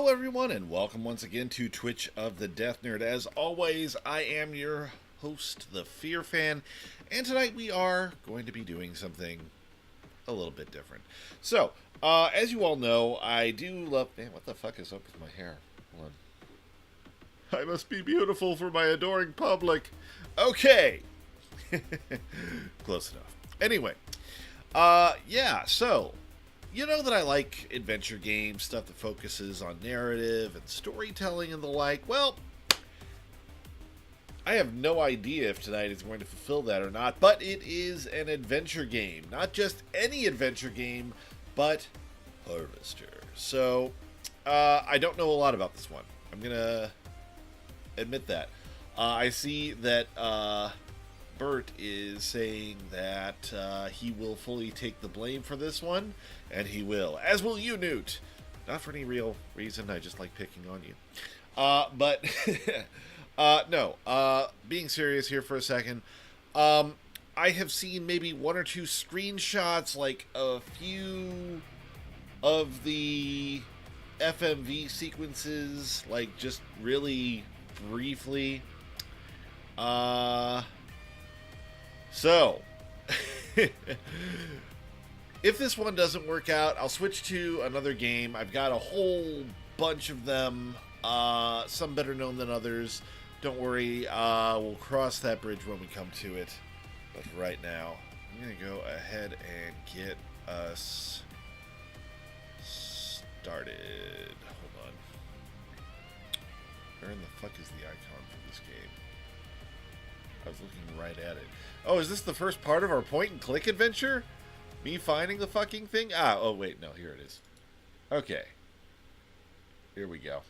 everyone, and welcome once again to Twitch of the Death Nerd. As always, I am your host, the Fear Fan, and tonight we are going to be doing something a little bit different. So, as you all know, I do love... Man, what the fuck is up with my hair? Hold on. I must be beautiful for my adoring public. Okay. Close enough. Anyway, so... You know that I like adventure games, stuff that focuses on narrative and storytelling and the like. Well, I have no idea if tonight is going to fulfill that or not, but it is an adventure game. Not just any adventure game, but Harvester. So, I don't know a lot about this one. I'm going to admit that. I see that Bert is saying that he will fully take the blame for this one, and he will. As will you, Newt. Not for any real reason, I just like picking on you. But, no, being serious here for a second, I have seen maybe one or two screenshots, like a few of the FMV sequences, like just really briefly. So, if this one doesn't work out, I'll switch to another game. I've got a whole bunch of them, some better known than others. Don't worry, we'll cross that bridge when we come to it. But right now, I'm going to go ahead and get us started. Hold on. Where in the fuck is the icon for this game? I was looking right at it. Oh, is this the first part of our point-and-click adventure? Me finding the fucking thing? Oh, wait, no, here it is. Okay. Here we go.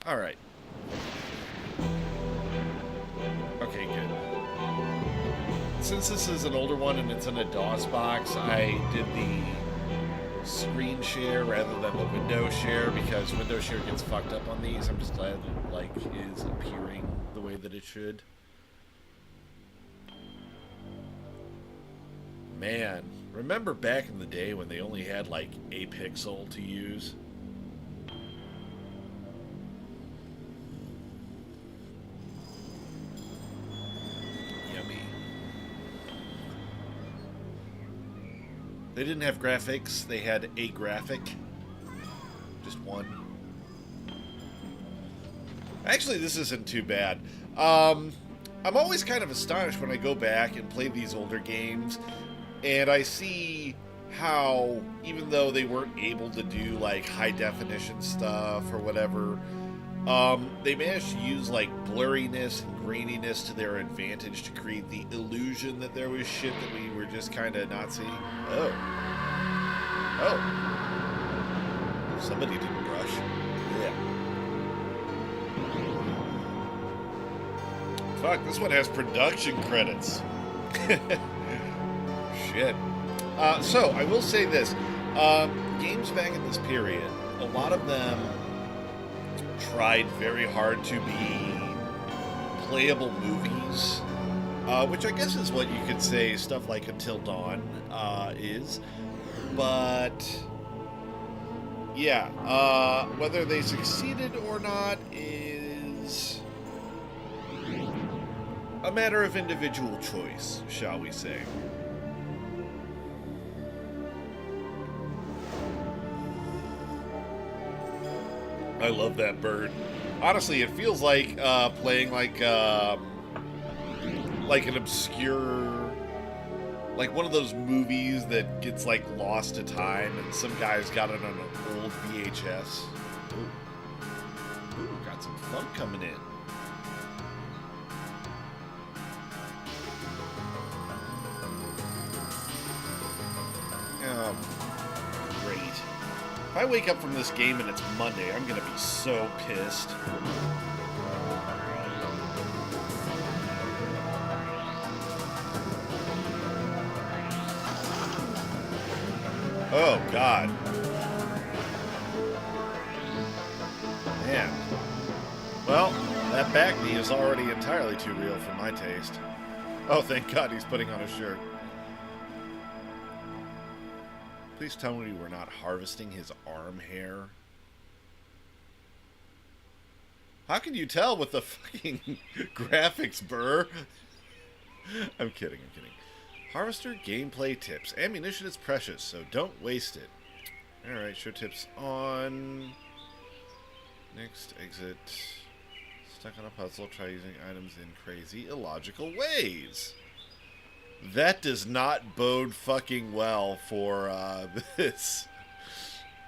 Alright. Okay, good. Since this is an older one and it's in a DOS box, I did the screen share rather than the window share because window share gets fucked up on these. I'm just glad it, like, is appearing the way that it should. Man, remember back in the day when they only had like a pixel to use? They didn't have graphics, they had a graphic. Just one. Actually, this isn't too bad. I'm always kind of astonished when I go back and play these older games, and I see how, even though they weren't able to do, like, high-definition stuff or whatever, they managed to use, like, blurriness and graininess to their advantage to create the illusion that there was shit that we were just kind of not seeing. Oh. Somebody didn't brush. Yeah. Fuck, this one has production credits. Shit. So, I will say this. Games back in this period, a lot of them tried very hard to be playable movies, which I guess is what you could say stuff like Until Dawn is. But, yeah, whether they succeeded or not is a matter of individual choice, shall we say. I love that bird. Honestly, it feels like playing like an obscure, like one of those movies that gets like lost to time, and some guy's got it on an old VHS. Ooh, got some fun coming in. Great. If I wake up from this game and it's Monday, I'm gonna be so pissed. Oh, God. Man. Well, That back knee is already entirely too real for my taste. Oh, thank God he's putting on a shirt. Please tell me we're not harvesting his arm hair. How can you tell with the fucking graphics, Burr? I'm kidding, I'm kidding. Harvester gameplay tips. Ammunition is precious, so don't waste it. Alright, show tips on. Next, exit. Stuck on a puzzle, try using items in crazy, illogical ways. That does not bode fucking well for this.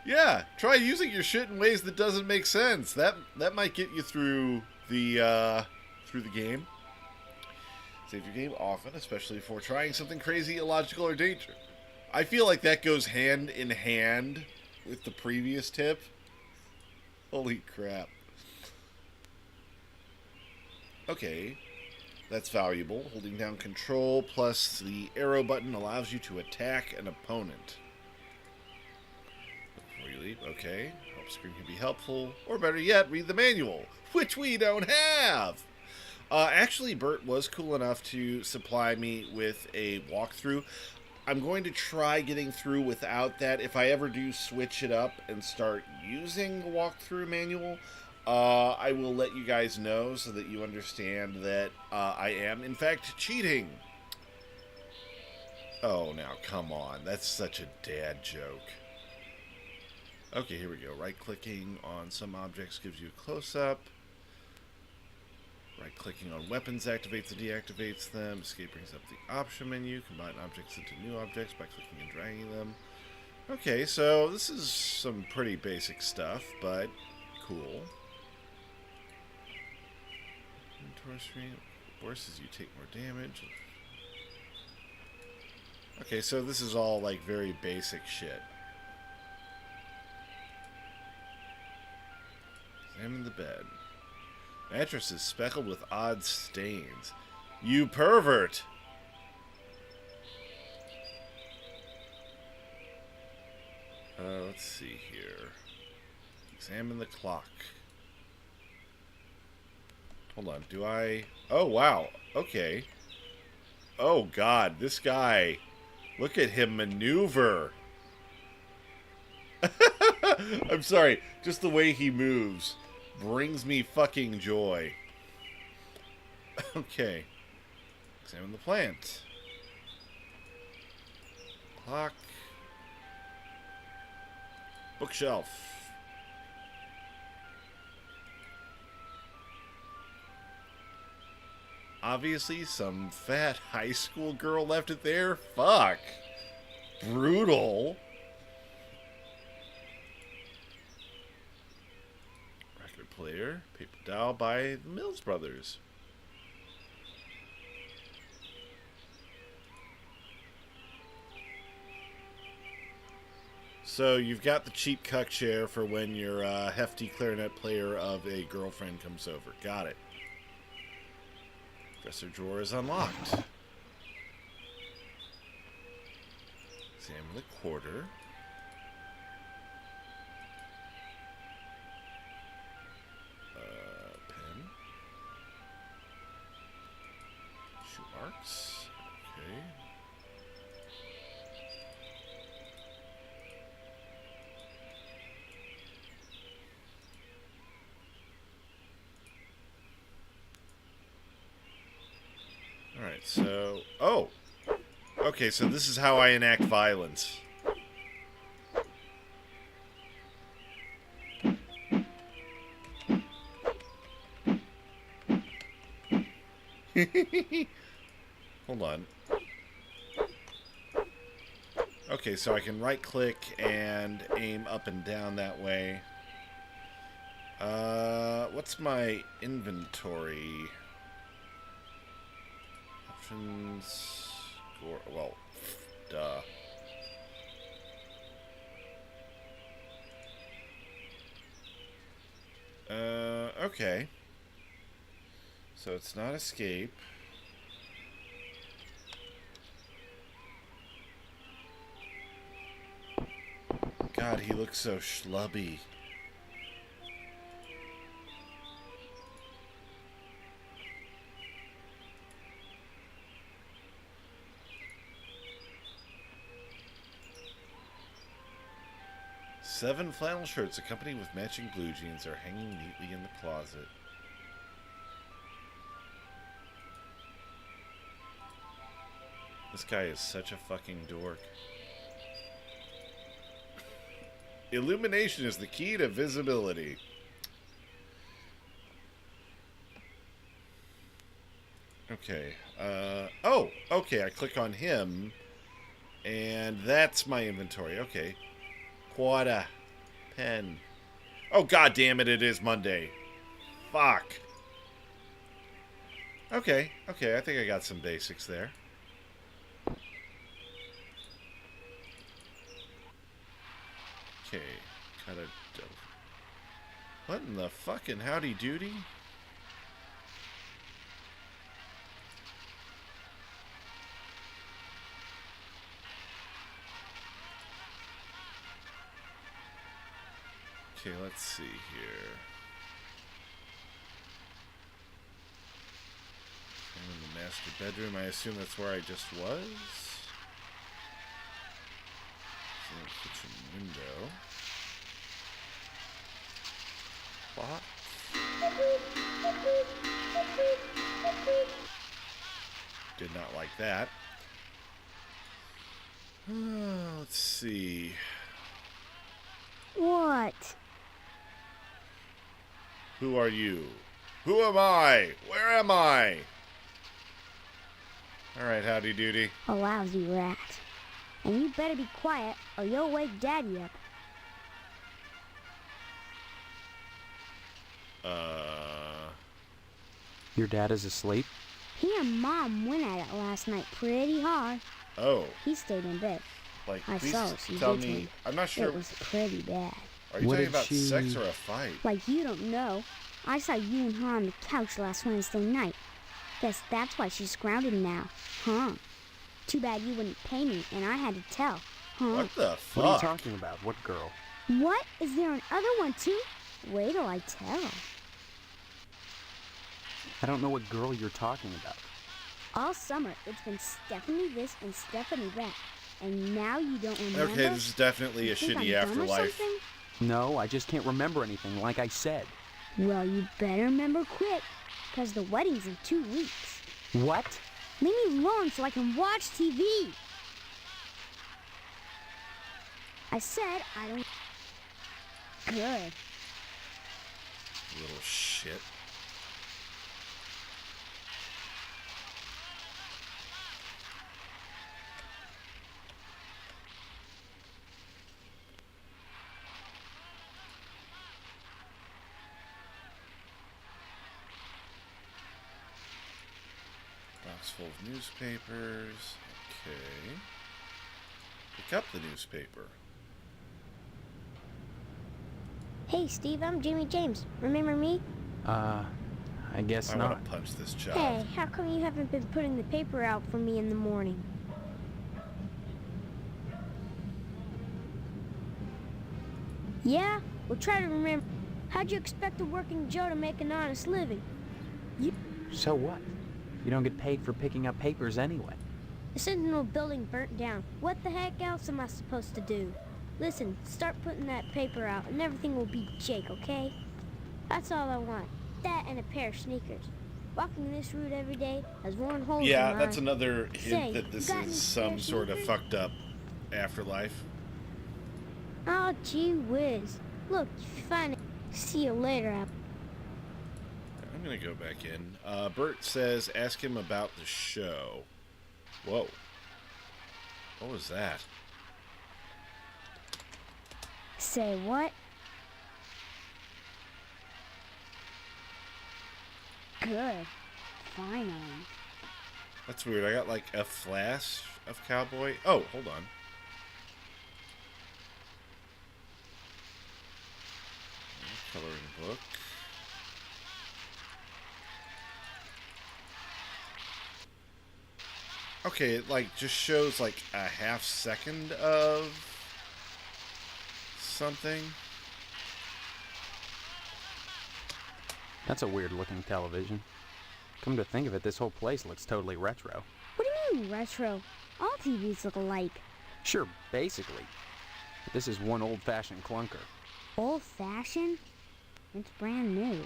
Yeah, try using your shit in ways that doesn't make sense. That might get you through the game. Save your game often, especially before trying something crazy, illogical, or dangerous. I feel like that goes hand in hand with the previous tip. Holy crap. Okay, that's valuable. Holding down control plus the arrow button allows you to attack an opponent. Before you leave, okay. Help screen can be helpful, or better yet, read the manual, which we don't have. Actually, Bert was cool enough to supply me with a walkthrough. I'm going to try getting through without that. If I ever do switch it up and start using the walkthrough manual, I will let you guys know so that you understand that I am, in fact, cheating. Oh, now, come on. That's such a dad joke. Okay, here we go. Right-clicking on some objects gives you a close-up. Right-clicking on weapons activates and deactivates them. Escape brings up the option menu. Combine objects into new objects by clicking and dragging them. Okay, so this is some pretty basic stuff, but cool. Inventory screen. Worse is you take more damage. Okay, so this is all like very basic shit. Examine the bed. Mattress is speckled with odd stains. You pervert! Let's see here. Examine the clock. Hold on, do I... Oh, wow. Okay. Oh, God, this guy. Look at him maneuver. I'm sorry, just the way he moves brings me fucking joy. Okay. Examine the plant. Clock. Bookshelf. Obviously, some fat high school girl left it there. Fuck. Brutal. Record player. Paper doll by the Mills Brothers. So you've got the cheap cuck chair for when your hefty clarinet player of a girlfriend comes over. Got it. Dresser drawer is unlocked. Examine the quarter. Pen. Shoe marks. Okay. Alright, so... Oh! Okay, so this is how I enact violence. Hold on. Okay, so I can right-click and aim up and down that way. What's my inventory? Options... Well, duh. Okay. So it's not escape. God, he looks so schlubby. 7 flannel shirts accompanied with matching blue jeans are hanging neatly in the closet. This guy is such a fucking dork. Illumination is the key to visibility. Okay. Oh, okay. I click on him, and that's my inventory. Okay. Quarter. Pen. Oh, god damn it, it is Monday. Fuck. Okay. Okay, I think I got some basics there. Okay. Cut a dope. What in the fucking howdy doody? Okay, let's see here. I'm in the master bedroom. I assume that's where I just was. The kitchen window. Clock. Did not like that. Let's see. What? Who are you? Who am I? Where am I? Alright, howdy doody. A lousy rat. And you better be quiet or you'll wake Daddy up. Your dad is asleep? He and Mom went at it last night pretty hard. Oh. He stayed in bed. Like, I please saw she tell did me. me. I'm not sure. It was pretty bad. Are you What talking did about she- sex or a fight? Like you don't know. I saw you and her on the couch last Wednesday night. Guess that's why she's grounded now. Huh? Too bad you wouldn't pay me and I had to tell. Huh? What the fuck? What are you talking about? What girl? What? Is there another one too? Wait till I tell. I don't know what girl you're talking about. All summer, it's been Stephanie this and Stephanie that. And now you don't remember? Okay, this is definitely You a think shitty I'm dumb or afterlife. something? No, I just can't remember anything, like I said. Well, you better remember quick, because the wedding's in 2 weeks. What? Leave me alone so I can watch TV. I said I don't... Good. Little shit. Box full of newspapers. Okay. Pick up the newspaper. Hey, Steve, I'm Jimmy James. Remember me? I guess I not. want to punch this child. Hey, how come you haven't been putting the paper out for me in the morning? Yeah? Well, try to remember. How'd you expect a working Joe to make an honest living? So what? You don't get paid for picking up papers anyway. The Sentinel building burnt down. What the heck else am I supposed to do? Listen, start putting that paper out and everything will be Jake, okay? That's all I want. That and a pair of sneakers. Walking this route every day has worn holes in Yeah, mine. that's another Say, hint that this you got is any some spare sort of sneakers? fucked up afterlife. Oh, gee whiz. Look, you find it. See you later, Apple. I'm gonna go back in. Bert says, ask him about the show. Whoa. What was that? Say what? Good. Finally. That's weird. I got like a flash of cowboy. Oh, hold on. Coloring book. Okay, it like just shows like a half second of something. That's a weird looking television. Come to think of it, this whole place looks totally retro. What do you mean, retro? All TVs look alike. Sure, basically. This is one old-fashioned clunker. Old-fashioned? It's brand new.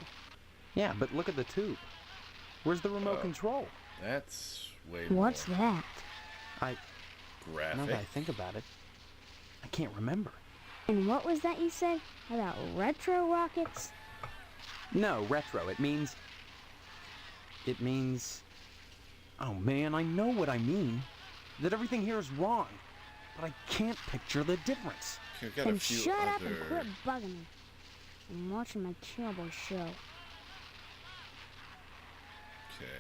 Yeah, but look at the tube. Where's the remote control? That's way What's more that? Now graphic. that I think about it, I can't remember. And what was that you said about retro rockets? No, retro. It means... Oh man, I know what I mean. That everything here is wrong. But I can't picture the difference. Okay, we've got a And few shut up other... and quit bugging me. I'm watching my cowboy show. Have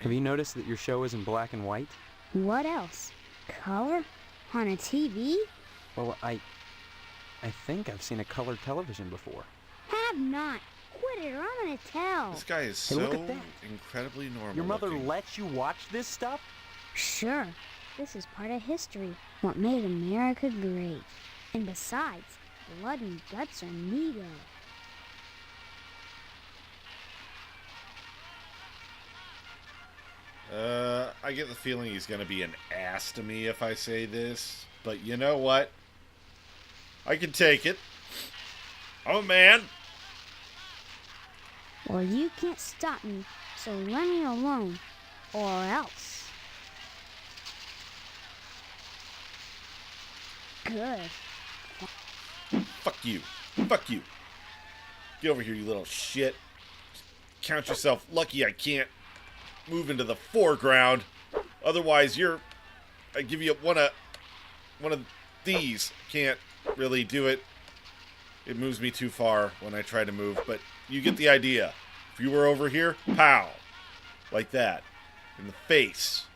Okay. you noticed that your show is in black and white? What else? Color? On a TV? Well, I think I've seen a colored television before. Have not. Quit it or I'm gonna tell. This guy is Hey, so look at that. incredibly normal Your mother looking. lets you watch this stuff? Sure. This is part of history. What made America great. And besides, blood and guts are neato. I get the feeling he's going to be an ass to me if I say this, but you know what? I can take it. I'm a man. Well, you can't stop me, so let me alone. Or else. Good. Fuck you. Fuck you. Get over here, you little shit. Count yourself lucky I can't move into the foreground. Otherwise, I give you one of these. Can't really do it. It moves me too far when I try to move, but you get the idea. If you were over here, pow. Like that. In the face.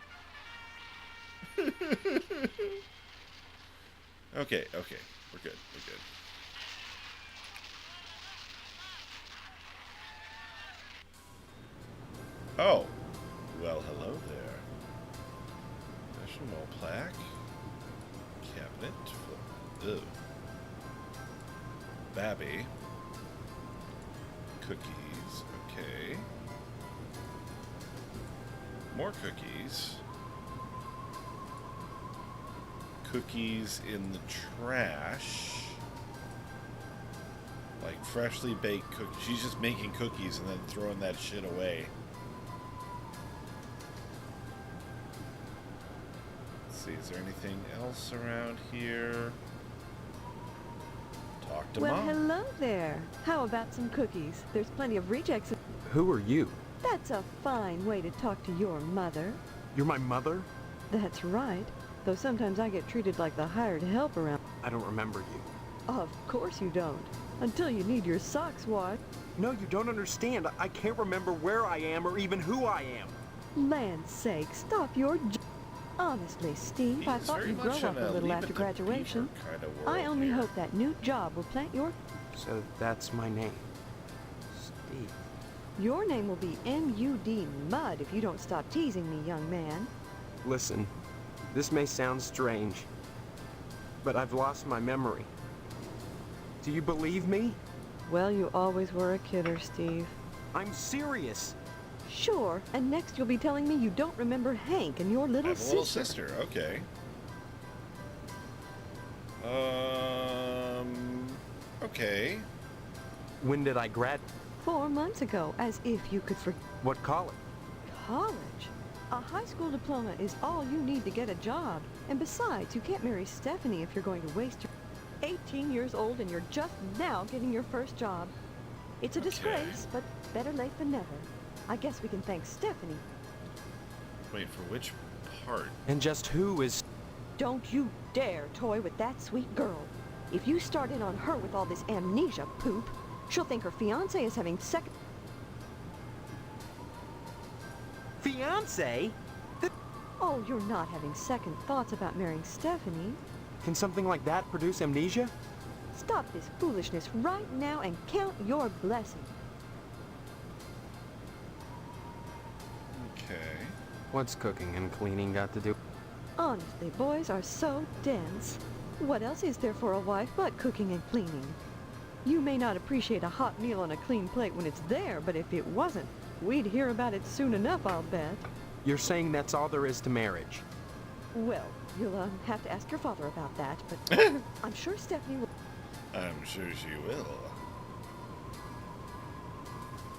Okay. We're good. We're good. Oh. Well, hello there. National plaque. Cabinet. Ew. Babby. Cookies. Okay. More cookies. Cookies in the trash. Like freshly baked cookies. She's just making cookies and then throwing that shit away. Let's see, is there anything else around here? Talk to Well, Mom. hello there. How about some cookies? There's plenty of rejects. Who are you? That's a fine way to talk to your mother. You're my mother? That's right. Though sometimes I get treated like the hired help around. I don't remember you. Of course you don't. Until you need your socks washed. No, you don't understand. I can't remember where I am or even who I am. Land's sake, stop your honestly, Steve, I He's thought very you'd grow much up in a little Leave after It to graduation. Beaver kind of world I only here. hope that new job will plant So that's my name. Steve. your name will be M-U-D Mud if you don't stop teasing me, young man. Listen, this may sound strange, but I've lost my memory. Do you believe me? Well, you always were a kidder, Steve. I'm serious. Sure, and next you'll be telling me you don't remember Hank and your I little have a little sister. sister. Okay. Okay. When did I grad? 4 months ago, as if you could forget. What college? College? A high school diploma is all you need to get a job. And besides, you can't marry Stephanie if you're going to waste your 18 years old and you're just now getting your first job. It's a Okay. disgrace, but better late than never. I guess we can thank Stephanie. Wait, for which part? And just who is... Don't you dare toy with that sweet girl. If you start in on her with all this amnesia poop, she'll think her fiancé is having second... Fiancé? Oh, you're not having second thoughts about marrying Stephanie. Can something like that produce amnesia? Stop this foolishness right now and count your blessings. Okay. What's cooking and cleaning got to do? Honestly, boys are so dense. What else is there for a wife but cooking and cleaning? You may not appreciate a hot meal on a clean plate when it's there, but if it wasn't, we'd hear about it soon enough, I'll bet. You're saying that's all there is to marriage? Well, you'll have to ask your father about that, but I'm sure Stephanie will... I'm sure she will.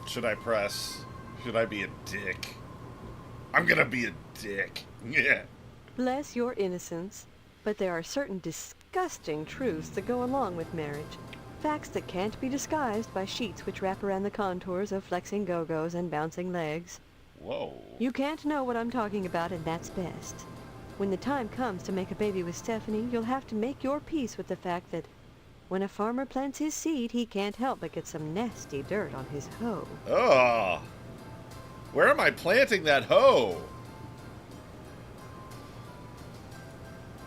Should I press? Should I be a dick? I'm gonna be a dick. Yeah. Bless your innocence, but there are certain disgusting truths that go along with marriage. Facts that can't be disguised by sheets which wrap around the contours of flexing go-go's and bouncing legs. Whoa. You can't know what I'm talking about, and that's best. When the time comes to make a baby with Stephanie, you'll have to make your peace with the fact that when a farmer plants his seed, he can't help but get some nasty dirt on his hoe. Oh. Where am I planting that hoe?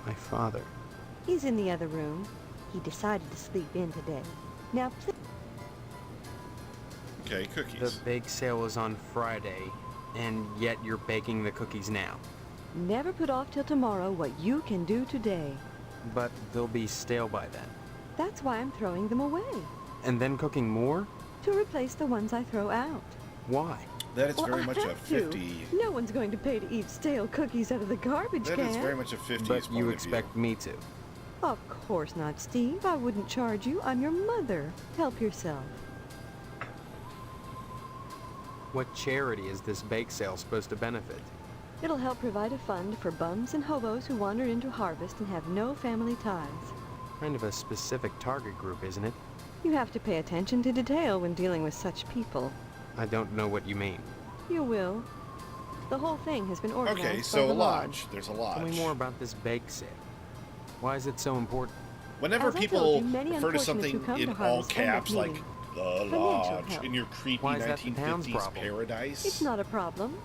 My father. He's in the other room. He decided to sleep in today. Now, please. Okay, The cookies. bake sale is on Friday, and yet you're baking the cookies now. Never put off till tomorrow what you can do today. But they'll be stale by then. That's why I'm throwing them away. And then cooking more? To replace the ones I throw out. Why? That is Well, very I much a have to. 50. No one's going to pay to eat stale cookies out of the garbage That can. is very much a 50s But point you of expect me to. Of course not, Steve. I wouldn't charge you. I'm your mother. Help yourself. What charity is this bake sale supposed to benefit? It'll help provide a fund for bums and hobos who wander into harvest and have no family ties. Kind of a specific target group, isn't it? You have to pay attention to detail when dealing with such people. I don't know what you mean. You will. The whole thing has been organized Okay, by so the a lodge. lodge. There's a Tell lodge. me more about this bake sale. Why is it so important? Whenever As I people told you, many refer to unfortunates something who come in to all harvest end up caps, like needing the financial lodge help. in your creepy Why is that the town's 1950s problem? paradise, It's not a problem,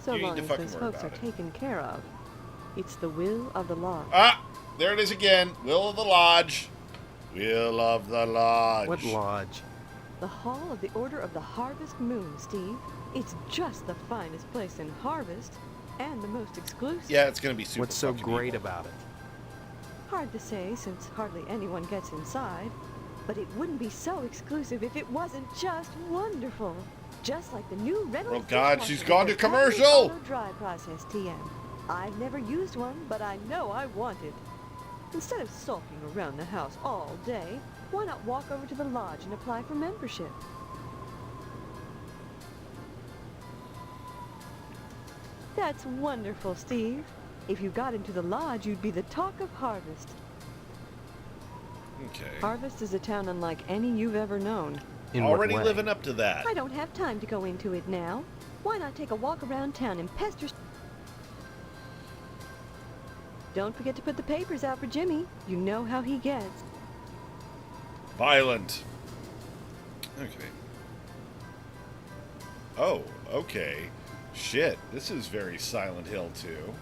so You need long to as fucking those worry folks are about it. taken care of. It's the will of the lodge. Ah, there it is again. Will of the Lodge. Will of the Lodge. What lodge? The Hall of the Order of the Harvest Moon, Steve. It's just the finest place in Harvest, and the most exclusive. Yeah, it's gonna be super. What's so fucking great evil. about it? Hard to say since hardly anyone gets inside, but it wouldn't be so exclusive if it wasn't just wonderful. Just like the new Reynolds Oh, God, dishwasher she's gone with to the Acme commercial! Auto Dry Process TM. I've never used one, but I know I want it. Instead of sulking around the house all day, why not walk over to the lodge and apply for membership? That's wonderful, Steve. If you got into the lodge, you'd be the talk of Harvest. Okay. Harvest is a town unlike any you've ever known. In what Already way? living up to that. I don't have time to go into it now. Why not take a walk around town and pester... Don't forget to put the papers out for Jimmy. You know how he gets. Violent. Okay. Oh, okay. Shit, this is very Silent Hill too.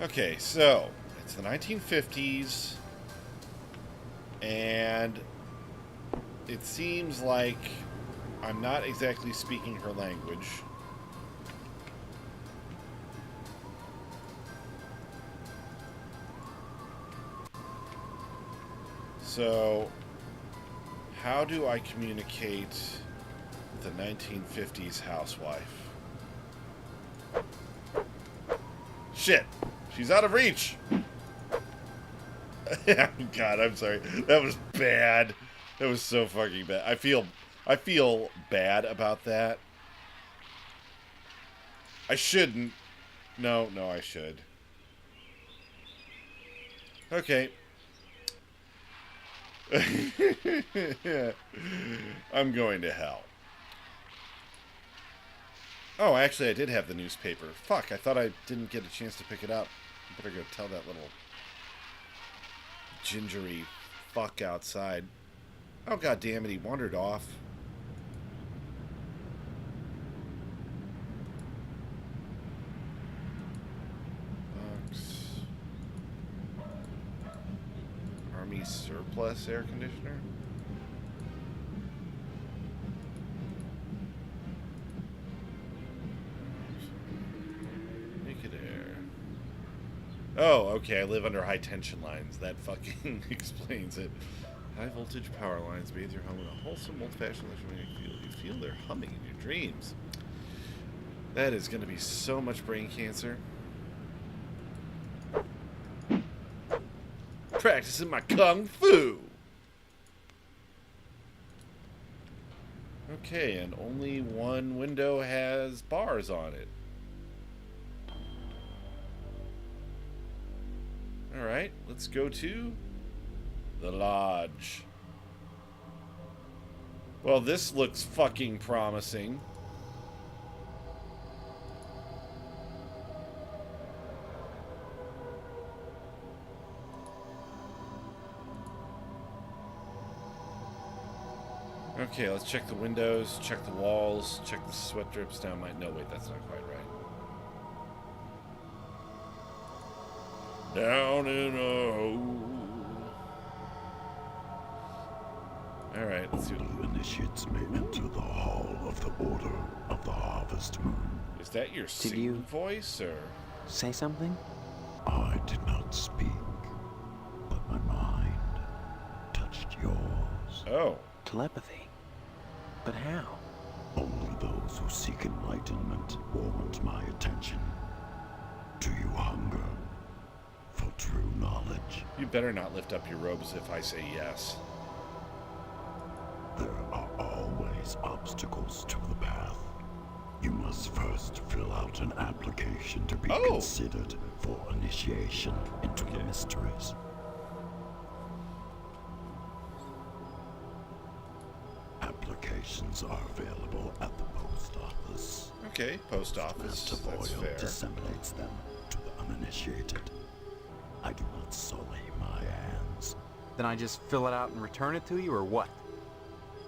Okay, so it's the 1950s, and it seems like I'm not exactly speaking her language. So, how do I communicate with the 1950s housewife? Shit! She's out of reach! God, I'm sorry. That was bad. That was so fucking bad. I feel bad about that. I shouldn't. No, I should. Okay. I'm going to hell. Oh, actually, I did have the newspaper. Fuck, I thought I didn't get a chance to pick it up. I better go tell that little gingery fuck outside. Oh, god damn it, he wandered off. Army surplus air conditioner? Naked air. Oh, okay, I live under high tension lines. That fucking explains it. High voltage power lines bathe your home in a wholesome, old-fashioned electromagnetic field. You feel their humming in your dreams. That is going to be so much brain cancer. Practicing my kung fu. Okay, and only one window has bars on it. Alright, let's go to the lodge. Well, this looks fucking promising. Okay, let's check the windows, check the walls, check the sweat drips down my... No, wait, that's not quite right. Down in a hole. Alright, let's see. All initiates may enter the hall of the Order of the Harvest Moon. Is that your singing you- voice, or...? Say something? I did not speak, but my mind touched yours. Oh. Telepathy. But how? Only those who seek enlightenment warrant my attention. Do you hunger for true knowledge? You better not lift up your robes if I say yes. There are always obstacles to the path. You must first fill out an application to be considered for initiation into the mysteries. Applications are available at the post office. Okay, post office. Master That's Boyle fair. disseminates them to the uninitiated. I do not sully my hands. Then I just fill it out and return it to you, or what?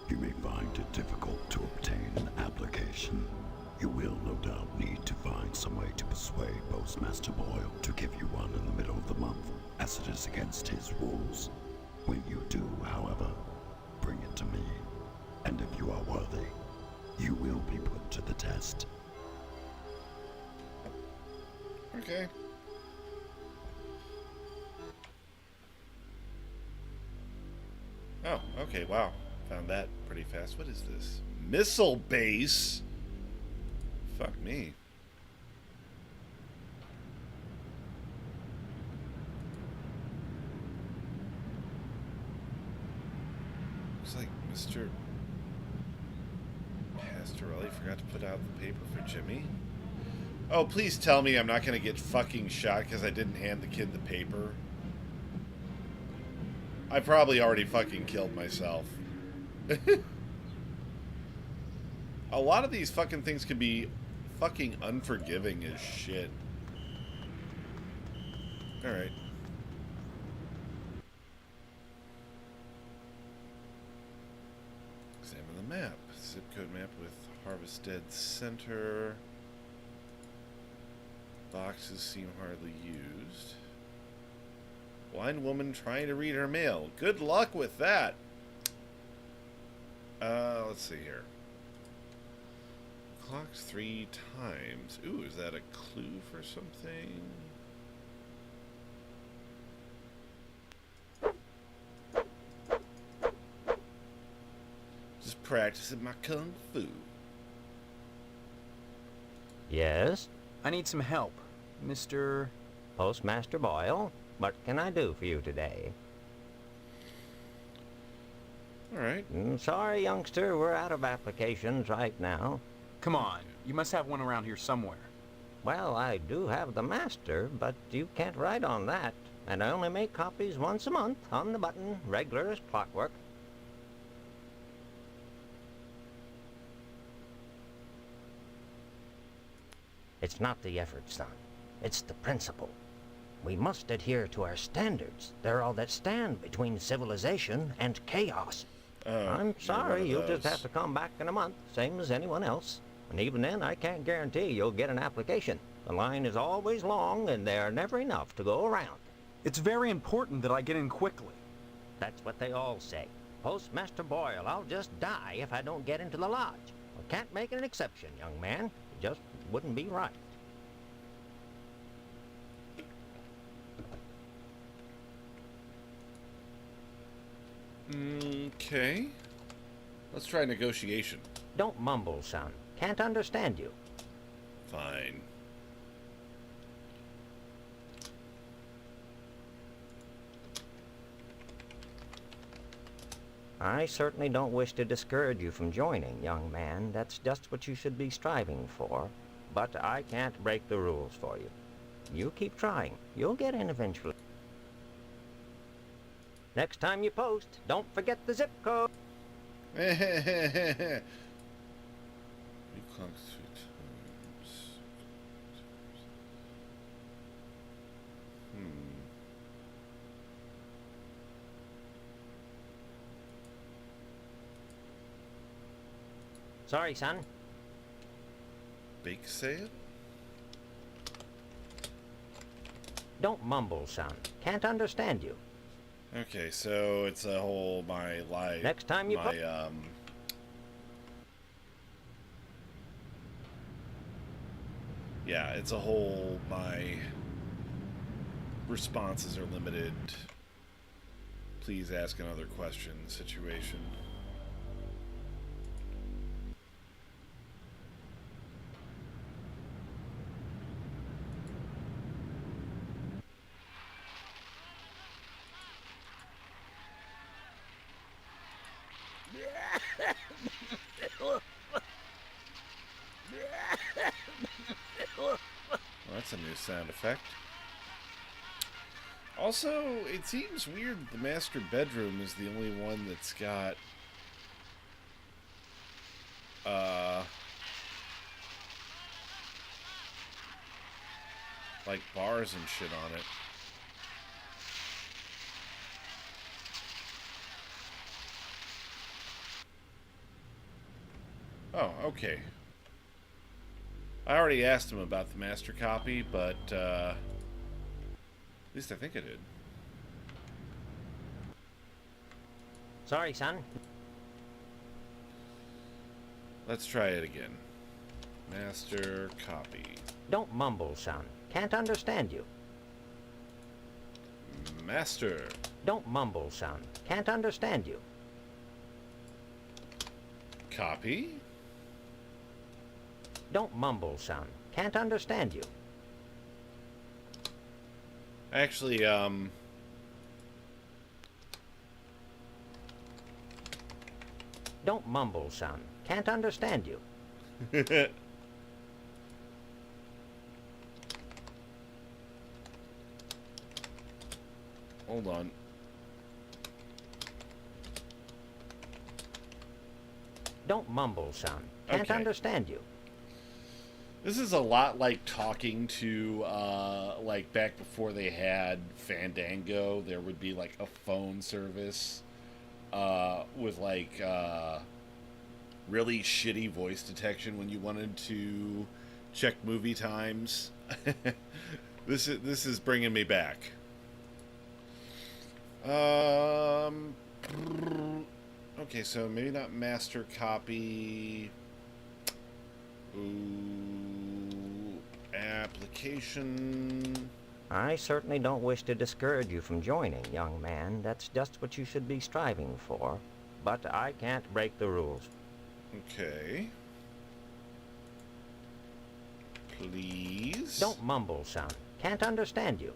You may find it difficult to obtain an application. You will no doubt need to find some way to persuade Postmaster Boyle to give you one in the middle of the month, as it is against his rules. When you do, however, bring it to me. And if you are worthy, you will be put to the test. Okay. Oh, okay, wow. Found that pretty fast. What is this? Missile base? Fuck me. Looks like Mr. Pastorelli forgot to put out the paper for Jimmy. Oh, please tell me I'm not going to get fucking shot because I didn't hand the kid the paper. I probably already fucking killed myself. A lot of these fucking things can be fucking unforgiving as shit. Alright. Examine the map. Zip code map with Harvestead Center. Boxes seem hardly used. Blind woman trying to read her mail. Good luck with that. Let's see here. Clocks 3 times. Ooh, is that a clue for something? Just practicing my kung fu. Yes, I need some help. Mr. Postmaster Boyle. What can I do for you today? Alright. Sorry, youngster, we're out of applications right now. Come on, you must have one around here somewhere. Well, I do have the master, but you can't write on that. And I only make copies once a month, on the button, regular as clockwork. It's not the effort, son. It's the principle. We must adhere to our standards. They're all that stand between civilization and chaos. Oh, I'm you're sorry, one of you'll just those. have to come back in a month, same as anyone else. And even then, I can't guarantee you'll get an application. The line is always long, and there are never enough to go around. It's very important that I get in quickly. That's what they all say. Postmaster Boyle, I'll just die if I don't get into the lodge. I can't make an exception, young man. It just wouldn't be right. Okay. Let's try negotiation. Don't mumble, son. Can't understand you. Fine. I certainly don't wish to discourage you from joining, young man. That's just what you should be striving for. But I can't break the rules for you. You keep trying. You'll get in eventually. Next time you post, don't forget the zip code. You clunked 3 times. Sorry, son. Bake sale? Don't mumble, son. Can't understand you. Okay, so it's a whole Next time you yeah, it's a whole my responses are limited. Please ask another question situation. Well, that's a new sound effect. Also, it seems weird that the master bedroom is the only one that's got like bars and shit on it. Oh, okay. I already asked him about the master copy, but at least I think I did. Sorry, son. Let's try it again. Master copy. Don't mumble, son. Can't understand you. Master. Don't mumble, son. Can't understand you. Copy. Don't mumble, son. Can't understand you. Actually, Don't mumble, son. Can't understand you. Hold on. Don't mumble, son. Can't Okay. understand you. This is a lot like talking to, like back before they had Fandango. There would be like a phone service with like really shitty voice detection when you wanted to check movie times. This is bringing me back. Okay, so maybe not master copy. Ooh, application. I certainly don't wish to discourage you from joining, young man. That's just what you should be striving for. But I can't break the rules. Okay. Please. Don't mumble, son. Can't understand you.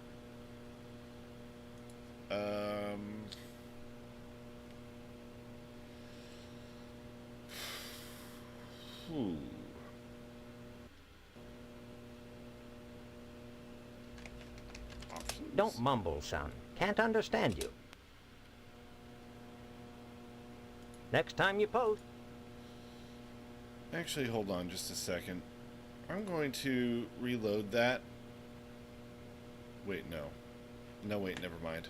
Ooh. Options? Don't mumble, son. Can't understand you. Next time you post. Actually, hold on just a second. I'm going to reload that. Wait, no. No, wait, never mind.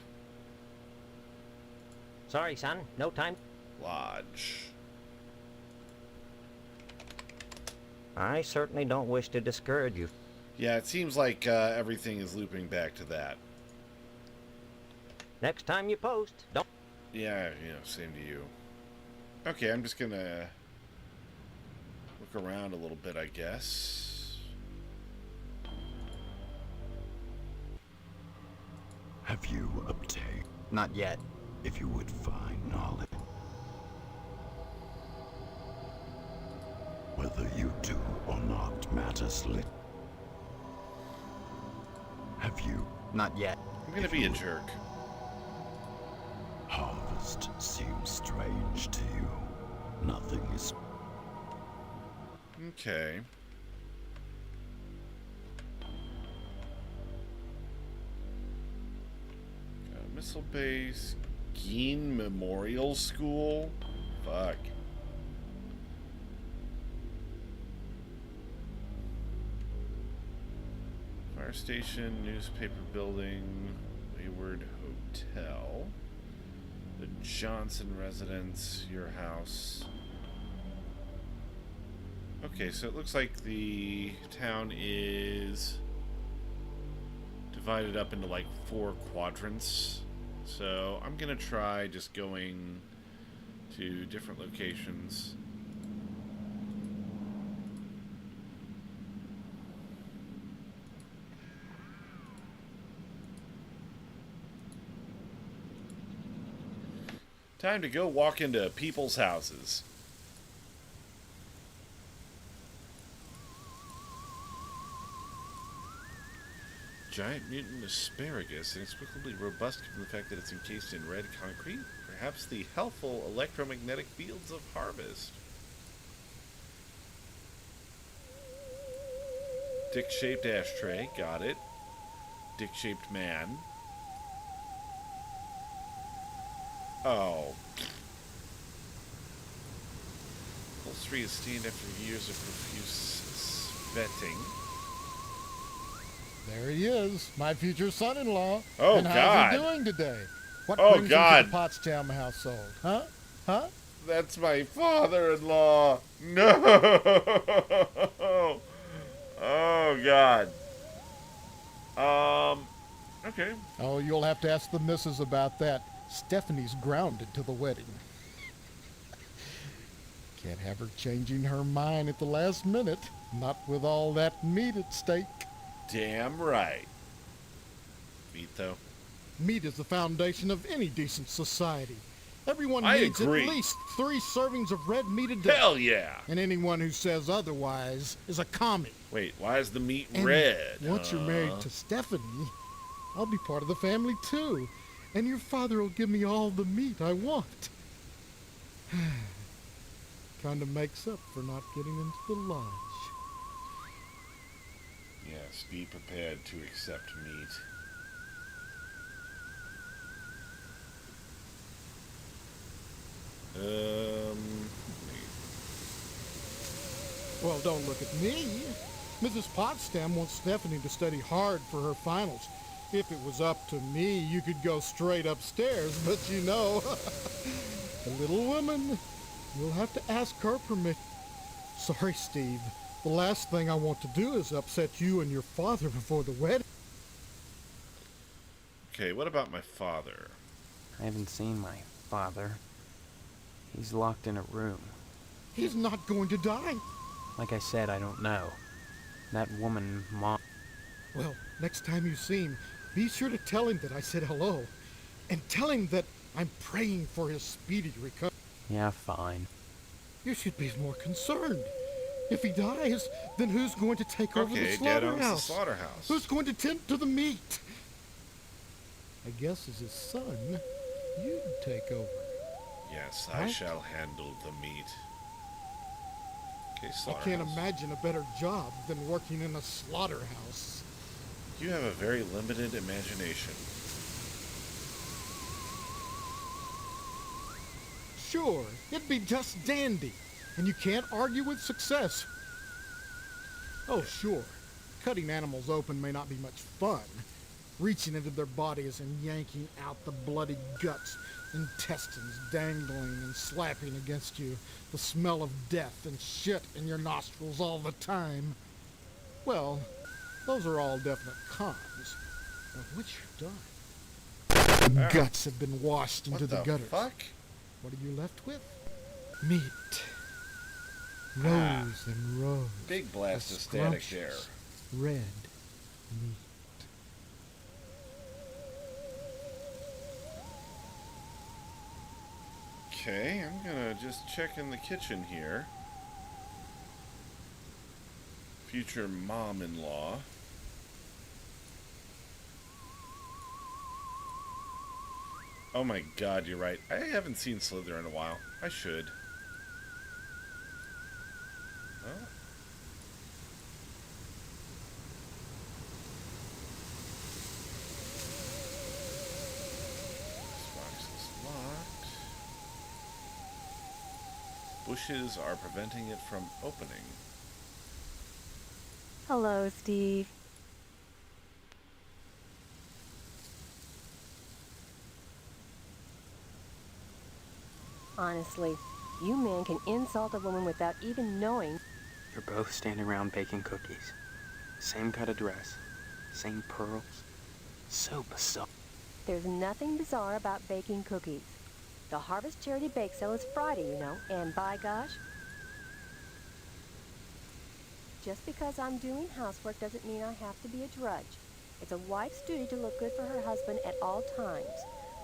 Sorry, son. No time. Lodge. I certainly don't wish to discourage you. Yeah, it seems like everything is looping back to that. Next time you post, don't. Yeah, same to you. Okay, I'm just gonna look around a little bit, I guess. Have you obtained? Not yet. If you would find knowledge, or not matters little. Have you? Not yet. I'm gonna be a jerk. Harvest seems strange to you. Nothing is. Okay. Got a missile base. Geen Memorial School? Fuck. Fire station, newspaper building, Wayward Hotel, the Johnson residence, your house. Okay, so it looks like the town is divided up into like 4 quadrants. So I'm gonna try just going to different locations. Time to go walk into people's houses. Giant mutant asparagus, inexplicably robust given the fact that it's encased in red concrete. Perhaps the healthful electromagnetic fields of harvest. Dick-shaped ashtray, got it. Dick-shaped man. Oh. Upholstery is stained after years of profuse sweating. There he is, my future son-in-law. Oh, and how's God. he doing today? What Oh, brings God. him to the Potsdam household? Huh? Huh? That's my father-in-law. No. Oh, God. Okay. Oh, you'll have to ask the missus about that. Stephanie's grounded to the wedding. Can't have her changing her mind at the last minute. Not with all that meat at stake. Damn right. Meat, though. Meat is the foundation of any decent society. Everyone I needs agree. at least 3 servings of red meat a day. Hell yeah. And anyone who says otherwise is a commie. Wait, why is the meat And red? once you're married to Stephanie, I'll be part of the family too. And your father will give me all the meat I want. Kind of makes up for not getting into the lodge. Yes, be prepared to accept meat. Well, don't look at me. Mrs. Potsdam wants Stephanie to study hard for her finals. If it was up to me, you could go straight upstairs, but you know, the little woman, you'll have to ask her permission. Sorry, Steve. The last thing I want to do is upset you and your father before the wedding. Okay, what about my father? I haven't seen my father. He's locked in a room. He's not going to die. Like I said, I don't know. That woman, Mom... Well, next time you see him, be sure to tell him that I said hello. And tell him that I'm praying for his speedy recovery. Yeah, fine. You should be more concerned. If he dies, then who's going to take over the Okay, Dad owns the slaughterhouse? slaughterhouse. Who's going to tend to the meat? I guess as his son, you'd take over. Yes, I Right? shall handle the meat. Okay, I slaughterhouse. can't imagine a better job than working in a slaughterhouse. You have a very limited imagination. Sure, it'd be just dandy, and you can't argue with success. Oh, sure, cutting animals open may not be much fun. Reaching into their bodies and yanking out the bloody guts, intestines dangling and slapping against you, the smell of death and shit in your nostrils all the time. Well, those are all definite cons. But once you're done, the guts have been washed into What the the gutters. fuck? What are you left with? Meat. Rows and rows Big blast of of static there. scrumptious red meat. Okay, I'm gonna just check in the kitchen here. future mom-in-law. Oh my god, you're right. I haven't seen Slither in a while. I should. Oh. This box is locked. Bushes are preventing it from opening. Hello, Steve. Honestly, you men can insult a woman without even knowing. You're both standing around baking cookies. Same cut of dress. Same pearls. So bizarre. There's nothing bizarre about baking cookies. The Harvest Charity Bake Sale is Friday, you know, and by gosh, just because I'm doing housework doesn't mean I have to be a drudge. It's a wife's duty to look good for her husband at all times.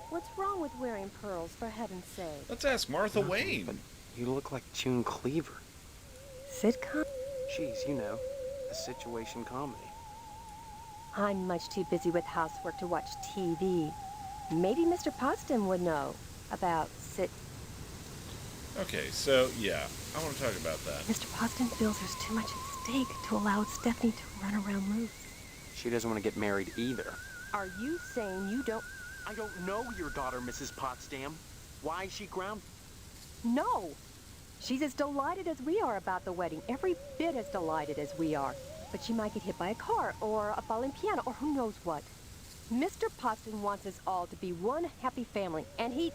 What's wrong with wearing pearls, for heaven's sake? Let's ask Martha Nothing, Wayne. But you look like June Cleaver. Sitcom? She's, you know, a situation comedy. I'm much too busy with housework to watch TV. Maybe Mr. Potsdam would know about Okay, so yeah, I want to talk about that. Mr. Potsdam feels there's too much at stake to allow Stephanie to run around loose. She doesn't want to get married either. Are you saying you don't... I don't know your daughter, Mrs. Potsdam. Why is she grounded? No! She's as delighted as we are about the wedding, every bit as delighted as we are. But she might get hit by a car, or a falling piano, or who knows what. Mr. Potsdam wants us all to be one happy family, and he...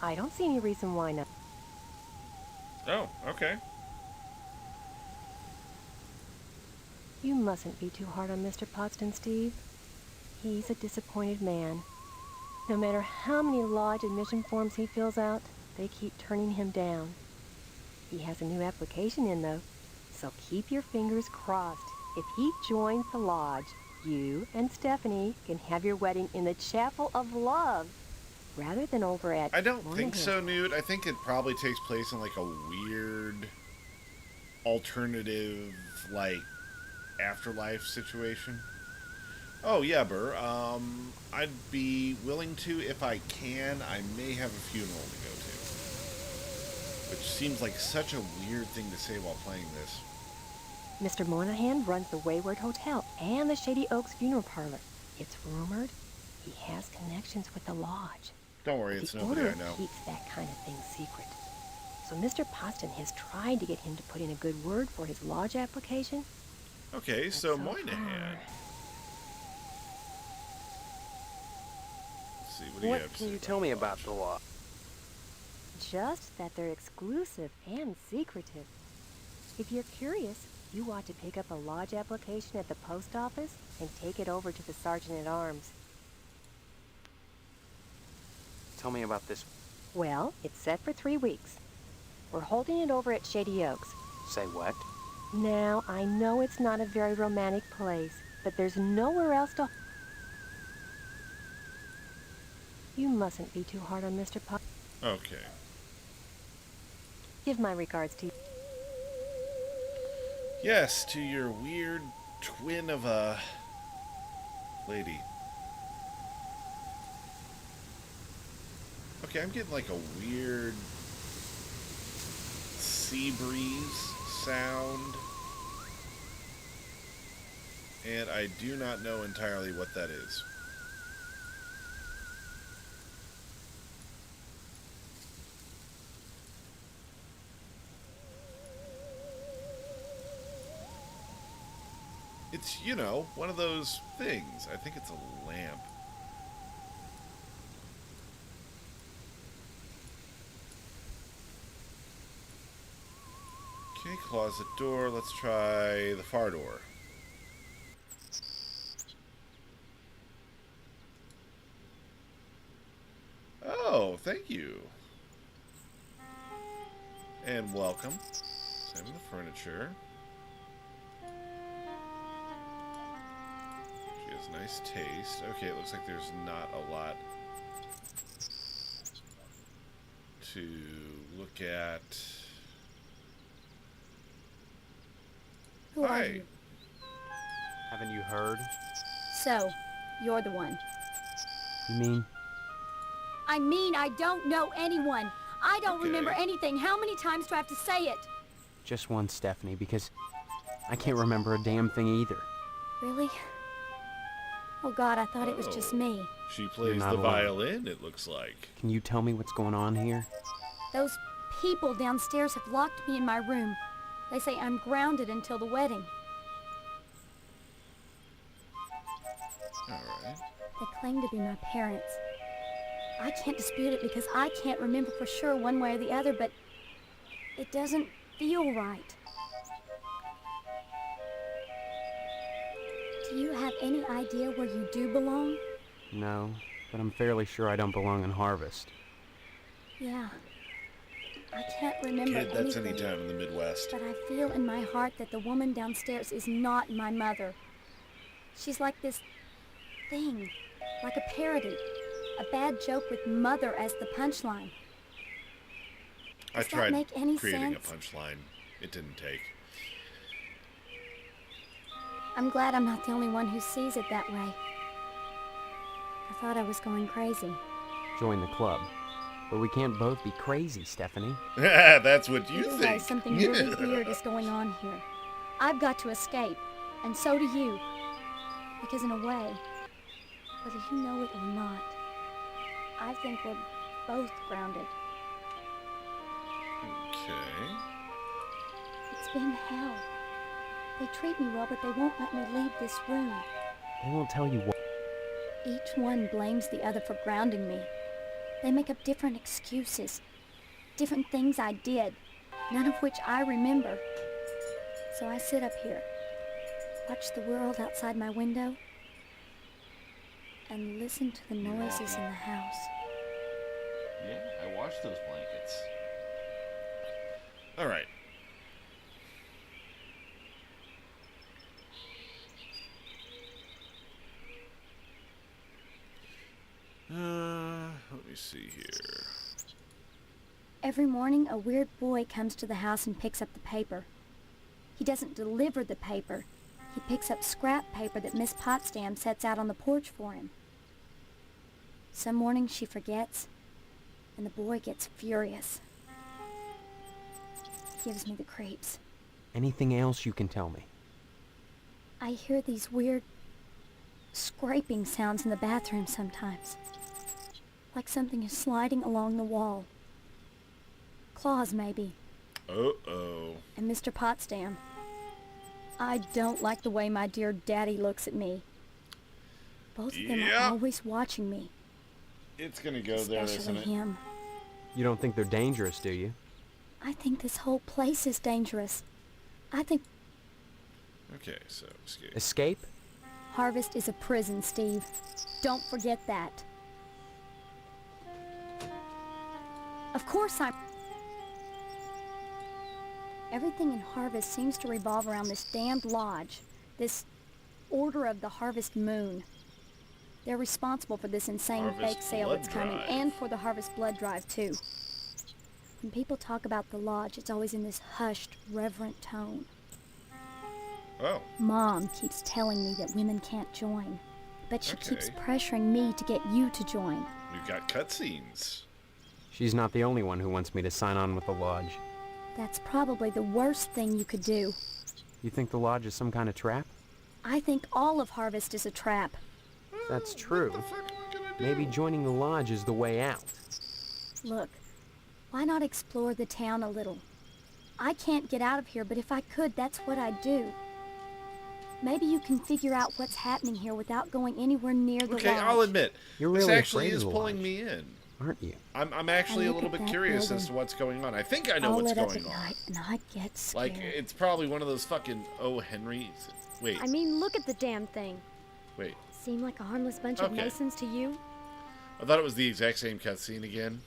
I don't see any reason why not. Oh, okay. You mustn't be too hard on Mr. Potsdam, Steve. He's a disappointed man. No matter how many lodge admission forms he fills out, they keep turning him down. He has a new application in, though, so keep your fingers crossed. If he joins the lodge, you and Stephanie can have your wedding in the Chapel of Love, rather than over at... I don't think Moynihan. so, Newt. I think it probably takes place in like a weird alternative, like, afterlife situation. Oh, yeah, Burr. I'd be willing to if I can. I may have a funeral to go to. Which seems like such a weird thing to say while playing this. Mr. Moynihan runs the Wayward Hotel and the Shady Oaks Funeral Parlor. It's rumored he has connections with the lodge. Don't worry, it's The nobody order I know. keeps that kind of thing secret. So Mr. Potsdam has tried to get him to put in a good word for his lodge application. Okay, but so so Moynihan. far- Let's see, what do you What have to can say you tell me about Lodge? the law? Just that they're exclusive and secretive. If you're curious, you ought to pick up a lodge application at the post office and take it over to the sergeant-at-arms. Tell me about this. Well, it's set for 3 weeks. We're holding it over at Shady Oaks. Say what? Now, I know it's not a very romantic place, but there's nowhere else to... You mustn't be too hard on Mr. Pot. Okay. Give my regards to you. Yes, to your weird twin of a lady. Okay, I'm getting like a weird sea breeze sound. And I do not know entirely what that is. It's, you know, one of those things. I think it's a lamp. Okay, closet door. Let's try the far door. Oh, thank you. And welcome. Same with the furniture. She has nice taste. Okay, it looks like there's not a lot to look at. Who are Hi. you? Haven't you heard? So, you're the one. You mean? I mean, I don't know anyone. I don't Okay. remember anything. How many times do I have to say it? Just one, Stephanie, because I can't remember a damn thing either. Really? Oh God, I thought it was just Oh. me. She plays not the alone. violin, it looks like. Can you tell me what's going on here? Those people downstairs have locked me in my room. They say I'm grounded until the wedding. Alright. They claim to be my parents. I can't dispute it because I can't remember for sure one way or the other, but it doesn't feel right. Do you have any idea where you do belong? No, but I'm fairly sure I don't belong in Harvest. Yeah. I can't remember Kid, that's anything, any town in the Midwest. but I feel in my heart that the woman downstairs is not my mother. She's like this thing, like a parody, a bad joke with mother as the punchline. I Does that tried make any creating sense? a punchline. It didn't take. I'm glad I'm not the only one who sees it that way. I thought I was going crazy. Join the club. But we can't both be crazy, Stephanie. That's what you Either way, think. something really weird is going on here. I've got to escape, and so do you. Because in a way, whether you know it or not, I think we're both grounded. Okay. It's been hell. They treat me well, but they won't let me leave this room. They won't tell you what. Each one blames the other for grounding me. They make up different excuses, different things I did, none of which I remember. So I sit up here, watch the world outside my window, and listen to the noises in the house. Yeah, I washed those blankets. Alright. Let me see here. Every morning, a weird boy comes to the house and picks up the paper. He doesn't deliver the paper. He picks up scrap paper that Miss Potsdam sets out on the porch for him. Some mornings she forgets, and the boy gets furious. He gives me the creeps. Anything else you can tell me? I hear these weird scraping sounds in the bathroom sometimes. Like something is sliding along the wall. Claws, maybe. Uh-oh. And Mr. Potsdam. I don't like the way my dear daddy looks at me. Both of them Yep. are always watching me. It's gonna go there, isn't Especially it? him. You don't think they're dangerous, do you? I think this whole place is dangerous. I think Okay, so escape. Escape? Harvest is a prison, Steve. Don't forget that. Of course I'm... Everything in Harvest seems to revolve around this damned lodge, this Order of the Harvest Moon. They're responsible for this insane Harvest bake sale Blood that's coming, Drive. and for the Harvest Blood Drive, too. When people talk about the lodge, it's always in this hushed, reverent tone. Oh, Mom keeps telling me that women can't join, but she keeps Okay. pressuring me to get you to join. we've got cutscenes. She's not the only one who wants me to sign on with the lodge. That's probably the worst thing you could do. You think the lodge is some kind of trap? I think all of Harvest is a trap. That's true. What the fuck are we gonna do? Maybe joining the lodge is the way out. Look, why not explore the town a little? I can't get out of here, but if I could, that's what I'd do. Maybe you can figure out what's happening here without going anywhere near the Okay, lodge. I'll admit, You're this really actually afraid of is the pulling lodge. me in. Aren't you? I'm actually a look little at bit that curious as building. to what's going on. I think I know All what's lit up going at on. night, and I get scared. Like, it's probably one of those fucking O. Henrys. Wait, I mean, look at the damn thing. wait. Seem like a harmless bunch of Okay. Masons to you? I thought it was the exact same cutscene again.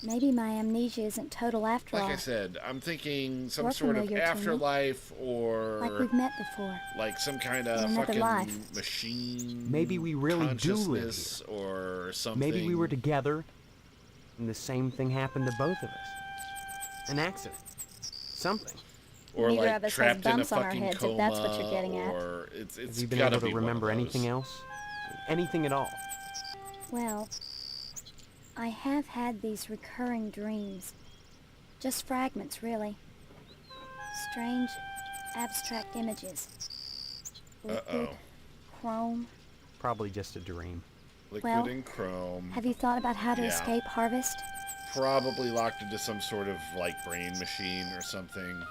Maybe my amnesia isn't total after Like all. I said, I'm thinking some Or sort of familiar to me. afterlife or Like we've met before. like some kind in of another fucking life. machine. Maybe we really do live consciousness or something. Maybe we were together and the same thing happened to both of us. An accident. Something. Or Neither like of us has trapped in a bumps on our fucking heads, if coma, that's what you're getting at. or it's Have you been gotta able be to one of remember those. anything else? Anything at all? Well, I have had these recurring dreams. Just fragments, really. Strange, abstract images. Liquid, Uh-oh. chrome. Probably just a dream. Liquid Well, and chrome. Have you thought about how to Yeah. escape Harvest? Probably locked into some sort of like brain machine or something.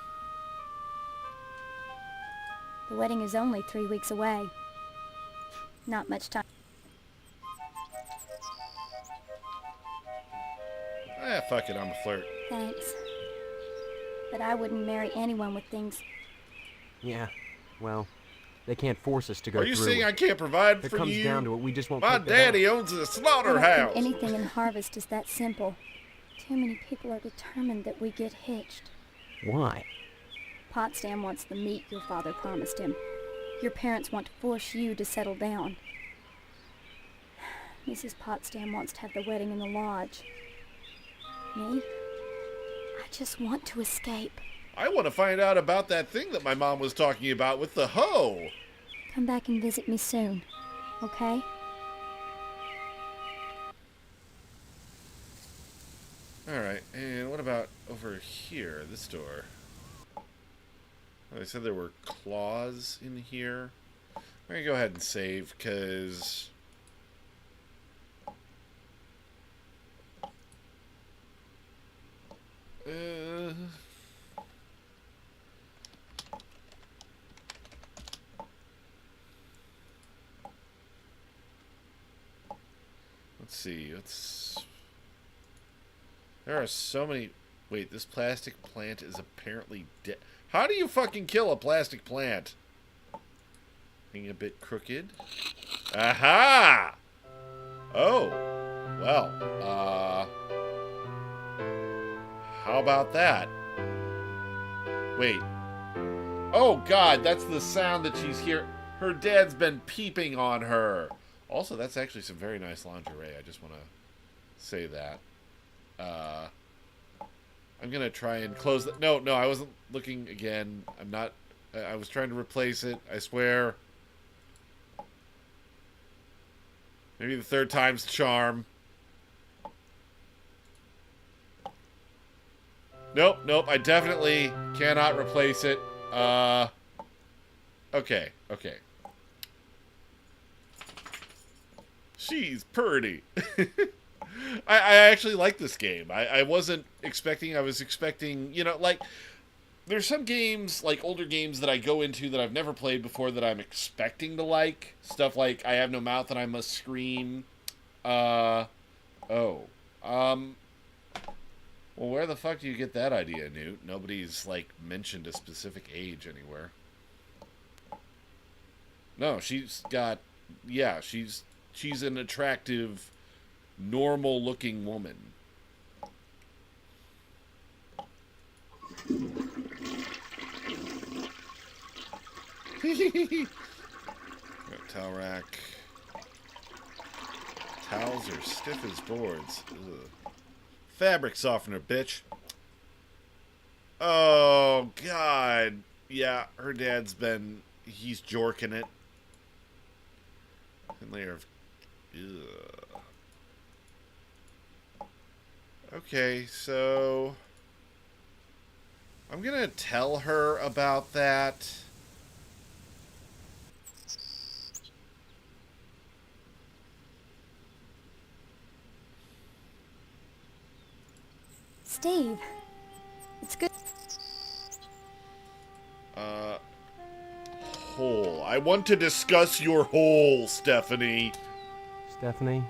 The wedding is only 3 weeks away. Not much time. Fuck it, I'm a flirt. Thanks. But I wouldn't marry anyone with things. Yeah. Well, they can't force us to go Are you through saying it. I can't provide If it for comes you? down to it, we just won't My pick it up. daddy owns a I don't slaughterhouse. think anything in Harvest is that simple. Too many people are determined that we get hitched. Why? Potsdam wants the meat your father promised him. Your parents want to force you to settle down. Mrs. Potsdam wants to have the wedding in the lodge. Me? I just want to escape. I want to find out about that thing that my mom was talking about with the hoe. Come back and visit me soon, okay? Alright, and what about over here, this door? Well, they said there were claws in here. I'm going to go ahead and save, because... Let's see, there are so many... Wait, this plastic plant is apparently dead. How do you fucking kill a plastic plant? Being a bit crooked. Aha! Oh. Well, how about that? Wait. Oh, God, that's the sound that she's hearing. Her dad's been peeping on her. Also, that's actually some very nice lingerie. I just want to say that. I'm going to try and close that. No, I wasn't looking again. I'm not. I was trying to replace it. I swear. Maybe the third time's the charm. Nope. I definitely cannot replace it. Okay. She's pretty. I actually like this game. I wasn't expecting... I was expecting, like... There's some games, like older games, that I go into that I've never played before that I'm expecting to like. Stuff like I Have No Mouth and I Must Scream. Well, where the fuck do you get that idea, Newt? Nobody's, like, mentioned a specific age anywhere. No, she's got... Yeah, she's an attractive, normal-looking woman. Towel rack. Towels are stiff as boards. Ugh. Fabric softener, bitch. Oh, God. Yeah, her dad's been... He's jorking it. Thin layer of... Ugh. Okay, so... I'm gonna tell her about that. Steve, it's good. Hole. I want to discuss your hole, Stephanie. Stephanie,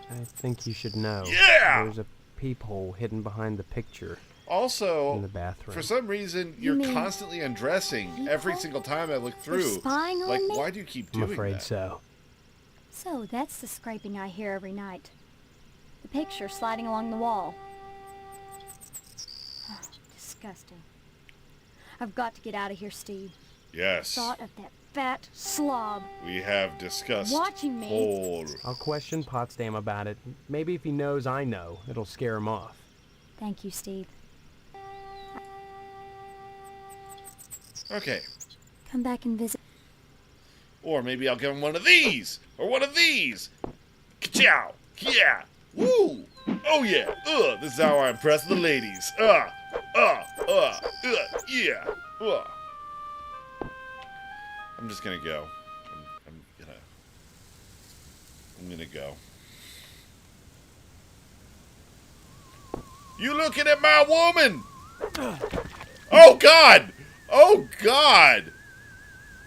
I think you should know. Yeah! There's a peephole hidden behind the picture Also, in the bathroom. for some reason, You you're mean constantly undressing every people? single time I look They're through. spying on Like, me? why do you keep I'm doing afraid that? so. So that's the scraping I hear every night. The picture sliding along the wall. Disgusting. I've got to get out of here, Steve. Yes, Thought of that fat slob we have discussed watching me. hole. I'll question Potsdam about it. Maybe if he knows I know, it'll scare him off. Thank you, Steve. Okay. Come back and visit. Or maybe I'll give him one of these! Or one of these! Ka-chow! Yeah! Woo! Oh yeah! This is how I impress the ladies. Yeah! I'm just gonna go. I'm gonna go. You looking at my woman? Oh God! Oh God!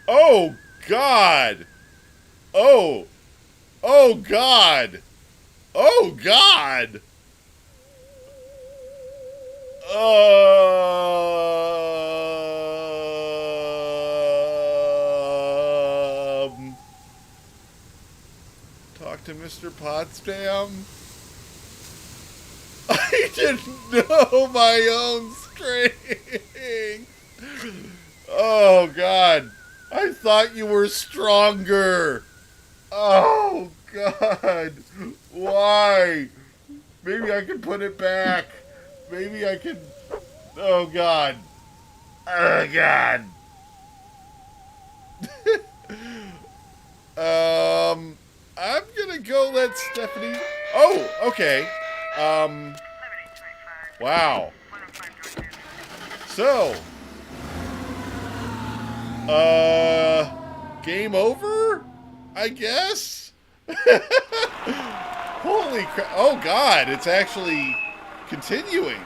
Oh God! Oh! Oh God! Oh God! Talk to Mr. Potsdam. I didn't know my own strength. Oh God. I thought you were stronger. Oh God. Why? Maybe I can put it back. Maybe I can. Oh God. Oh God. I'm gonna go let Stephanie. Oh, okay. Wow. So, game over? I guess? Holy crap. Oh God, it's actually continuing.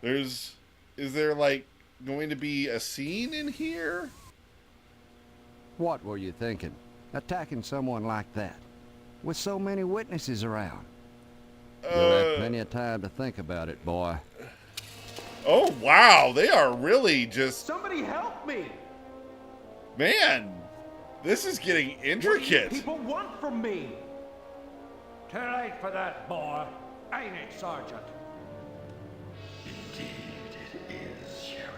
Is there like going to be a scene in here? What were you thinking? Attacking someone like that? With so many witnesses around? You'll have plenty of time to think about it, boy. Oh, wow. They are really just... Somebody help me! Man, this is getting intricate. What do you people want from me? Too late for that, boy. Ain't it, Sergeant? Indeed it is, Sheriff.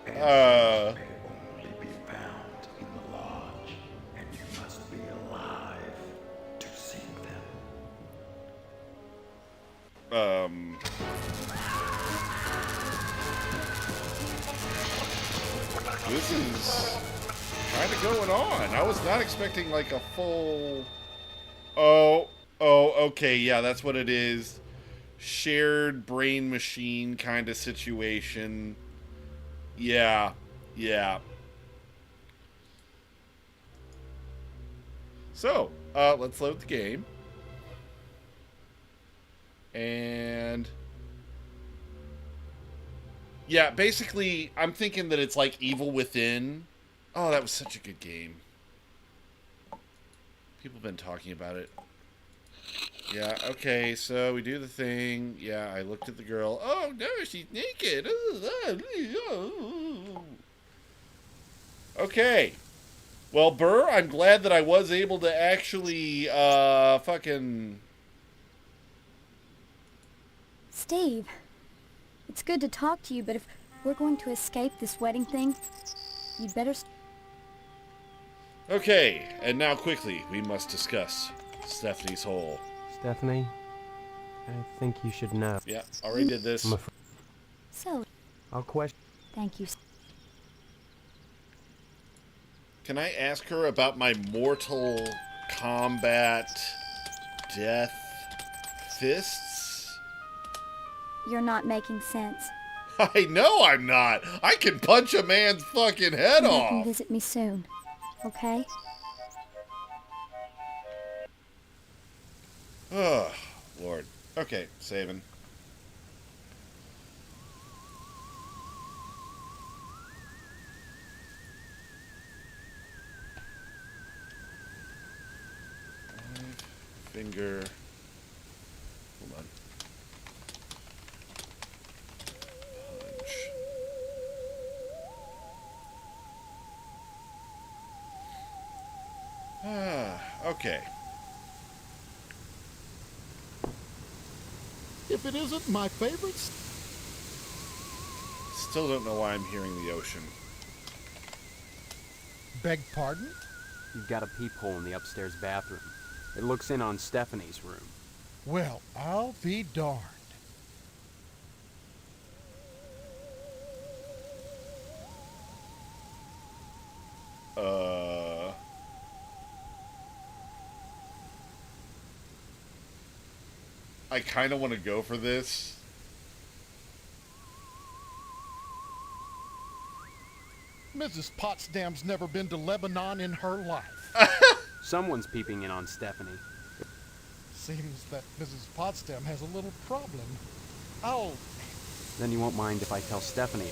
And Uh... may only be found in the lodge, and you must be alive to seek them. This is kind of going on. I was not expecting like a full... Oh, okay, yeah, that's what it is. Shared brain machine kind of situation. Yeah. So, let's load the game. And... yeah, basically, I'm thinking that it's like Evil Within. Oh, that was such a good game. People have been talking about it. Yeah, okay, so we do the thing. Yeah, I looked at the girl. Oh, no, she's naked. Okay. Well, Burr, I'm glad that I was able to actually, fucking... Steve, it's good to talk to you, but if we're going to escape this wedding thing, you'd better... Okay, and now quickly, we must discuss Stephanie's hole. Stephanie, I think you should know. Yeah, already did this. So, I'll question... thank you. Can I ask her about my Mortal Kombat Death fists? You're not making sense. I know I'm not. I can punch a man's fucking head You off. can visit me soon, okay? Oh, Lord. Okay, saving. Finger. Hold on. Punch. Okay. If it isn't my favorite... Still don't know why I'm hearing the ocean. Beg pardon? You've got a peephole in the upstairs bathroom. It looks in on Stephanie's room. Well, I'll be darned. I kind of want to go for this. Mrs. Potsdam's never been to Lebanon in her life. Someone's peeping in on Stephanie. Seems that Mrs. Potsdam has a little problem. Oh, Then you won't mind if I tell Stephanie.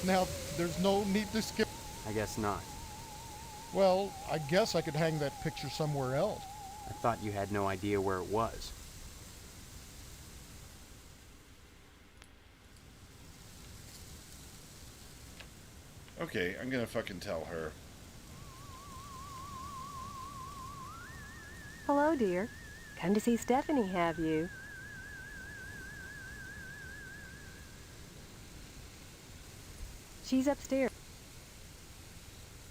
now there's no need to skip. I guess not. Well, I guess I could hang that picture somewhere else. I thought you had no idea where it was. Okay, I'm gonna fucking tell her. Hello, dear. Come to see Stephanie, have you? She's upstairs.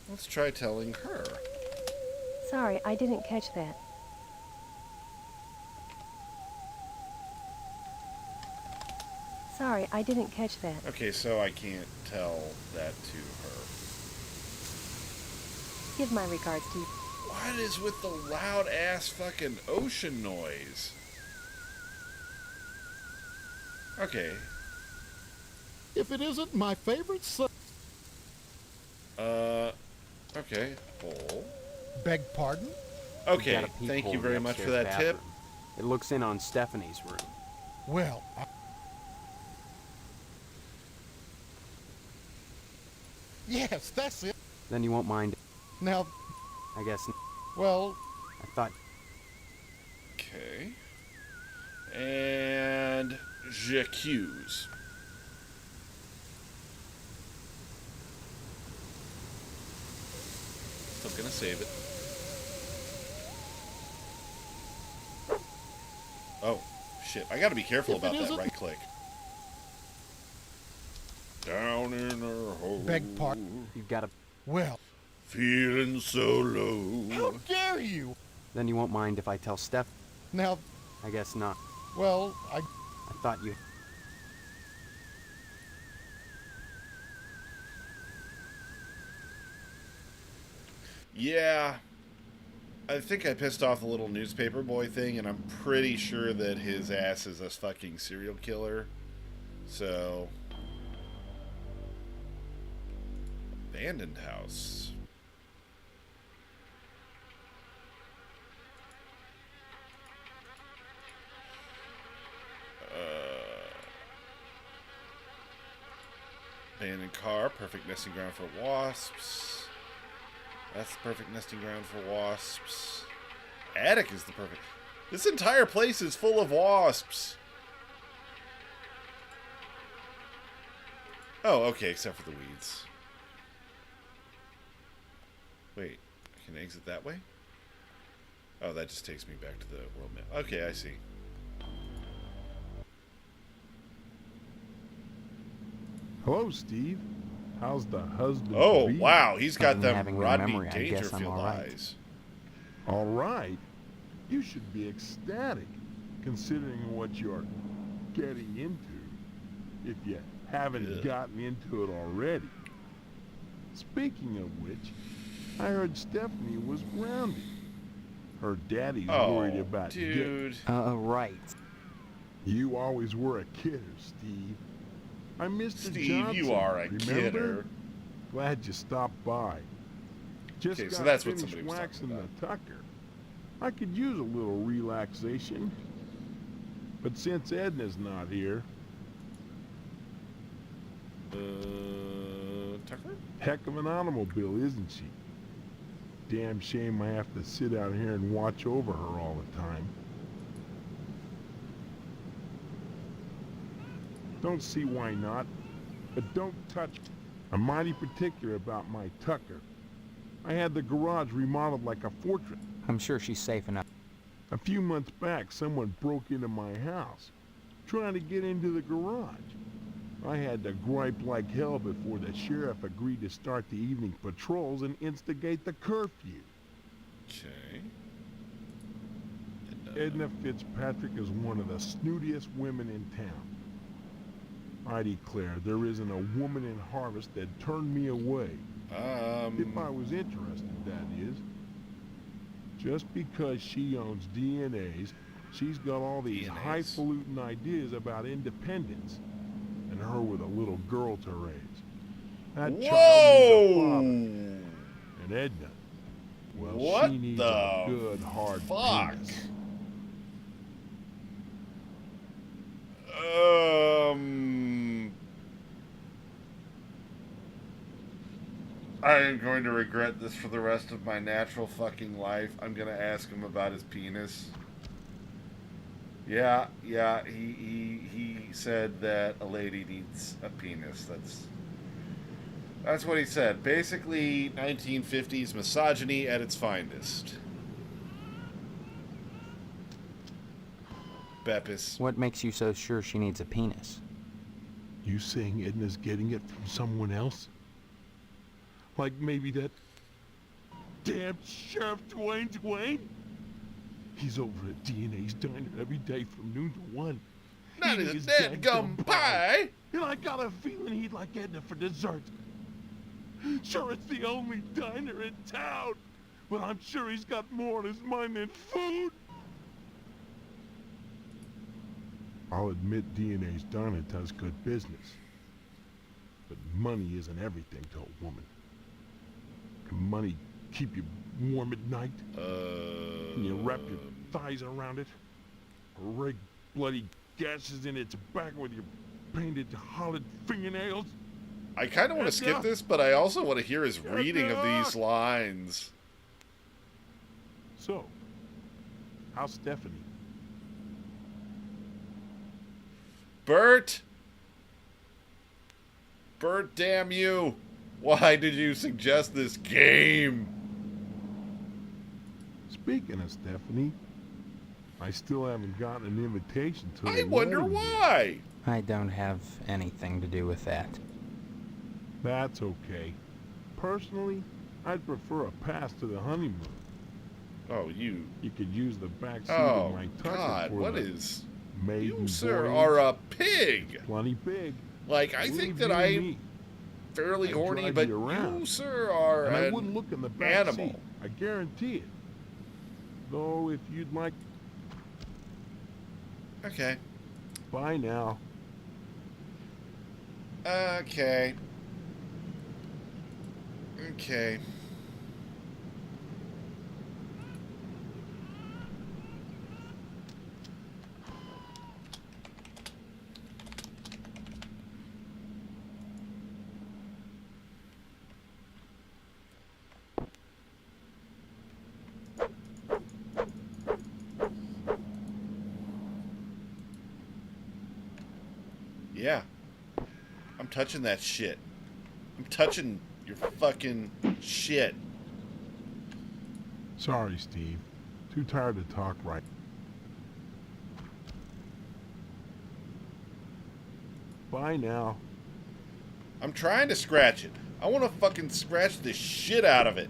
Let's try telling her. Sorry, I didn't catch that. Sorry, I didn't catch that. Okay, so I can't tell that to her. Give my regards to you. What is with the loud ass fucking ocean noise? Okay. If it isn't my favorite son. Okay. Hole. Beg pardon? Okay, We've got a thank peephole you in the very much for upstairs that tip. bathroom. It looks in on Stephanie's room. Well, yes, that's it. Then you won't mind. Now, I guess. well, I thought. Okay. And j'accuse. Still gonna save it. Oh, shit. I gotta be careful If it about that isn't- right click. Down in her hole. beg pardon. You've got to. Well, Feeling so low. how dare you? Then you won't mind if I tell Steph. Now, I guess not. well, I thought you. Yeah. I think I pissed off the little newspaper boy thing, and I'm pretty sure that his ass is a fucking serial killer. So. Abandoned house. Abandoned car, perfect nesting ground for wasps. That's the perfect nesting ground for wasps. Attic is the perfect. This entire place is full of wasps. Oh, okay, except for the weeds. Wait, I can exit that way? Oh, that just takes me back to the world map. Okay, I see. Hello, Steve. How's the husband? Oh, to be? wow, he's got them Having your Rodney memory, I guess I'm Dangerfield all right. eyes. All right. You should be ecstatic, considering what you're getting into, if you haven't gotten into it already. Speaking of which, I heard Stephanie was grounded. Her daddy's worried about dude. Right. You always were a kidder, Steve. I'm Mr. Steve, Johnson. you are a remember? kidder. Glad you stopped by. Just Okay, so got that's what finished somebody was talking waxing the tucker. I could use a little relaxation. But since Edna's not here, Tucker? heck of an automobile, isn't she? Damn shame I have to sit out here and watch over her all the time. Don't see why not, but don't touch. I'm mighty particular about my Tucker. I had the garage remodeled like a fortress. I'm sure she's safe enough. A few months back, someone broke into my house, trying to get into the garage. I had to gripe like hell before the sheriff agreed to start the evening patrols and instigate the curfew. Okay. Edna Fitzpatrick is one of the snootiest women in town. I declare there isn't a woman in Harvest that'd turn me away. If I was interested, that is. Just because she owns DNAs She's got all these DNAs. highfalutin ideas about independence, and her with a little girl to raise. That child needs a father. And Edna, well, What she needs the a good hard fuck? penis. I am going to regret this for the rest of my natural fucking life. I'm going to ask him about his penis. Yeah, he said that a lady needs a penis. That's what he said. Basically, 1950s misogyny at its finest. Beppis. What makes you so sure she needs a penis? You saying Edna's getting it from someone else? Like maybe that damn Sheriff Dwayne? He's over at DNA's diner every day from noon to 1. Not eating his his dead-gum dadgum pie. And I got a feeling he'd like Edna for dessert. Sure, it's the only diner in town, but I'm sure he's got more on his mind than food. I'll admit DNA's diner does good business, but money isn't everything to a woman. Can money keep you warm at night? Can you wrap your thighs around it? Or rake bloody gashes in its back with your painted hollowed fingernails? I kind of want to skip this, but I also want to hear his reading of these lines. So, how's Stephanie? Bert! Bert, damn you! Why did you suggest this game? Speaking of Stephanie, I still haven't gotten an invitation to I the wonder wedding why! I don't have anything to do with that. yet. That's okay. Personally, I'd prefer a pass to the honeymoon. Oh, you... You could use the back seat Oh, of my Tucker God, for what the is... maiden You, sir, voyage. are a pig! Plenty big. Like, I Believe think that you I'm me. fairly I'd horny, drive but you around. you, sir, are And I an wouldn't look in the back animal. seat. I guarantee it. Though, if you'd like... Okay. Bye now. Okay. Okay. Yeah. I'm touching that shit. I'm touching your fucking shit. Sorry, Steve. Too tired to talk right. Bye now. I'm trying to scratch it. I want to fucking scratch the shit out of it.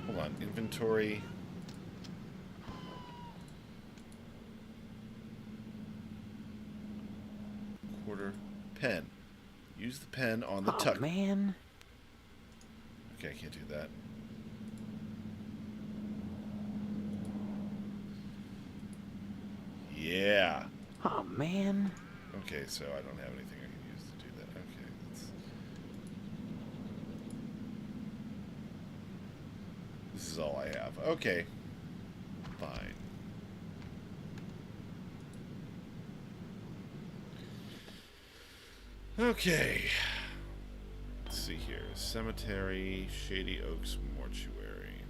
Hold on. Inventory. Quarter. Pen. Use the pen on the tuck. Man. Okay, I can't do that. Yeah. Oh, man. Okay, so I don't have anything I can use to do that. Okay, this is all I have. Okay. Fine. Okay. Let's see here. Cemetery, Shady Oaks Mortuary.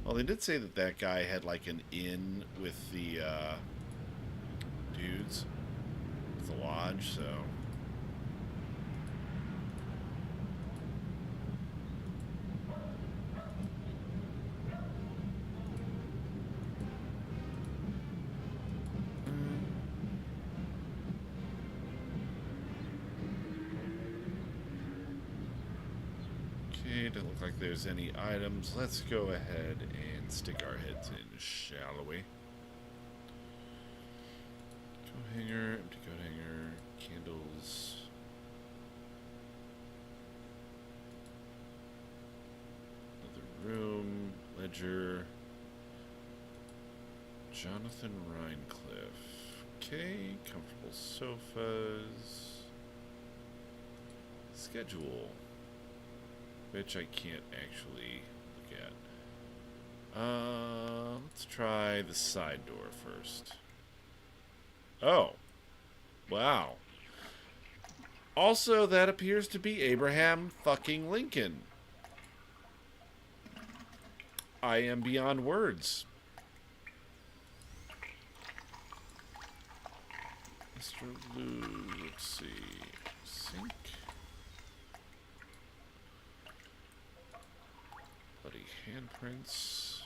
Well, they did say that that guy had like an inn with the dudes. The lodge, so. Okay, doesn't look like there's any items. Let's go ahead and stick our heads in, shall we? Coat hanger, empty coat hanger, candles. Another room, Ledger. Jonathan Rhinecliff. Okay, comfortable sofas. Schedule. Which I can't actually look at. Let's try the side door first. Oh. Wow. Also, that appears to be Abraham fucking Lincoln. I am beyond words. Mr. Lou, let's see. Sink. Bloody handprints.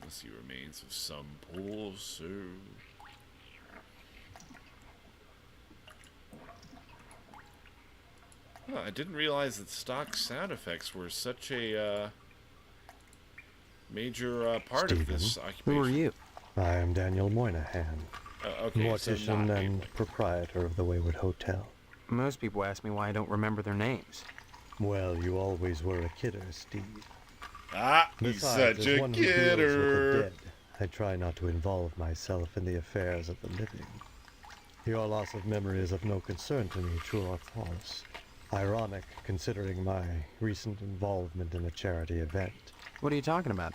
Let's see, remains of some poor soul. Huh, I didn't realize that stock sound effects were such a major part of this occupation. Who are you? I am Daniel Moynihan, okay, mortician so and proprietor of the Wayward Hotel. Most people ask me why I don't remember their names. Well, you always were a kidder, Steve. Ah, he's Besides, such as a one who deals with the kidder. dead, I try not to involve myself in the affairs of the living. Your loss of memory is of no concern to me, true or false. Ironic, considering my recent involvement in a charity event. What are you talking about?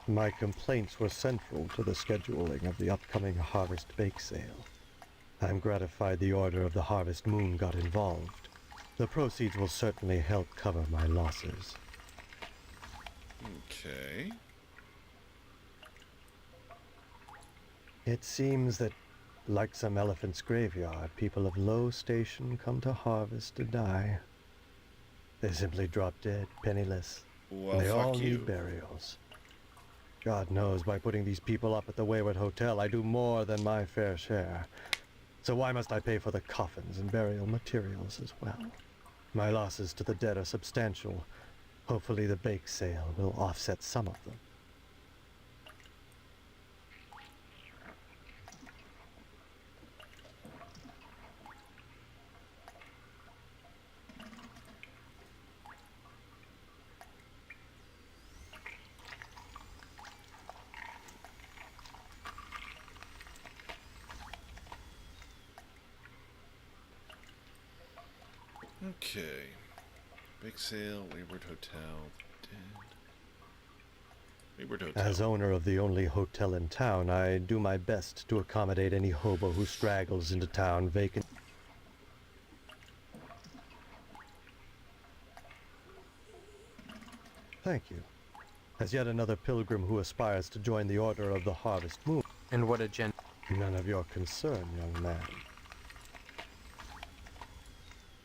My complaints were central to the scheduling of the upcoming Harvest Bake Sale. I'm gratified the Order of the Harvest Moon got involved. The proceeds will certainly help cover my losses. Okay. It seems that, like some elephant's graveyard, people of low station come to harvest to die. They simply drop dead, penniless. Well, and they all fuck you. need burials. God knows, by putting these people up at the Wayward Hotel, I do more than my fair share. So why must I pay for the coffins and burial materials as well? My losses to the dead are substantial. Hopefully the bake sale will offset some of them. Okay. Big sale, Wayward Hotel, dead. Wayward Hotel. As owner of the only hotel in town, I do my best to accommodate any hobo who straggles into town vacant. Thank you. As yet another pilgrim who aspires to join the Order of the Harvest Moon. And what agenda? None of your concern, young man.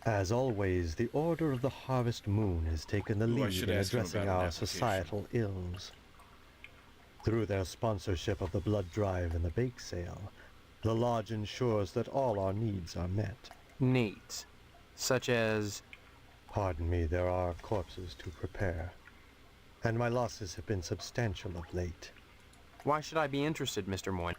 As always, the Order of the Harvest Moon has taken the Ooh, I lead should in ask him addressing about an our application. societal ills. Through their sponsorship of the blood drive and the bake sale, the lodge ensures that all our needs are met. Needs? Such as? Pardon me, there are corpses to prepare. And my losses have been substantial of late. Why should I be interested, Mr. Moyne?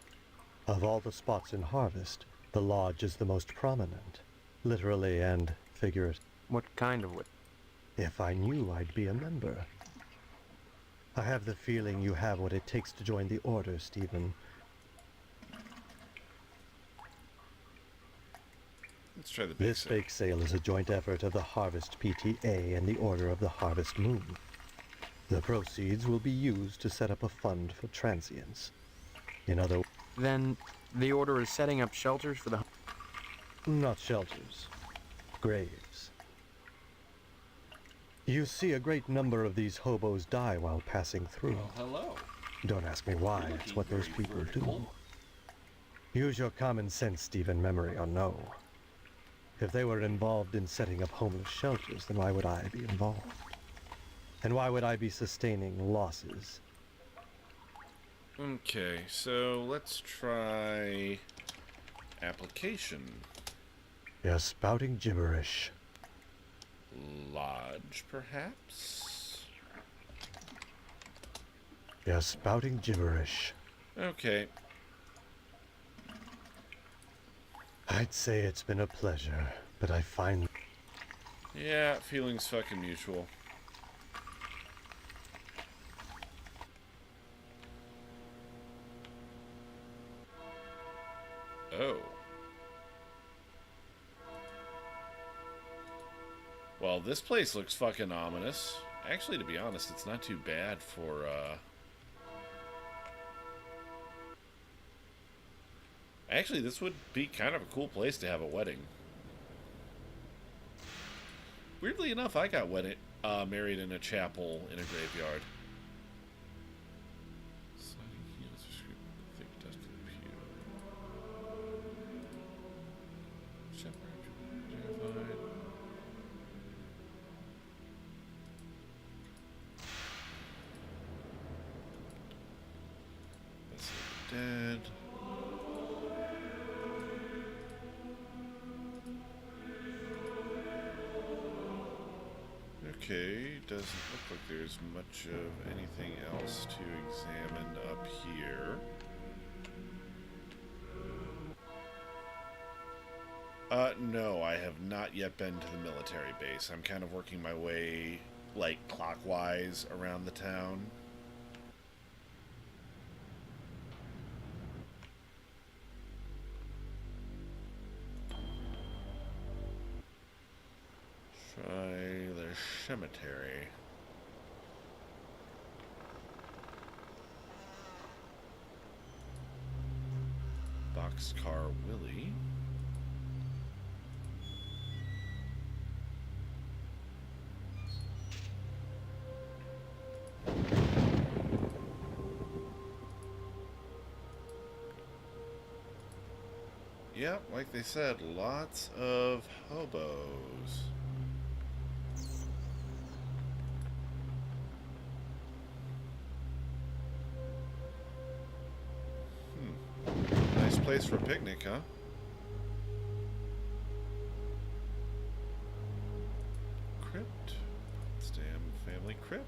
Of all the spots in Harvest, the lodge is the most prominent. Literally and figuratively. What kind of wood? If I knew, I'd be a member. I have the feeling you have what it takes to join the Order, Stephen. Let's try the bake This sale. bake sale is a joint effort of the Harvest PTA and the Order of the Harvest Moon. The proceeds will be used to set up a fund for transients. In other words, Then the Order is setting up shelters for the... not shelters, graves. You see a great number of these hobos die while passing through. Hello. Don't ask me why, it's what those people do. Use your common sense, Stephen, memory or no. If they were involved in setting up homeless shelters, then why would I be involved? And why would I be sustaining losses? Okay, so let's try application. You're spouting gibberish. Lodge, perhaps? You're spouting gibberish. Okay. I'd say it's been a pleasure, but I find... Yeah, feelings fucking mutual. Oh. Well, this place looks fucking ominous. Actually, to be honest, it's not too bad for, Actually, this would be kind of a cool place to have a wedding. Weirdly enough, I got married in a chapel in a graveyard. Sliding heels are scraping the thick dust of the pew. Shepherd, terrified. That's dead. Okay, doesn't look like there's much of anything else to examine up here. No, I have not yet been to the military base. I'm kind of working my way, like, clockwise around the town. Try the cemetery. Boxcar Willie. Yep, like they said, lots of hobos. Nice place for a picnic, huh? Crypt. Potsdam family crypt.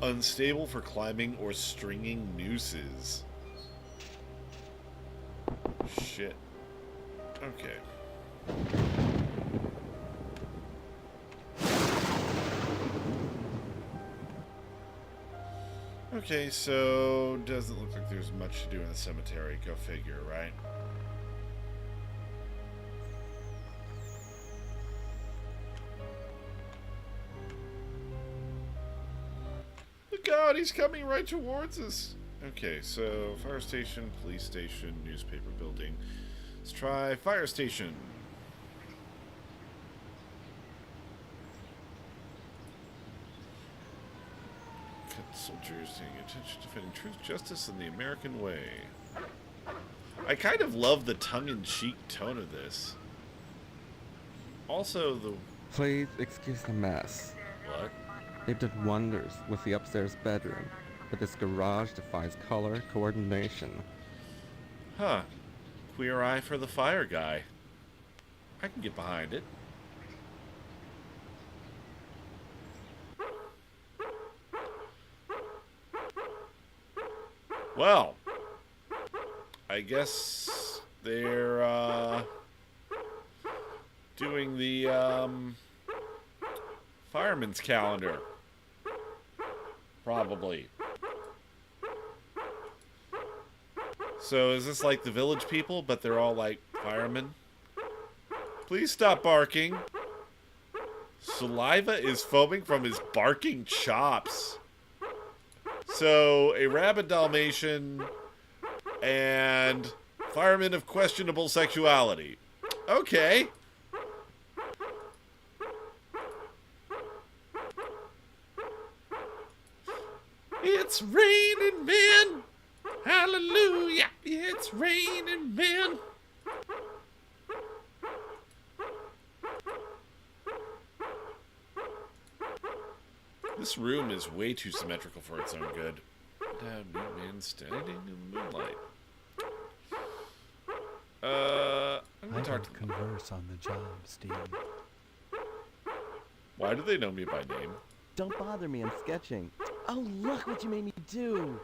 Unstable for climbing or stringing nooses. Shit. Okay. Okay, so doesn't look like there's much to do in the cemetery. Go figure, right? Look out, he's coming right towards us. Okay, so fire station, police station, newspaper building. Let's try fire station. Soldiers paying attention, defending truth, justice, and the American way. I kind of love the tongue-in-cheek tone of this. Also, the... Please excuse the mess. What? They've done wonders with the upstairs bedroom, but this garage defies color coordination. Huh. Queer eye for the fire guy. I can get behind it. Well, I guess they're doing the fireman's calendar. Probably. So is this like the Village People, but they're all like firemen? Please stop barking. Saliva is foaming from his barking chops. So, a rabid Dalmatian and firemen of questionable sexuality. Okay. It's raining men. Hallelujah. It's raining men. This room is way too symmetrical for its own good. Down, new man standing in the moonlight. I'm gonna talk to them. Converse on the job, Steve. Why do they know me by name? Don't bother me, I'm sketching. Oh, look what you made me do!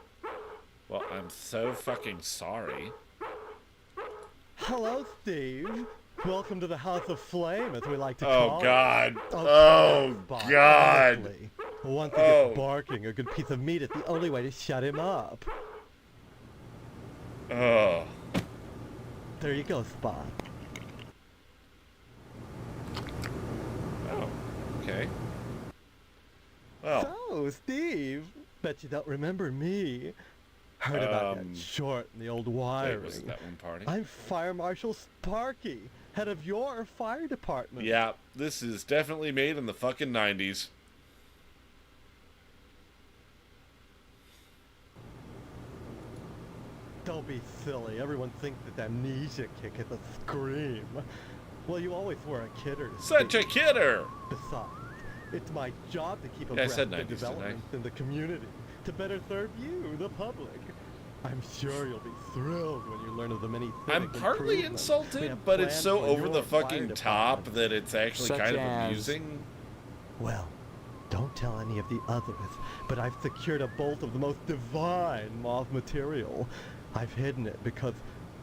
Well, I'm so fucking sorry. Hello, Steve. Welcome to the House of Flame, as we like to Oh, call God. it. Oh, Bob, God. honestly, once he Oh. gets barking, a good piece of meat is the only way to shut him up. Oh. There you go, Spot. Oh. Okay. Well. So, Steve, bet you don't remember me. Heard about that short in the old wiring. Wait, was it that one party? I'm Fire Marshal Sparky, head of your fire department. Yeah, this is definitely made in the fucking 90s. Don't be silly. Everyone thinks that amnesia kick is a scream. Well, you always were a kidder. Such a kidder! Besides, it's my job to keep Yeah, I abreast said of 90s, didn't I? developments in the community to better serve you, the public. I'm sure you'll be thrilled when you learn of the many I'm things partly we insulted, have but it's planned so for over the your fire fucking top department. that it's actually Such kind of as- amusing. Well, don't tell any of the others, but I've secured a bolt of the most divine moth material. I've hidden it because,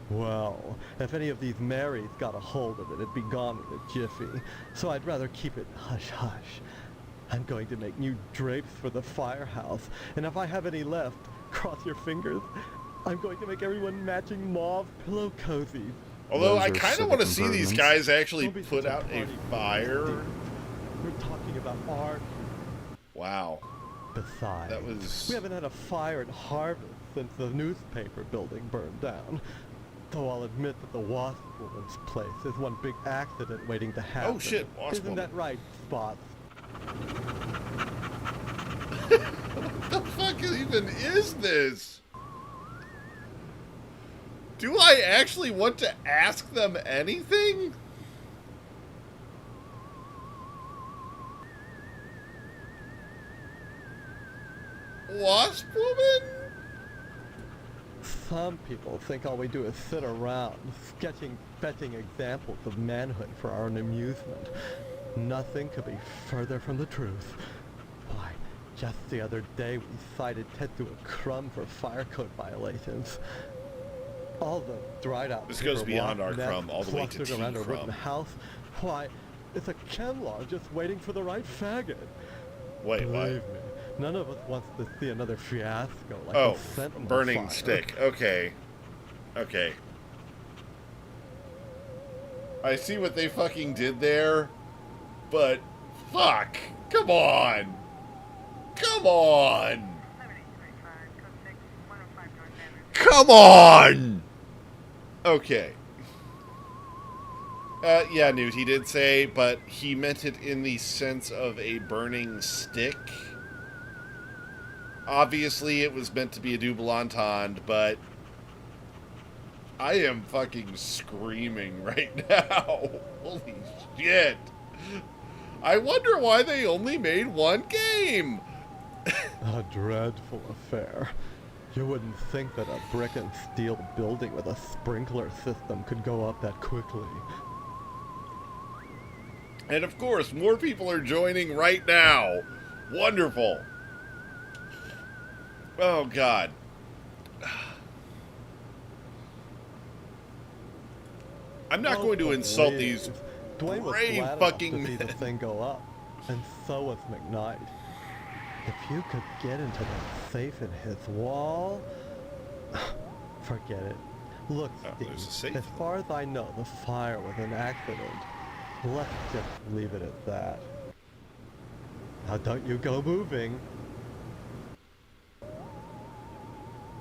well, if any of these Marys got a hold of it, it'd be gone in a jiffy. So I'd rather keep it hush-hush. I'm going to make new drapes for the firehouse, and if I have any left, cross your fingers, I'm going to make everyone matching mauve pillow cozies. Although Those I are kind of civic want to see these improvements. guys actually Don't be put such a out a party fire. We're talking about art. Wow. Besides, That was- we haven't had a fire at Harvest since the newspaper building burned down. Though I'll admit that the Wasp Woman's place is one big accident waiting to happen. Oh shit, Wasp Isn't that right, Spots? What the fuck even is this? Do I actually want to ask them anything? Wasp Woman? Some people think all we do is sit around, fetching examples of manhood for our own amusement. Nothing could be further from the truth. Why, just the other day we cited Tetsuo Crumb for fire code violations. All the dried out This goes paper beyond wasp our nets Crumb all the way to clustered Tea around our Crumb. wooden house. Why, it's a Kenlog just waiting for the right faggot. Wait, what? Believe me, none of us wants to see another fiasco like Oh, the Sentinel burning fire. stick. Okay. Okay. I see what they fucking did there, but fuck. Come on. Come on. Come on. Okay. Yeah, Newt, he did say, but he meant it in the sense of a burning stick. Obviously, it was meant to be a double entendre, but I am fucking screaming right now. Holy shit. I wonder why they only made one game. A dreadful affair. You wouldn't think that a brick and steel building with a sprinkler system could go up that quickly. And of course, more people are joining right now. Wonderful. Oh, God. I'm not going to insult these Dwayne was brave glad fucking enough to see the men. thing go up, and so was McKnight. If you could get into that safe in his wall, forget it. Look, there's a Steve, safe. as far as I know, the fire was an accident. Let's just leave it at that. Now don't you go moving.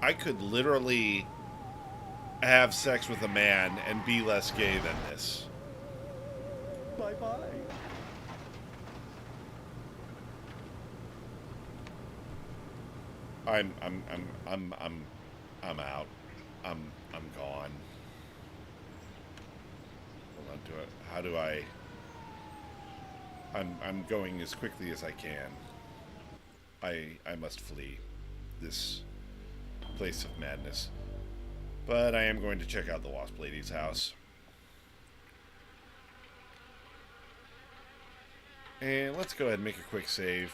I could literally have sex with a man and be less gay than this. Bye-bye. I'm out. I'm gone. Hold on to it. How do I? I'm going as quickly as I can. I must flee this place of madness. But I am going to check out the Wasp Lady's house. And let's go ahead and make a quick save.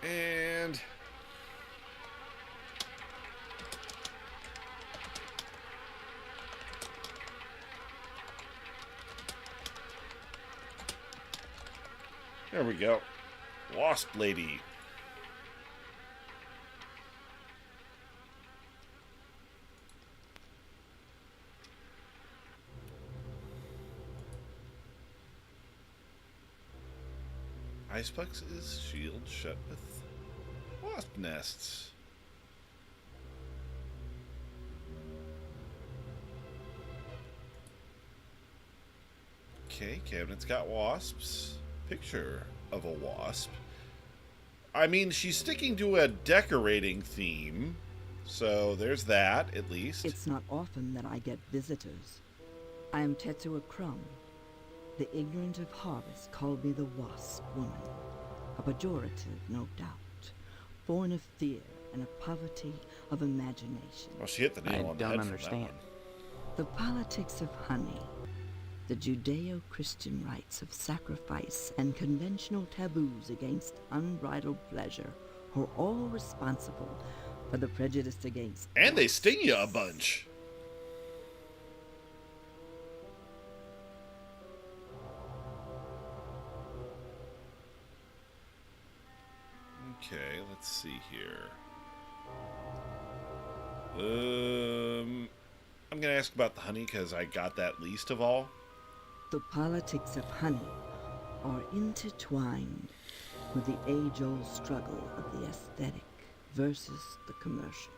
And hand. There we go. Wasp lady. Icebox's shield shut with wasp nests. Okay, cabinet's got wasps. Picture of a wasp. I mean, she's sticking to a decorating theme, so there's that, at least. It's not often that I get visitors. I am Tetsuo Crumb. The ignorant of harvest called me the Wasp Woman. A pejorative, no doubt. Born of fear and of poverty of imagination. Well, she hit the nail on the head. I don't understand. The politics of honey. The Judeo-Christian rites of sacrifice and conventional taboos against unbridled pleasure are all responsible for the prejudice against... And they sting you a bunch. Okay, let's see here. I'm gonna ask about the honey because I got that least of all. The politics of honey are intertwined with the age-old struggle of the aesthetic versus the commercial.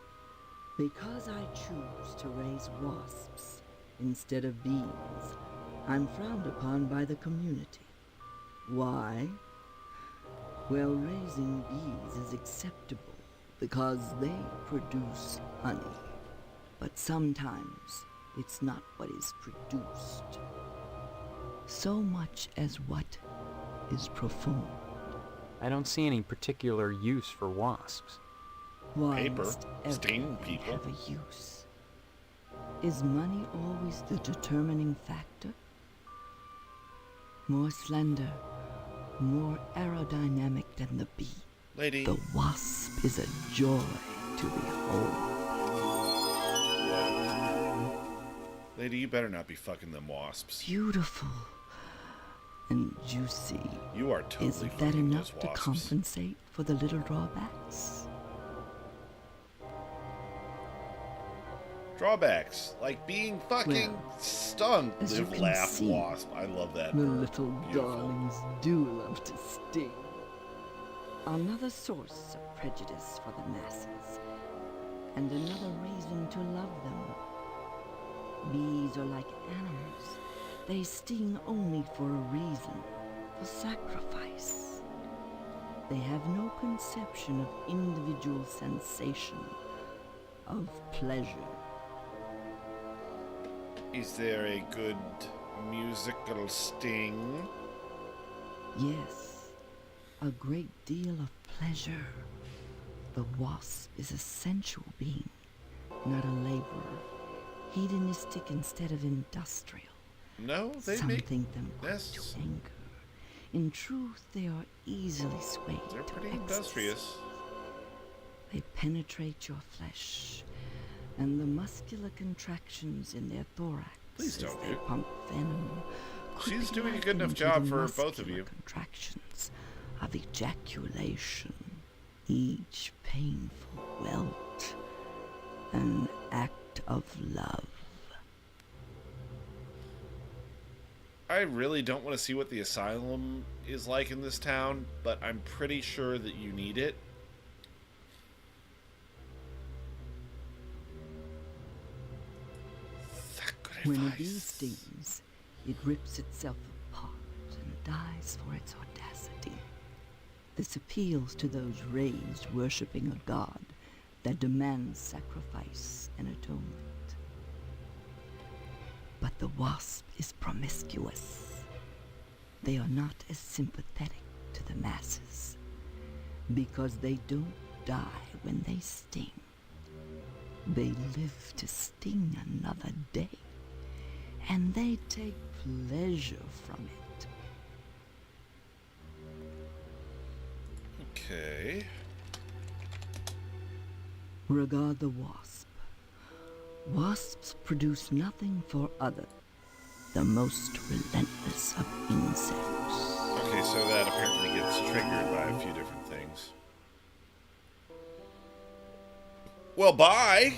Because I choose to raise wasps instead of bees, I'm frowned upon by the community. Why? Well, raising bees is acceptable because they produce honey. But sometimes it's not what is produced, so much as what is performed. I don't see any particular use for wasps. Why Paper, must sting everything people. have a use? Is money always the determining factor? More slender, more aerodynamic than the bee. Lady. The wasp is a joy to behold. Lady, you better not be fucking them wasps. Beautiful and juicy. You are totally Isn't that fucking enough those to wasps. compensate for the little drawbacks? Drawbacks, like being fucking Well, stung. as you Live, can laugh, see, wasp. I love that. The bird. little Beautiful. darlings do love to sting. Another source of prejudice for the masses, and another reason to love them. Bees are like animals. They sting only for a reason, for sacrifice. They have no conception of individual sensation, of pleasure. Is there a good musical sting? Yes, a great deal of pleasure. The wasp is a sensual being, not a laborer. Hedonistic instead of industrial. No, they Some make think them quick nests. to anger. In truth, they are easily swayed They're to pretty ecstasy. industrious. They penetrate your flesh, and the muscular contractions in their thorax Please as don't, they dude. pump venom. could She's be doing a good enough likened to job the for both of muscular you. Contractions of ejaculation, each painful welt, an act of love. I really don't want to see what the asylum is like in this town, but I'm pretty sure that you need it. When a bee stings, it rips itself apart and dies for its audacity. This appeals to those raised worshipping a god that demands sacrifice and atonement. But the wasp is promiscuous. They are not as sympathetic to the masses because they don't die when they sting. They live to sting another day, and they take pleasure from it. Okay. Regard the wasp. Wasps produce nothing for others. The most relentless of insects. Okay, so that apparently gets triggered by a few different things. Well, bye!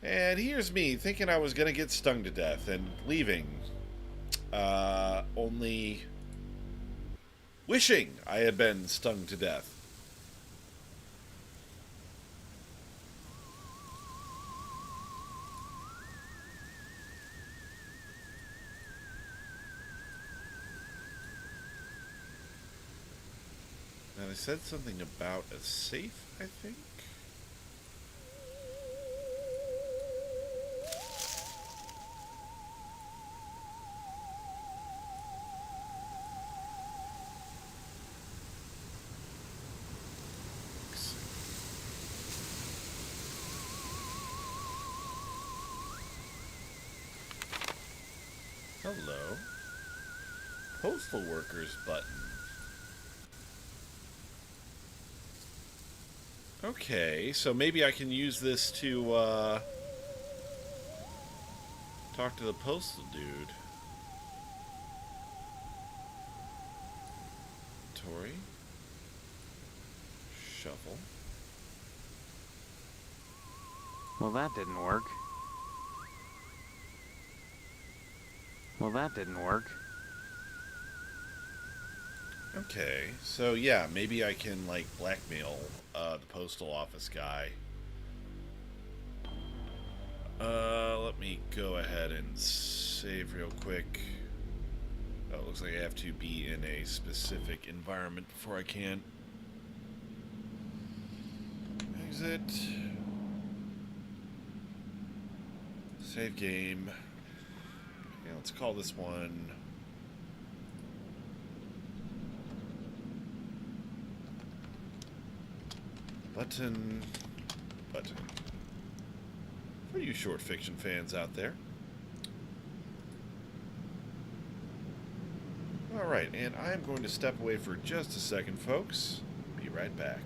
And here's me thinking I was gonna get stung to death and leaving. Only wishing I had been stung to death. Now, they said something about a safe, I think? Hello. Postal workers button. Okay, so maybe I can use this to, talk to the postal dude. Tori. Shovel. Well, that didn't work. Okay, so yeah, maybe I can, like, blackmail, the postal office guy. Let me go ahead and save real quick. Oh, it looks like I have to be in a specific environment before I can. Exit. Save game. Yeah, let's call this one... Button. For you short fiction fans out there. Alright, and I'm going to step away for just a second, folks. Be right back.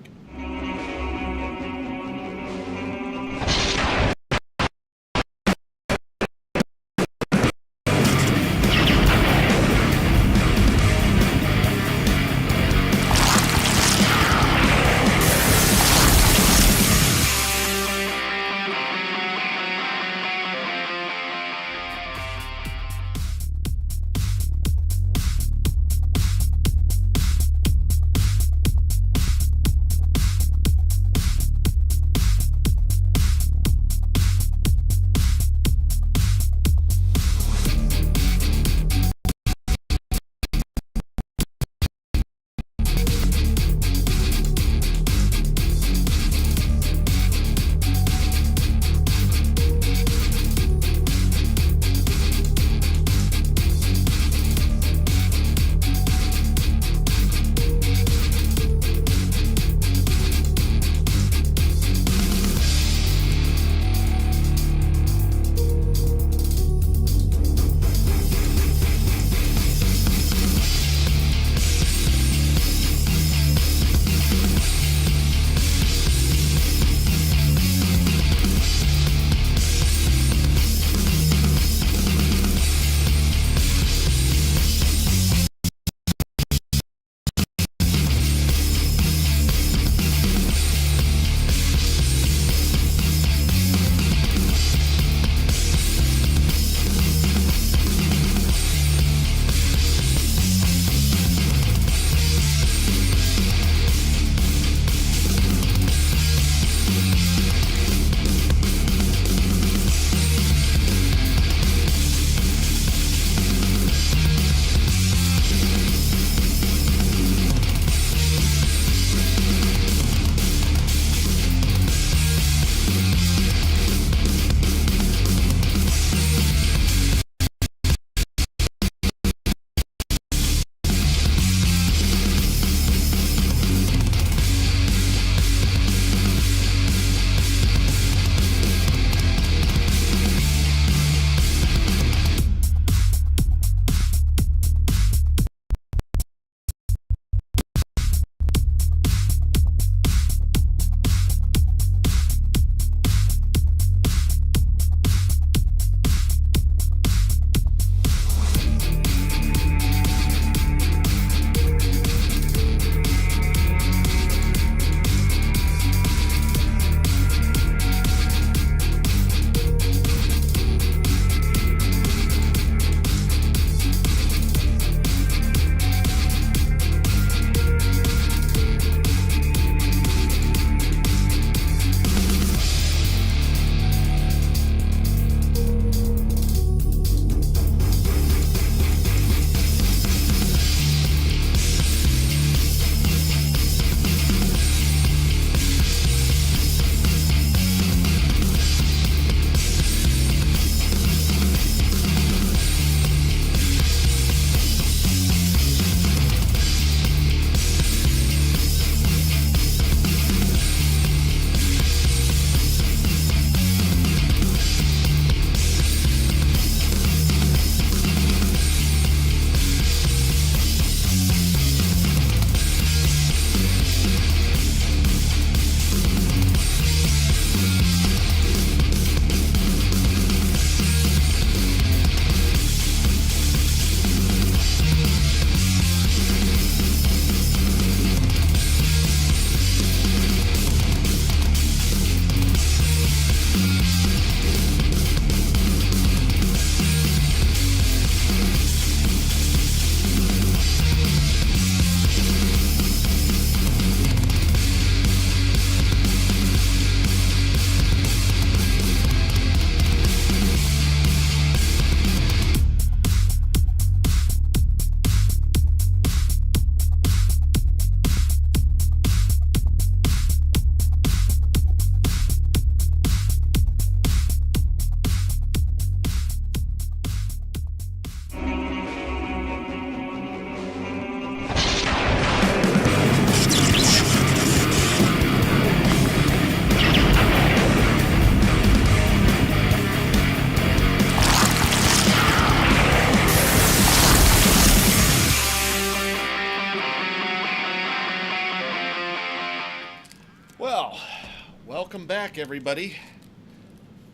welcome back, everybody.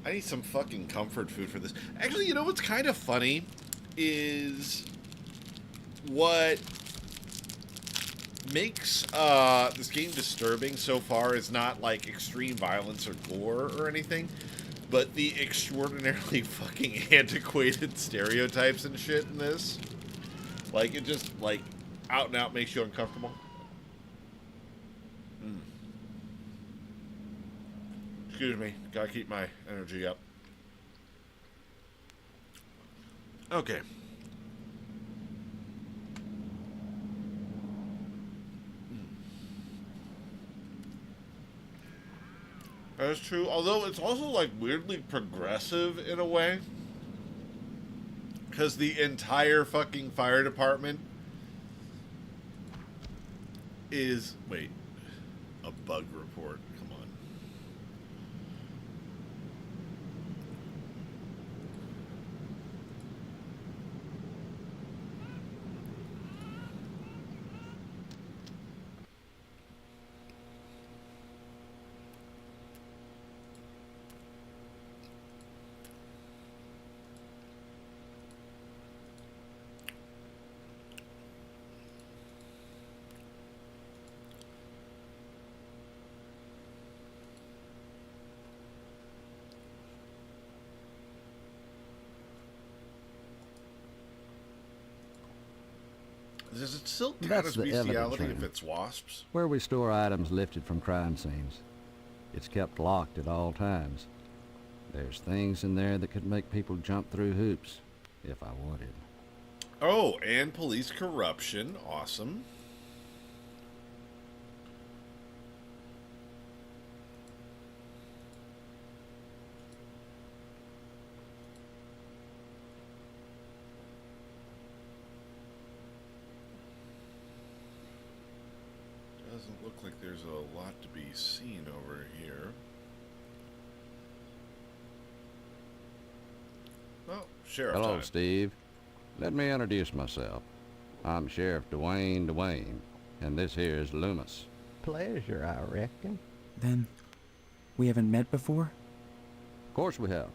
I need some fucking comfort food for this. Actually, you know what's kind of funny is what makes this game disturbing so far is not like extreme violence or gore or anything, but the extraordinarily fucking antiquated stereotypes and shit in this. Like, it just, like, out and out makes you uncomfortable. Excuse me, gotta keep my energy up. Okay. That's true, although it's also, like, weirdly progressive in a way. Because the entire fucking fire department is... Wait. A bug report. Come on. Does it still count That's as the evidence bestiality room, if it's wasps? where we store items lifted from crime scenes. It's kept locked at all times. There's things in there that could make people jump through hoops, if I wanted. Oh, and police corruption. Awesome. Doesn't look like there's a lot to be seen over here. Oh, Sheriff Hello, time. Steve. Let me introduce myself. I'm Sheriff Dwayne, and this here is Loomis. Pleasure, I reckon. Then, we haven't met before? Of course we have.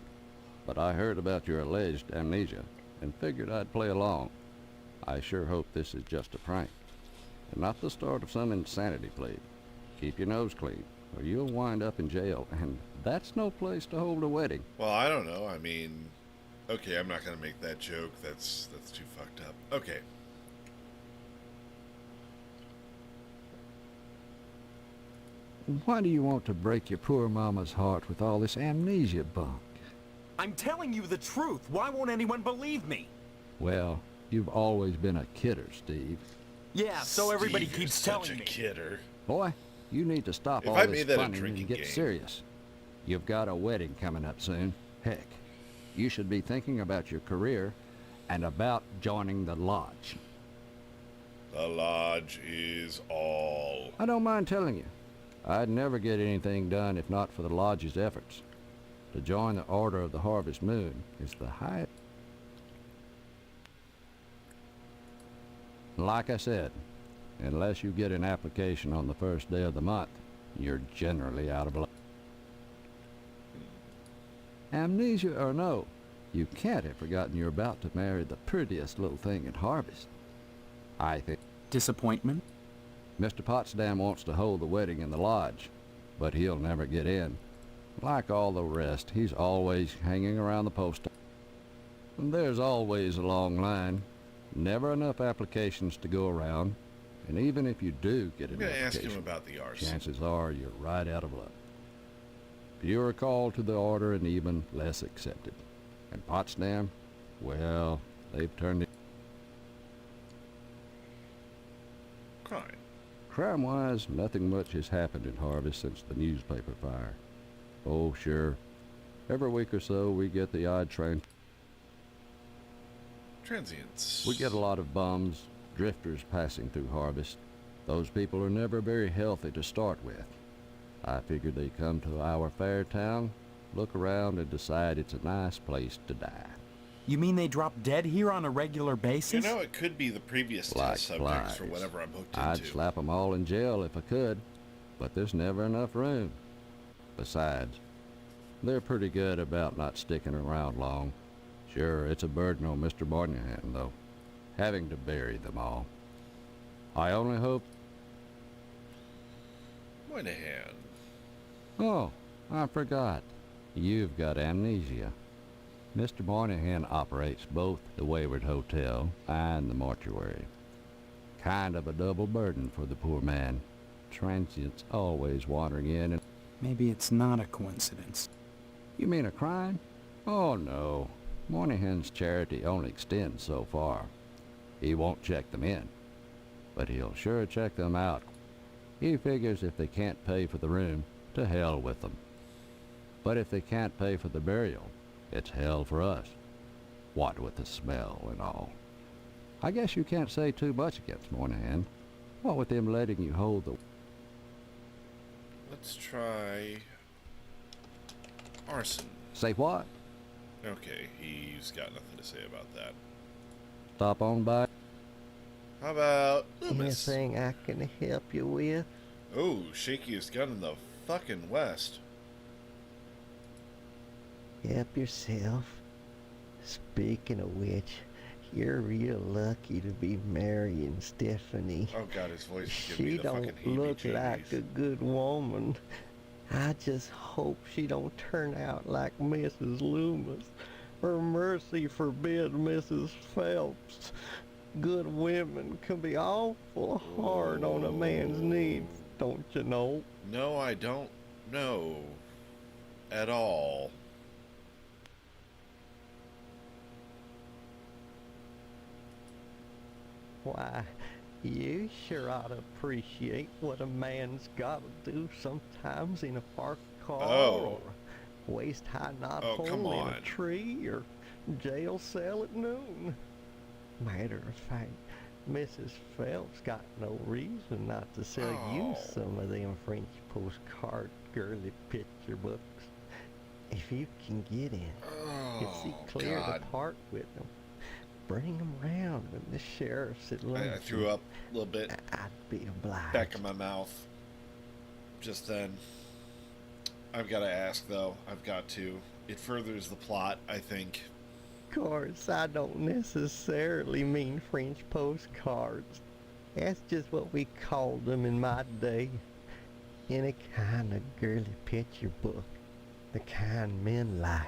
But I heard about your alleged amnesia, and figured I'd play along. I sure hope this is just a prank, and not the start of some insanity plea. Keep your nose clean, or you'll wind up in jail, and that's no place to hold a wedding. Well, I don't know. I mean, okay, I'm not gonna make that joke. That's too fucked up. Okay. Why do you want to break your poor mama's heart with all this amnesia bunk? I'm telling you the truth. Why won't anyone believe me? Well, you've always been a kidder, Steve. Yeah, so everybody Steve, keeps you're telling such a me. kidder. Boy, you need to stop If all I this made that a funning drinking and get game. serious. You've got a wedding coming up soon. Heck, you should be thinking about your career and about joining the lodge. The lodge is all. I don't mind telling you, I'd never get anything done if not for the lodge's efforts. To join the Order of the Harvest Moon is the highest. Like I said, unless you get an application on the first day of the month, you're generally out of luck. Amnesia or no, you can't have forgotten you're about to marry the prettiest little thing in Harvest. I think... Disappointment? Mr. Potsdam wants to hold the wedding in the lodge, but he'll never get in. Like all the rest, he's always hanging around the post. And there's always a long line. Never enough applications to go around. And even if you do get an I'm gonna ask application, him about the arson. chances are you're right out of luck. Fewer called to the order and even less accepted. And Potsdam, well, they've turned it. Crime. Crime-wise, nothing much has happened in Harvest since the newspaper fire. Oh, sure. Every week or so, we get the odd train. Transients. We get a lot of bums, drifters passing through Harvest. Those people are never very healthy to start with. I figured they come to our fair town, look around, and decide it's a nice place to die. You mean they drop dead here on a regular basis? You know, it could be the previous Like test subjects for flies. whatever I'm hooked I'd into. slap 'em all in jail if I could, but there's never enough room. Besides, they're pretty good about not sticking around long. Sure, it's a burden on Mr. Moynihan, though, having to bury them all. I only hope... Moynihan. Oh, I forgot. You've got amnesia. Mr. Moynihan operates both the Wayward Hotel and the mortuary. Kind of a double burden for the poor man. Transients always wandering in and... Maybe it's not a coincidence. You mean a crime? Oh, no. Moynihan's charity only extends so far. He won't check them in, but he'll sure check them out. He figures if they can't pay for the room, to hell with them. But if they can't pay for the burial, it's hell for us. What with the smell and all. I guess you can't say too much against Moynihan. What with him letting you hold the... Let's try... arson. Say what? Okay, he's got nothing to say about that. Stop on by. How about Loomis? Anything I can help you with? Oh, shakiest gun in the fucking West. Help yourself. Speaking of which, you're real lucky to be marrying Stephanie. Oh god, his voice is giving me She the don't fucking look heebie-jeebies. like a good woman. I just hope she don't turn out like Mrs. Loomis, or mercy forbid Mrs. Phelps. Good women can be awful hard on a man's needs, don't you know? No, I don't know. At all. Why, you sure ought to appreciate what a man's got to do sometimes in a parked car, Oh. or waist-high Oh, knothole come in on. a tree, or jail cell at noon. Matter of fact, Mrs. Phelps got no reason not to sell you Oh. some of them French postcard girly picture books. If you can get in, and see Oh, clear God. to part with them. Bring them round when the sheriff's at lunch. I threw up a little bit. I'd be obliged. Back of my mouth. Just then. I've got to ask, though. I've got to. It furthers the plot, I think. Of course, I don't necessarily mean French postcards. That's just what we called them in my day. Any kind of girly picture book, the kind men like,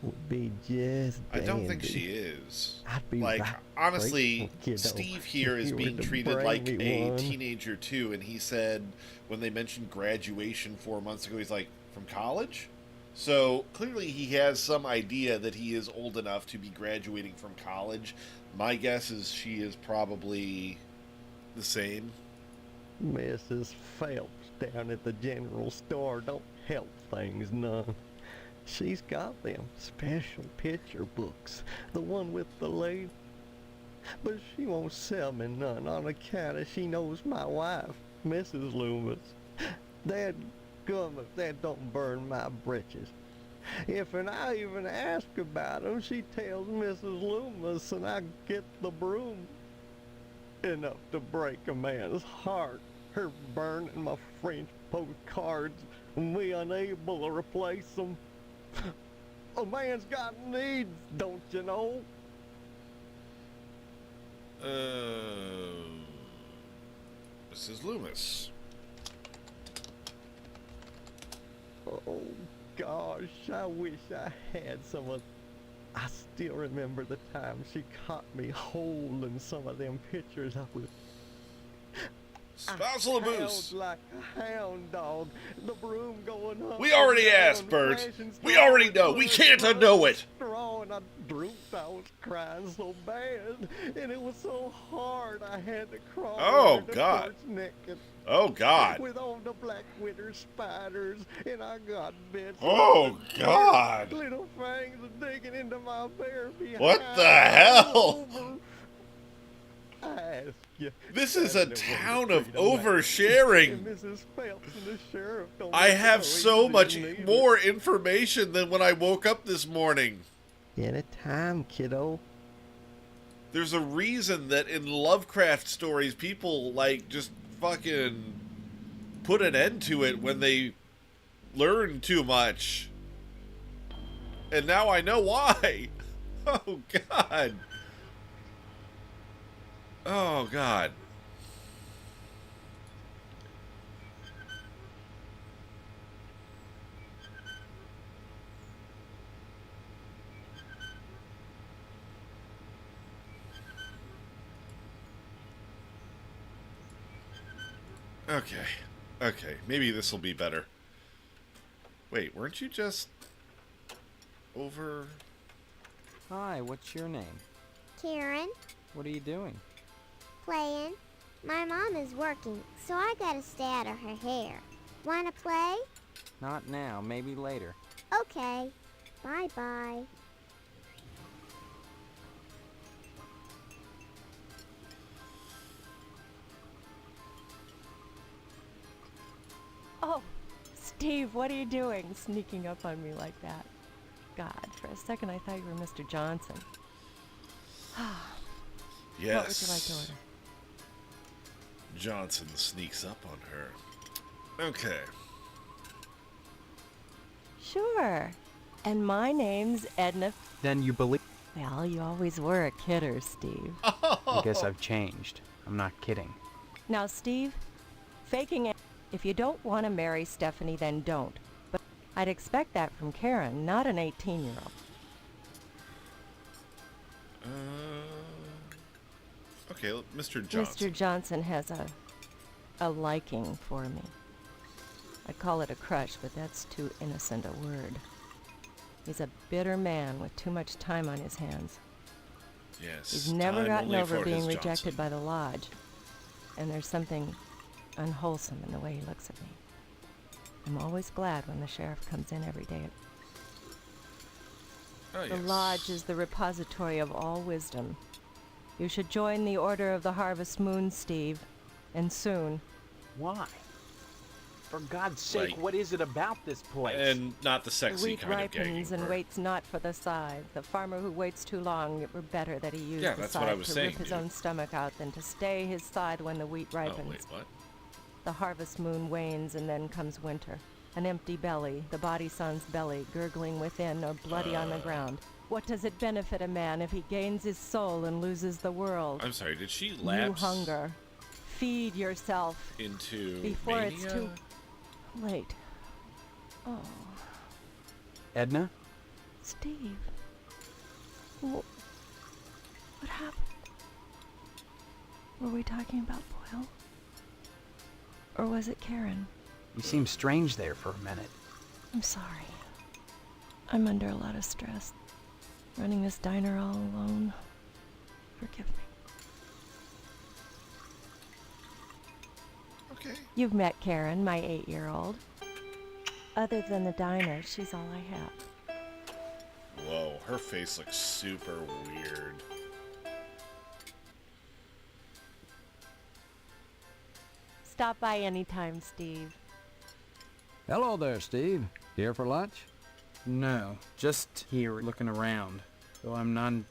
would be just I don't think dandy. she is. I'd be Like, right honestly, grateful, kiddo, Steve here if is you were being to treated bring like me a one. teenager, too. And he said, when they mentioned graduation 4 months ago, he's like, from college? So, clearly he has some idea that he is old enough to be graduating from college. My guess is she is probably the same. Mrs. Phelps down at the general store don't help things none. She's got them special picture books, the one with the lady. But she won't sell me none on account of she knows my wife, Mrs. Loomis. That gum if that don't burn my britches. If and I even ask about 'em, she tells Mrs. Loomis and I get the broom. Enough to break a man's heart. Her burning my French postcards and me unable to replace them. A man's got needs, don't you know? Mrs. Loomis. Oh, gosh, I wish I had some of... I still remember the time she caught me holding some of them pictures up with... Spousal abuse. Held like a hound dog, the broom going up. We already and down, asked, Bert. flashing We already stars, know. We can't unknow it. straw, and I drooped. I was crying so bad, and it was so hard I had to crawl Oh, under the God. porch naked. Oh, God. With all the black winter spiders, and I got bits. Oh, God. Little fangs are digging into my bare behind. What the hell? I ask you. This is a that's the way town to of treat a man. oversharing. And Mrs. Phelps and the sheriff don't I know have each so much neither. more information than when I woke up this morning. Anytime, kiddo. There's a reason that in Lovecraft stories, people, like, just fucking put an end to it when they learned too much. And now I know why. Oh, God. Oh, God. Okay. Okay. Maybe this will be better. Wait, weren't you just over? Hi, what's your name? Karen, What are you doing? playing. My mom is working, so I gotta stay out of her hair. Wanna play? Not now, maybe later. Okay. Bye-bye. Oh, Steve, what are you doing, sneaking up on me like that? God, for a second I thought you were Mr. Johnson. Yes. What would you like to order? Johnson sneaks up on her. Okay. Sure. And my name's Edna. Then you believe... Well, you always were a kidder, Steve. I guess I've changed. I'm not kidding. Now, Steve, faking it. If you don't want to marry Stephanie, then don't. But I'd expect that from Karen, not an 18-year-old. Okay, Mr. Johnson. Mr. Johnson has a liking for me. I call it a crush, but that's too innocent a word. He's a bitter man with too much time on his hands. Yes. He's never time gotten only over for being his rejected Johnson. by the lodge. And there's something unwholesome in the way he looks at me. I'm always glad when the sheriff comes in every day. Oh, The yes. lodge is the repository of all wisdom. You should join the Order of the Harvest Moon, Steve. And soon. Why? For God's sake, Like- what is it about this place? And not the The sexy wheat kind of gagging ripens and part. waits not for the scythe. The farmer who waits too long, it were better that he used Yeah, the that's what I scythe was to saying, rip his dude. own stomach out than to stay his scythe when the wheat Oh, ripens. wait, what? The harvest moon wanes and then comes winter. An empty belly, the body sans belly, gurgling within or bloody on the ground. What does it benefit a man if he gains his soul and loses the world? I'm sorry, did she You lapse hunger. Feed yourself into before mania? it's too late. Oh, Edna? Steve. What happened? Were we talking about Boyle? Or was it Karen? You seemed strange there for a minute. I'm sorry. I'm under a lot of stress. Running this diner all alone. Forgive me. Okay. You've met Karen, my 8-year-old. Other than the diner, she's all I have. Whoa, her face looks super weird. Stop by anytime, Steve. Hello there, Steve. Here for lunch? No, just here looking around. Though I'm none.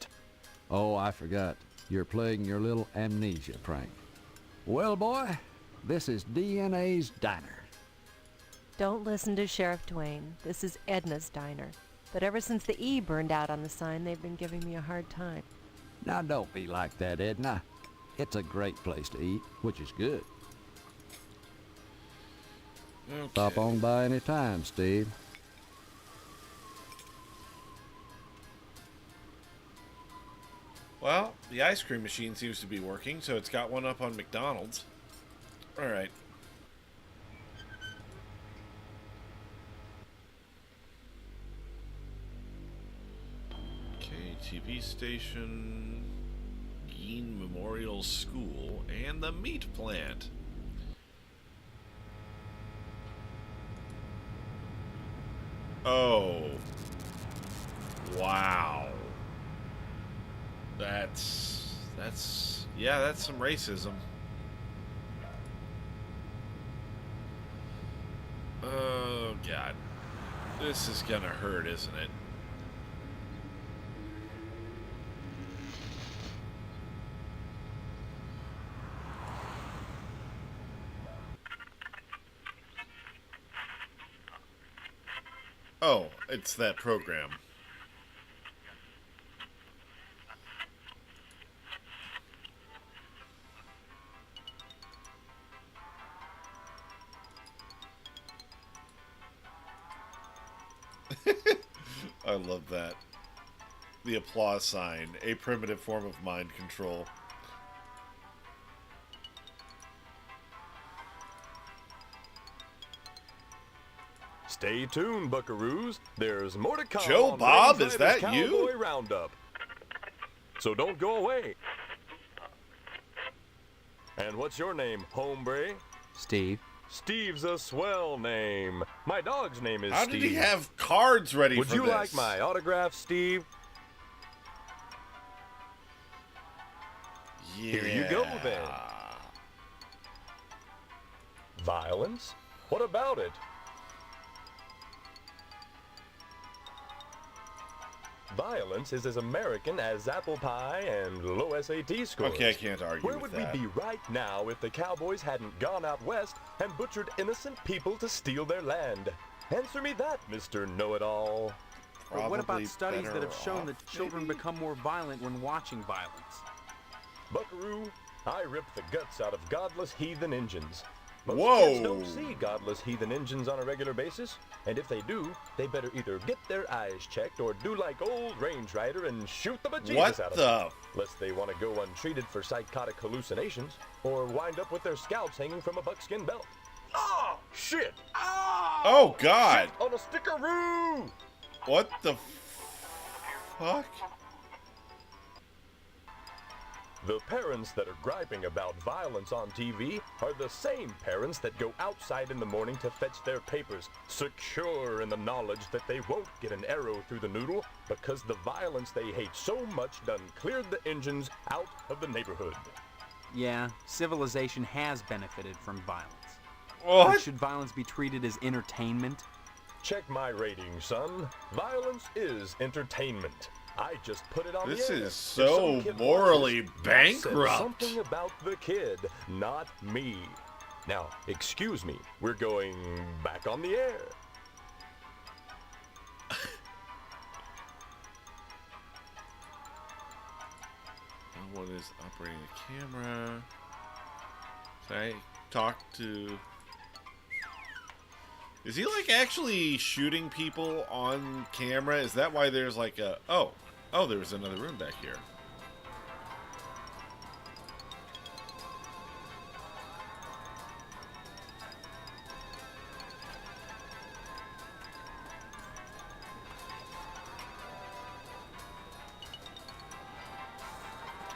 Oh, I forgot. You're playing your little amnesia prank. Well, boy, this is DNA's diner. Don't listen to Sheriff Dwayne. This is Edna's diner. But ever since the E burned out on the sign, they've been giving me a hard time. Now, don't be like that, Edna. It's a great place to eat, which is good. Okay. Stop on by any time, Steve. Well, the ice cream machine seems to be working, so it's got one up on McDonald's. Alright. Okay, TV station, Gein Memorial School, and the meat plant. Oh. Wow. Yeah, that's some racism. Oh, God. This is gonna hurt, isn't it? Oh, it's that program. I love that. The applause sign, a primitive form of mind control. Stay tuned, buckaroos. There's more to come. Joe on Bob, Range is Riders that you? Cowboy Roundup. So don't go away. And what's your name, hombre? Steve. Steve's a swell name. My dog's name is How Steve. did he have cards ready Would for you this? like my autograph, Steve? Yeah. Here you go, then. Violence? What about it? Violence is as American as apple pie and low SAT scores. Okay, I can't argue Where with would that. we be right now if the Cowboys hadn't gone out west and butchered innocent people to steal their land? Answer me that, Mr. Know-It-All. But what about Probably studies that better have shown off, that children maybe? become more violent when watching violence? Buckaroo, I rip the guts out of godless heathen engines. Most Whoa. kids don't see godless heathen engines on a regular basis, and if they do, they better either get their eyes checked or do like old Range Rider and shoot the bejesus What out of the? them. Lest they want to go untreated for psychotic hallucinations, or wind up with their scalps hanging from a buckskin belt. Oh, shit! Oh, God! Shit on a stickeroo! What the fuck? The parents that are griping about violence on TV are the same parents that go outside in the morning to fetch their papers, secure in the knowledge that they won't get an arrow through the noodle because the violence they hate so much done cleared the engines out of the neighborhood. Yeah, civilization has benefited from violence. What? But should violence be treated as entertainment? Check my rating, son. Violence is entertainment. I just put it on This the air. is If so some kid morally watches, that says bankrupt. Something about the kid, not me. Now, excuse me, we're going back on the air. What is operating the camera? Can I talk to... Is he like actually shooting people on camera? Is that why there's like a... Oh, there's another room back here.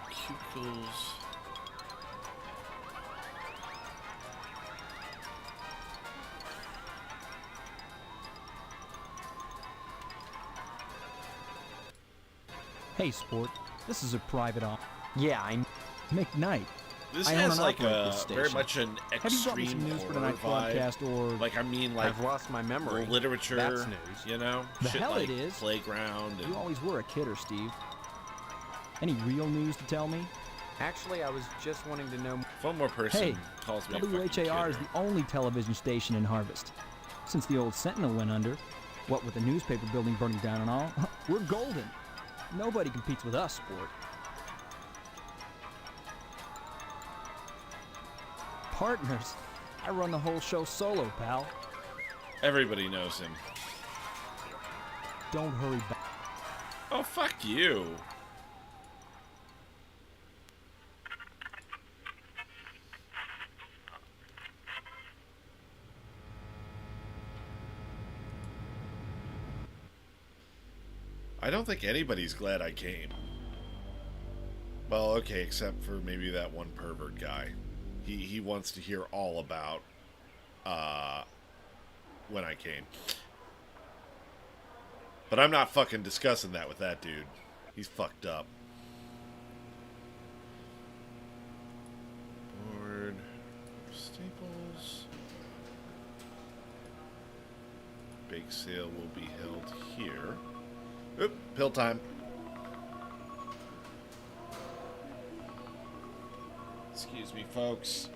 Cubicles. Hey, sport. This is a private op. Yeah, I'm McKnight. This I own has and like operate a this very station. much an Have you brought me extreme some news for horror tonight's vibe. broadcast, or Like, I mean, like I've lost my memory. literature. That's news. You know, The shit hell like it is. Playground. And You always were a kidder, Steve. Any real news to tell me? Actually, I was just wanting to know. If one more person Hey, calls me a fucking WHAR is kidder. the only television station in Harvest. Since the old Sentinel went under, what with the newspaper building burning down and all, we're golden. Nobody competes with us, sport. Partners. I run the whole show solo, pal. Everybody knows him. Don't hurry back. Oh, fuck you. I don't think anybody's glad I came. Well, okay, except for maybe that one pervert guy. He wants to hear all about when I came. But I'm not fucking discussing that with that dude. He's fucked up. Board Staples. Bake sale will be held here. Oop, pill time. Excuse me, folks.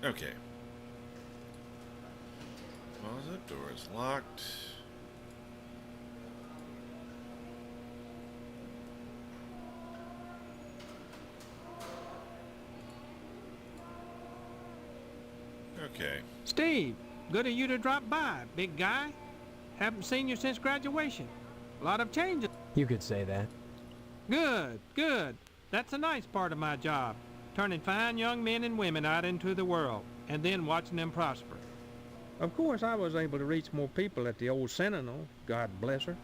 Okay. Closet door is locked. Okay. Steve, good of you to drop by, big guy. Haven't seen you since graduation. A lot of changes. You could say that. Good, good. That's a nice part of my job. Turning fine young men and women out into the world, and then watching them prosper. Of course, I was able to reach more people at the old Sentinel, God bless her.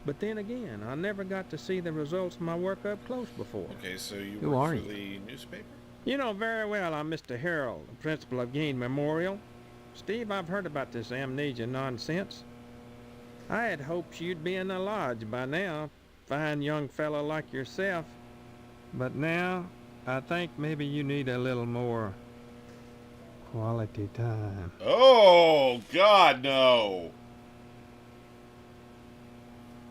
But then again, I never got to see the results of my work up close before. Okay, so you Who work are for you? the newspaper? You know very well I'm Mr. Harold, the principal of Gain Memorial. Steve, I've heard about this amnesia nonsense. I had hoped you'd be in the lodge by now, fine young fellow like yourself. But now, I think maybe you need a little more quality time. Oh, God, no.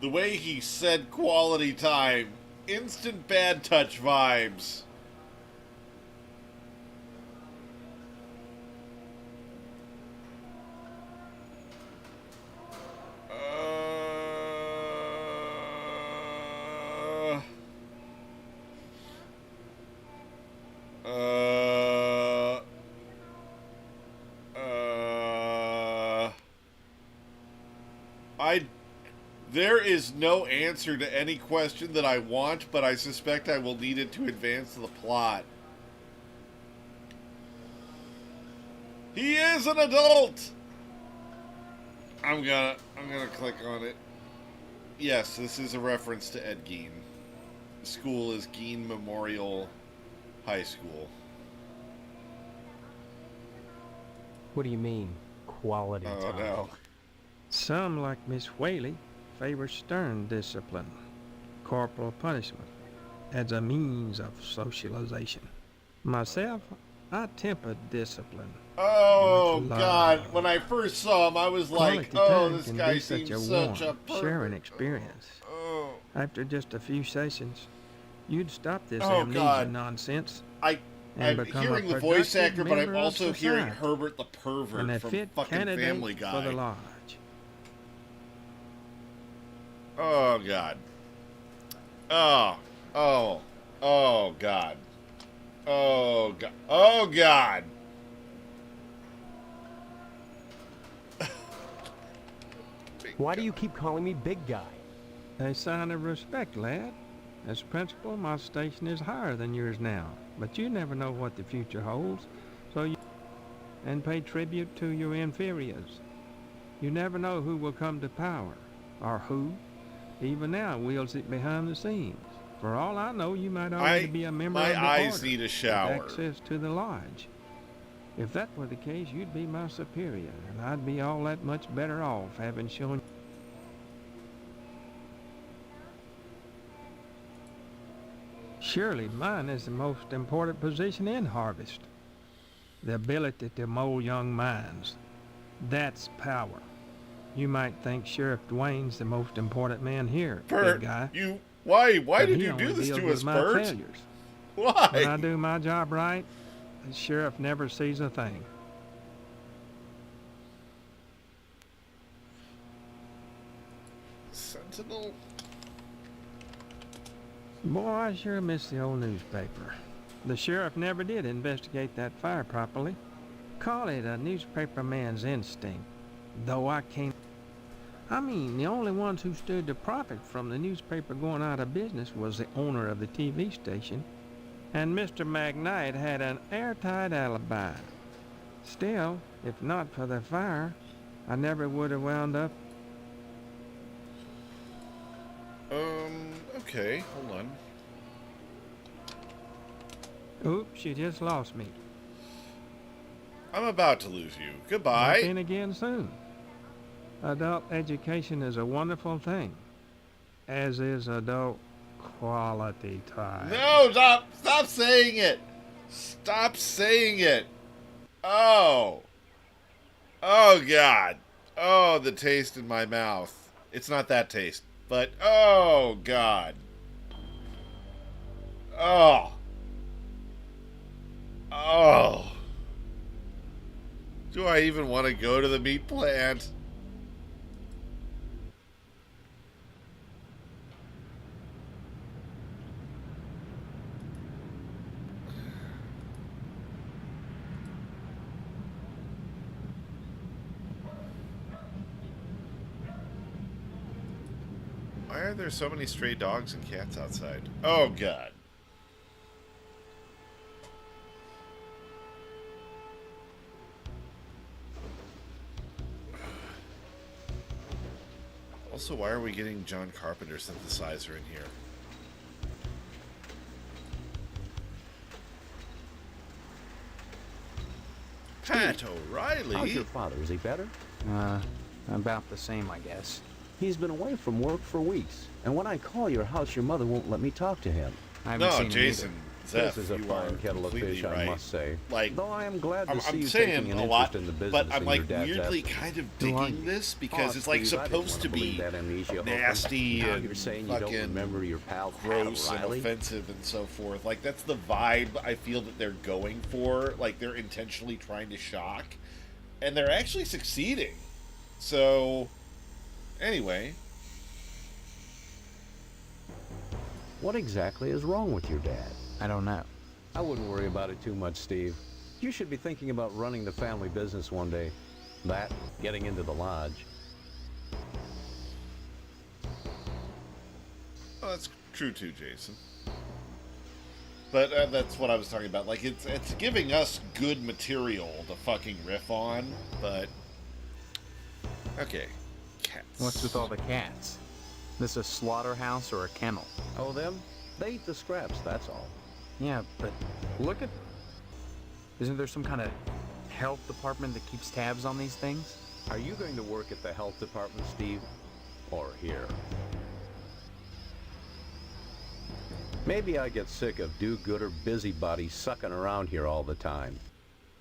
The way he said quality time, instant bad touch vibes. There is no answer to any question that I want, but I suspect I will need it to advance the plot. He is an adult! I'm gonna click on it. Yes, this is a reference to Ed Gein. The school is Gein Memorial High School. What do you mean, quality time? Oh, no. Some, like Miss Whaley, favor stern discipline, corporal punishment, as a means of socialization. Myself, I temper discipline. Oh, with love. God. When I first saw him, I was like, Quality oh, time this can guy be seems such a such a warm, perfect... sharing experience. Oh. After just a few sessions, you'd stop this Oh, amnesia God. nonsense. and I'm become hearing a the voice productive actor, but I'm member of also hearing society. Herbert the pervert And a from fit fucking candidate Family for the Guy. lodge. Oh, God. Oh, God. Oh, God. Oh, God. Why do you keep calling me big guy? A sign of respect, lad. As principal, my station is higher than yours now, but you never know what the future holds, so you and pay tribute to your inferiors. You never know who will come to power, or who, even now, wields it behind the scenes. For all I know, you might already be a member of the My eyes order need a with shower. access to the lodge. If that were the case, you'd be my superior, and I'd be all that much better off having shown. Surely mine is the most important position in Harvest. The ability to mold young minds. That's power. You might think Sheriff Dwayne's the most important man here, Bert, big guy. Why But did he you only do this deals to with us, my Bert? failures. Why? When I do my job right, the sheriff never sees a thing. Sentinel? Boy, I sure miss the old newspaper. The sheriff never did investigate that fire properly. Call it a newspaper man's instinct, though I can't. I mean, the only ones who stood to profit from the newspaper going out of business was the owner of the TV station, and Mr. McKnight had an airtight alibi. Still, if not for the fire, I never would have wound up. Okay, hold on. Oops, you just lost me. I'm about to lose you. Goodbye. Back in again soon. Adult education is a wonderful thing, as is adult quality time. No, stop saying it. Stop saying it. Oh, God. Oh, the taste in my mouth. It's not that taste, but oh, God. Oh. I even want to go to the meat plant? Why are there so many stray dogs and cats outside? Oh, God. Also, why are we getting John Carpenter synthesizer in here? Pat O'Reilly? How's your father? Is he better? About the same, I guess. He's been away from work for weeks, and when I call your house, your mother won't let me talk to him. I haven't seen him Jason, Zeph, this is a you fine are kettle of completely fish, right. I must say. Like, though I am glad to I'm see you saying taking an a interest lot, in the business but I'm in like your dad's weirdly absence. kind of digging this because Oh, it's like Steve, I didn't supposed wanna to believe be that amnesia, Hope. nasty Now and you're saying you don't fucking remember your pal Pat gross and O'Reilly? offensive and so forth. Like, that's the vibe I feel that they're going for. Like, they're intentionally trying to shock, and they're actually succeeding. So, anyway. What exactly is wrong with your dad? I don't know. I wouldn't worry about it too much, Steve. You should be thinking about running the family business one day. That, getting into the lodge. Well, that's true too, Jason. But that's what I was talking about. Like, it's giving us good material to fucking riff on, but... Okay. Cats. What's with all the cats? This a slaughterhouse or a kennel? Oh, them? They eat the scraps, that's all. Yeah, but look at... Isn't there some kind of health department that keeps tabs on these things? Are you going to work at the health department, Steve? Or here? Maybe I get sick of do-gooder busybodies sucking around here all the time.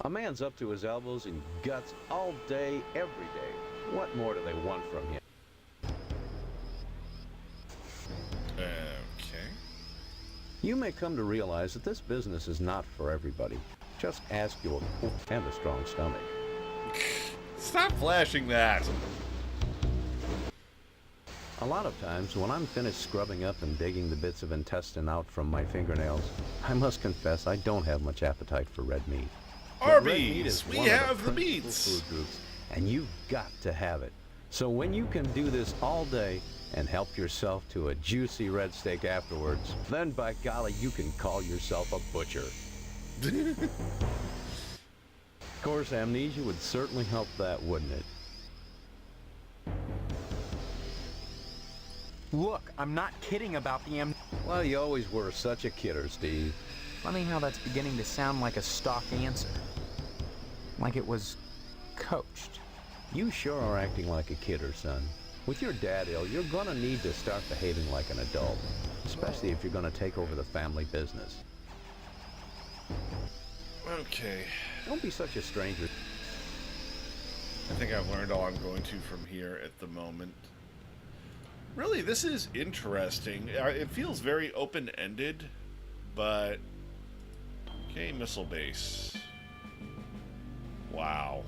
A man's up to his elbows in guts all day, every day. What more do they want from him? Okay. You may come to realize that this business is not for everybody. Just ask your and a strong stomach. Stop flashing that! A lot of times, when I'm finished scrubbing up and digging the bits of intestine out from my fingernails, I must confess I don't have much appetite for red meat. But red meat Arby's! is We one of have the principal meats! food groups, and you've got to have it. So when you can do this all day and help yourself to a juicy red steak afterwards, then by golly, you can call yourself a butcher. Of course, amnesia would certainly help that, wouldn't it? Look, I'm not kidding about the Well, you always were such a kidder, Steve. Funny how that's beginning to sound like a stock answer. Like it was coached. You sure are acting like a kidder, son. With your dad ill, you're gonna need to start behaving like an adult, especially if you're gonna take over the family business. Okay. Don't be such a stranger. I think I've learned all I'm going to from here at the moment. Really, this is interesting. It feels very open-ended, but... Okay, missile base. Wow.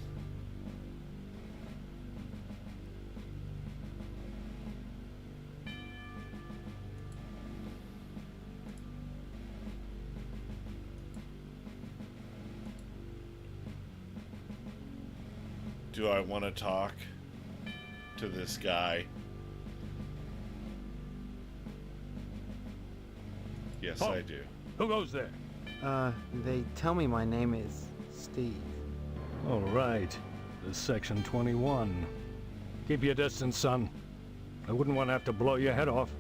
Do I want to talk to this guy? Yes, Oh. I do. Who goes there? They tell me my name is Steve. All right. This is Section 21. Keep your distance, son. I wouldn't want to have to blow your head off.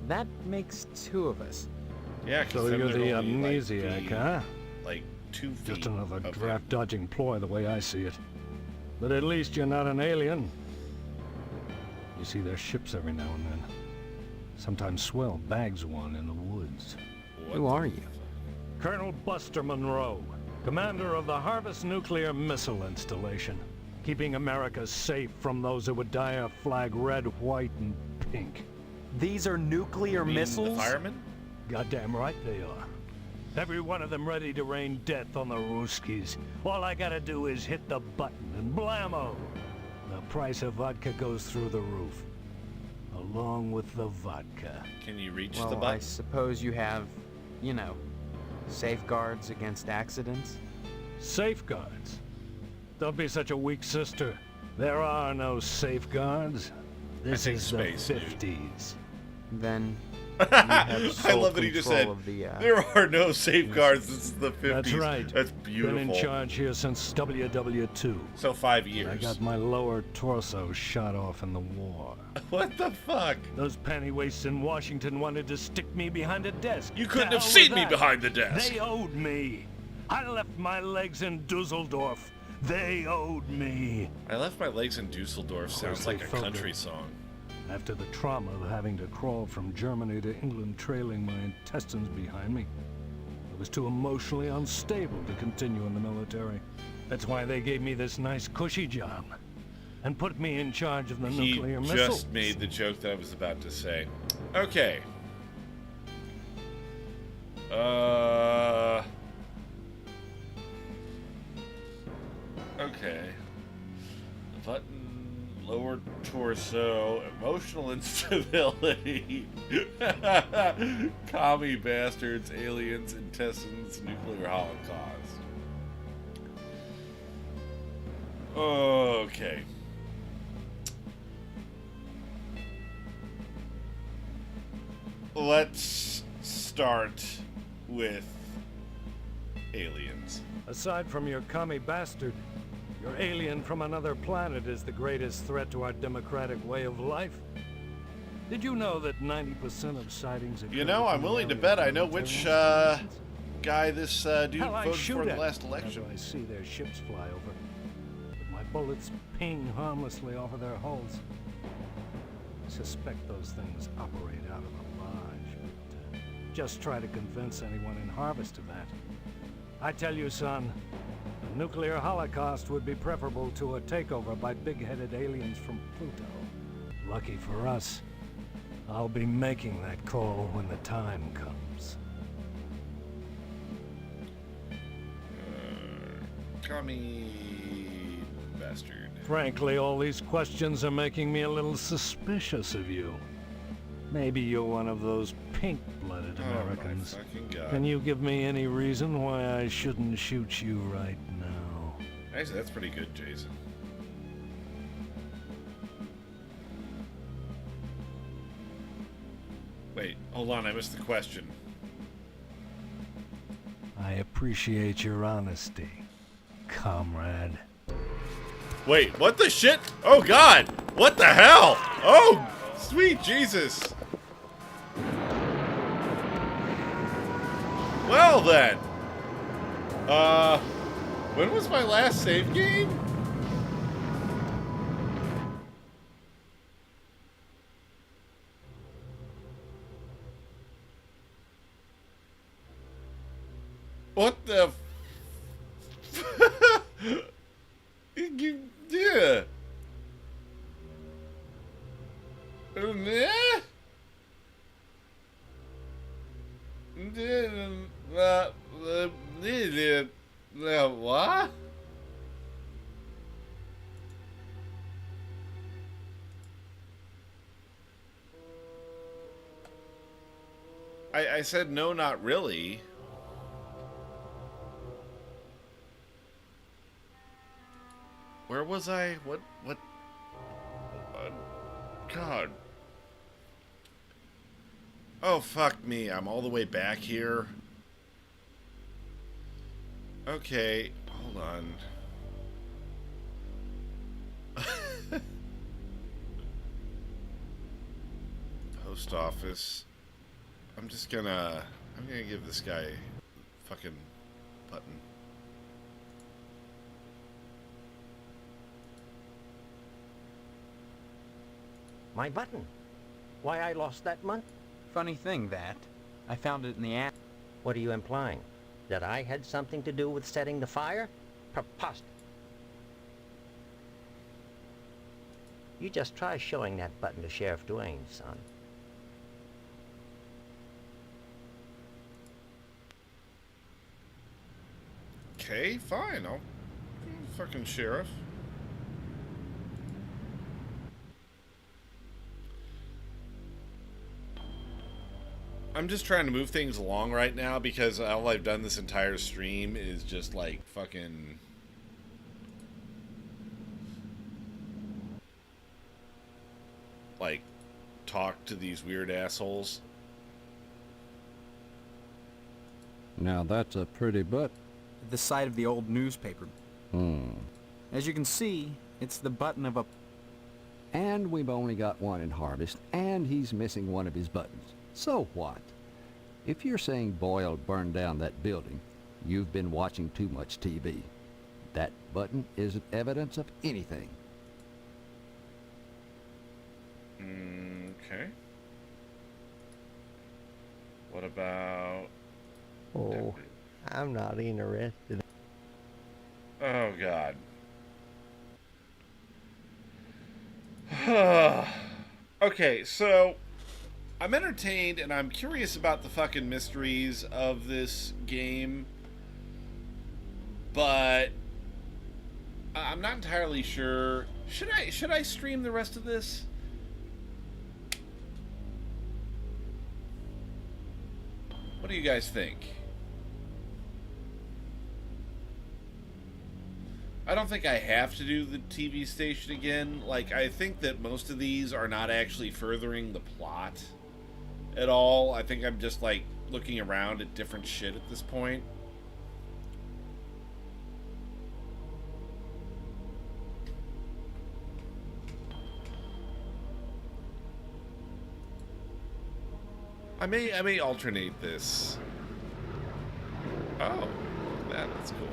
That makes two of us. Yeah, 'cause So then you're the there'll be, like, amnesiac, huh? Like 2 feet. Just another of him. draft-dodging ploy the way I see it. But at least you're not an alien. You see their ships every now and then. Sometimes Swell bags one in the woods. Who are you? Colonel Buster Monroe, commander of the Harvest Nuclear Missile Installation, keeping America safe from those who would dye our flag red, white, and pink. These are nuclear You mean missiles? The firemen? Goddamn right they are. Every one of them ready to rain death on the Ruskies. All I gotta do is hit the button and blammo! The price of vodka goes through the roof. Along with the vodka. Can you reach Well, the I button? suppose you have, you know, safeguards against accidents? Safeguards? Don't be such a weak sister. There are no safeguards. This is the space, dude. 50s. Then I love that he just said, there are no safeguards, this is the 50s. That's right. That's beautiful. Been in charge here since WW2. So 5 years. I got my lower torso shot off in the war. What the fuck? Those pennywaists in Washington wanted to stick me behind a desk. You couldn't To have hell seen with me that. behind the desk. They owed me. I left my legs in Dusseldorf. They owed me. I left my legs in Dusseldorf sounds like a country song. After the trauma of having to crawl from Germany to England trailing my intestines behind me, I was too emotionally unstable to continue in the military. That's why they gave me this nice cushy job and put me in charge of the nuclear He missiles. just made the joke that I was about to say. Okay. Okay. Button, lower torso, emotional instability, commie bastards, aliens, intestines, nuclear holocaust. Okay. Let's start with aliens. Aside from your commie bastard, your alien from another planet is the greatest threat to our democratic way of life. Did you know that 90% of sightings occur You know, I'm from willing to areas bet I of know which military guy this dude Hell, I voted shoot for in the at last whenever election. I see their ships fly over. But my bullets ping harmlessly off of their hulls. I suspect those things operate out of a lodge, but just try to convince anyone in Harvest of that. I tell you, son, a nuclear holocaust would be preferable to a takeover by big-headed aliens from Pluto. Lucky for us, I'll be making that call when the time comes. Commie bastard. Frankly, all these questions are making me a little suspicious of you. Maybe you're one of those pink-blooded Americans. Oh my fucking God. Can you give me any reason why I shouldn't shoot you right now? Actually, that's pretty good, Jason. Wait, hold on, I missed the question. I appreciate your honesty, comrade. Wait, what the shit? Oh God! What the hell? Oh, sweet Jesus! Well then. When was my last save game? What the? Yeah. What? I said no, not really. Where was I? What? God. Oh, fuck me. I'm all the way back here. Okay, hold on. Post office. I'm gonna give this guy a fucking button. My button. Why, I lost that month. Funny thing, that. I found it in the app. What are you implying? That I had something to do with setting the fire? Preposterous. You just try showing that button to Sheriff Duane, son. Okay, fine. I'll fucking sheriff. I'm just trying to move things along right now because all I've done this entire stream is just like fucking like talk to these weird assholes. Now that's a pretty butt. The side of the old newspaper. Hmm. As you can see, it's the button of a... And we've only got one in Harvest, and he's missing one of his buttons. So what? If you're saying Boyle burned down that building, you've been watching too much TV. That button isn't evidence of anything. Okay. What about... Oh, I'm not interested. Oh, God. Okay, so I'm entertained and I'm curious about the fucking mysteries of this game, but I'm not entirely sure. Should I stream the rest of this? What do you guys think? I don't think I have to do the TV station again. Like, I think that most of these are not actually furthering the plot at all. I think I'm just, like, looking around at different shit at this point. I may alternate this. Oh, that's cool.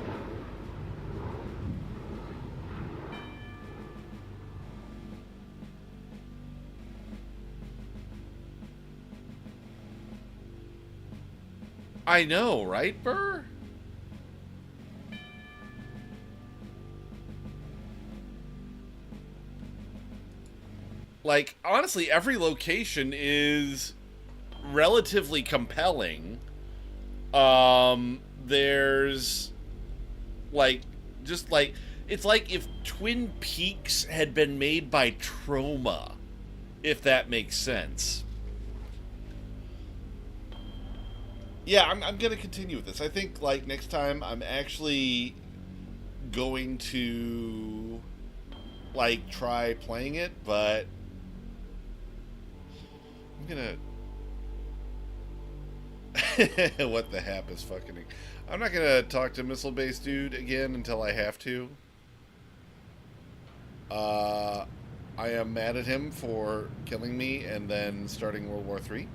I know, right, Burr? Like, honestly, every location is relatively compelling. There's, like, just like, it's like if Twin Peaks had been made by Troma, if that makes sense. Yeah, I'm going to continue with this. I think, like, next time I'm actually going to, like, try playing it, but I'm going to... What the hap is fucking... I'm not going to talk to Missile Base Dude again until I have to. I am mad at him for killing me and then starting World War III.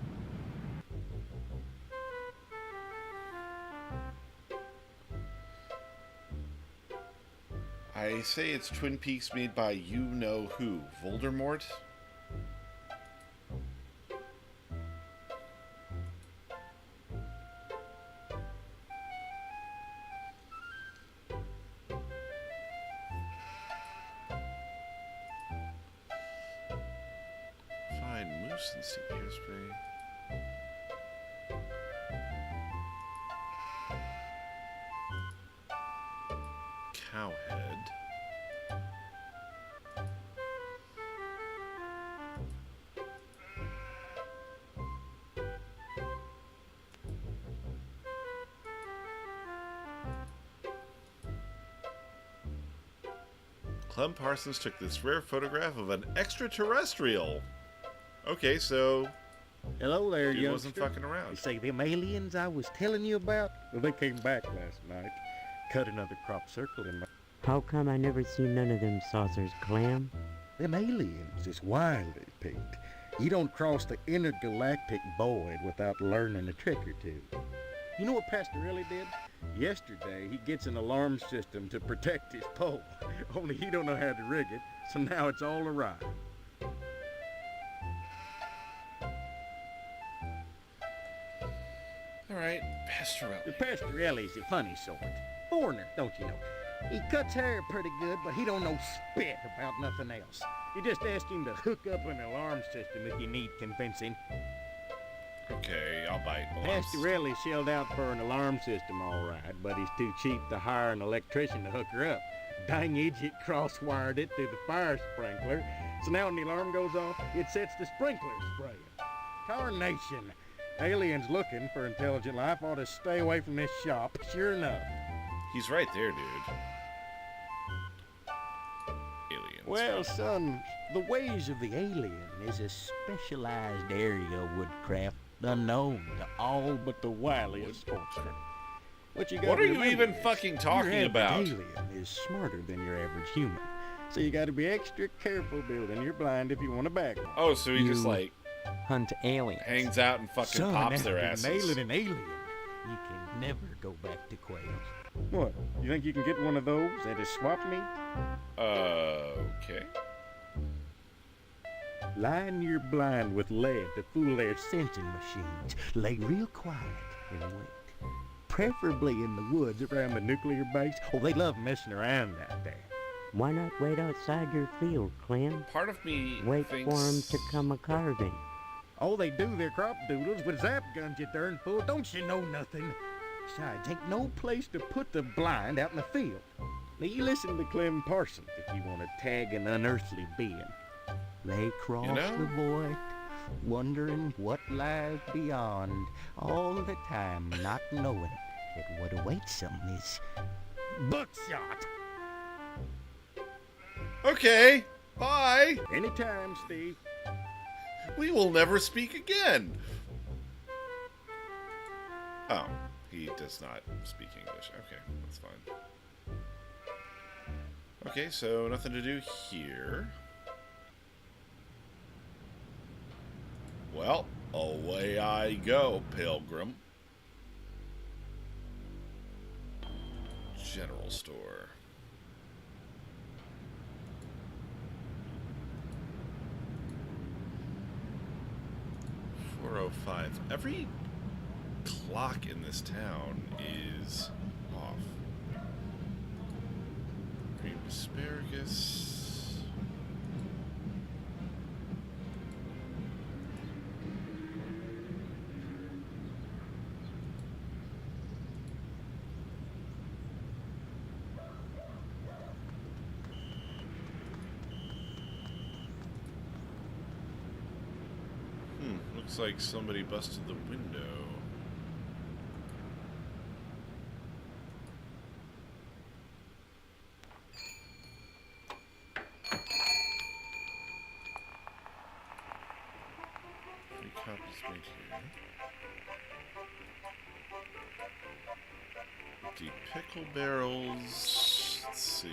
I say it's Twin Peaks made by you-know-who. Voldemort? Fine, moose and CPO spray. Cowhead. Clem Parsons took this rare photograph of an extraterrestrial. Okay, so... Hello there, dude youngster. wasn't fucking around. You say them aliens I was telling you about? Well, they came back last night. Cut another crop circle in my... How come I never seen none of them saucers, Clam? Them aliens is wily, Pete. You don't cross the intergalactic void without learning a trick or two. You know what Pastorelli did? Yesterday, he gets an alarm system to protect his pole. Only he don't know how to rig it, so now it's all awry. Alright, Pastorelli. Pastorelli's a funny sort. Foreigner, don't you know? He cuts hair pretty good, but he don't know spit about nothing else. You just ask him to hook up an alarm system if you need convincing. Okay, I'll bite. Pastorelli shelled out for an alarm system, all right, but he's too cheap to hire an electrician to hook her up. Dang idiot cross-wired it through the fire sprinkler, so now when the alarm goes off, it sets the sprinkler spraying. Tarnation! Aliens looking for intelligent life ought to stay away from this shop, sure enough. He's right there, dude. Aliens. Well, son, the ways of the alien is a specialized area of woodcraft unknown to all but the wiliest sportsmen. What What are you even fucking talking about? Your alien is smarter than your average human, so you got to be extra careful building your blind if you want to bag one. Oh, so he just like hunt aliens. hangs out and fucking Son, pops their after asses. nailing an alien, you can never go back to quails. What? You think you can get one of those at a swap meet? Okay. Line your blind with lead to fool their sensing machines. Lay real quiet and wait. Preferably in the woods around the nuclear base. Oh, they love messing around out there. Why not wait outside your field, Clem? Part of me Wait thinks... for 'em to come a carving. Oh, they do their crop doodles with zap guns, you darn fool. Don't you know nothing? Besides, ain't no place to put the blind out in the field. Now, you listen to Clem Parsons if you want to tag an unearthly being. They cross the void, wondering what lies beyond, all the time not knowing that what awaits them is buckshot. Okay, bye. Anytime, Steve. We will never speak again. Oh, he does not speak English. Okay, that's fine. Okay, so nothing to do here. Well, away I go, pilgrim. General store. .405. Every clock in this town is off. Cream asparagus. Looks like somebody busted the window. Free copies made here. Empty pickle barrels. Let's see.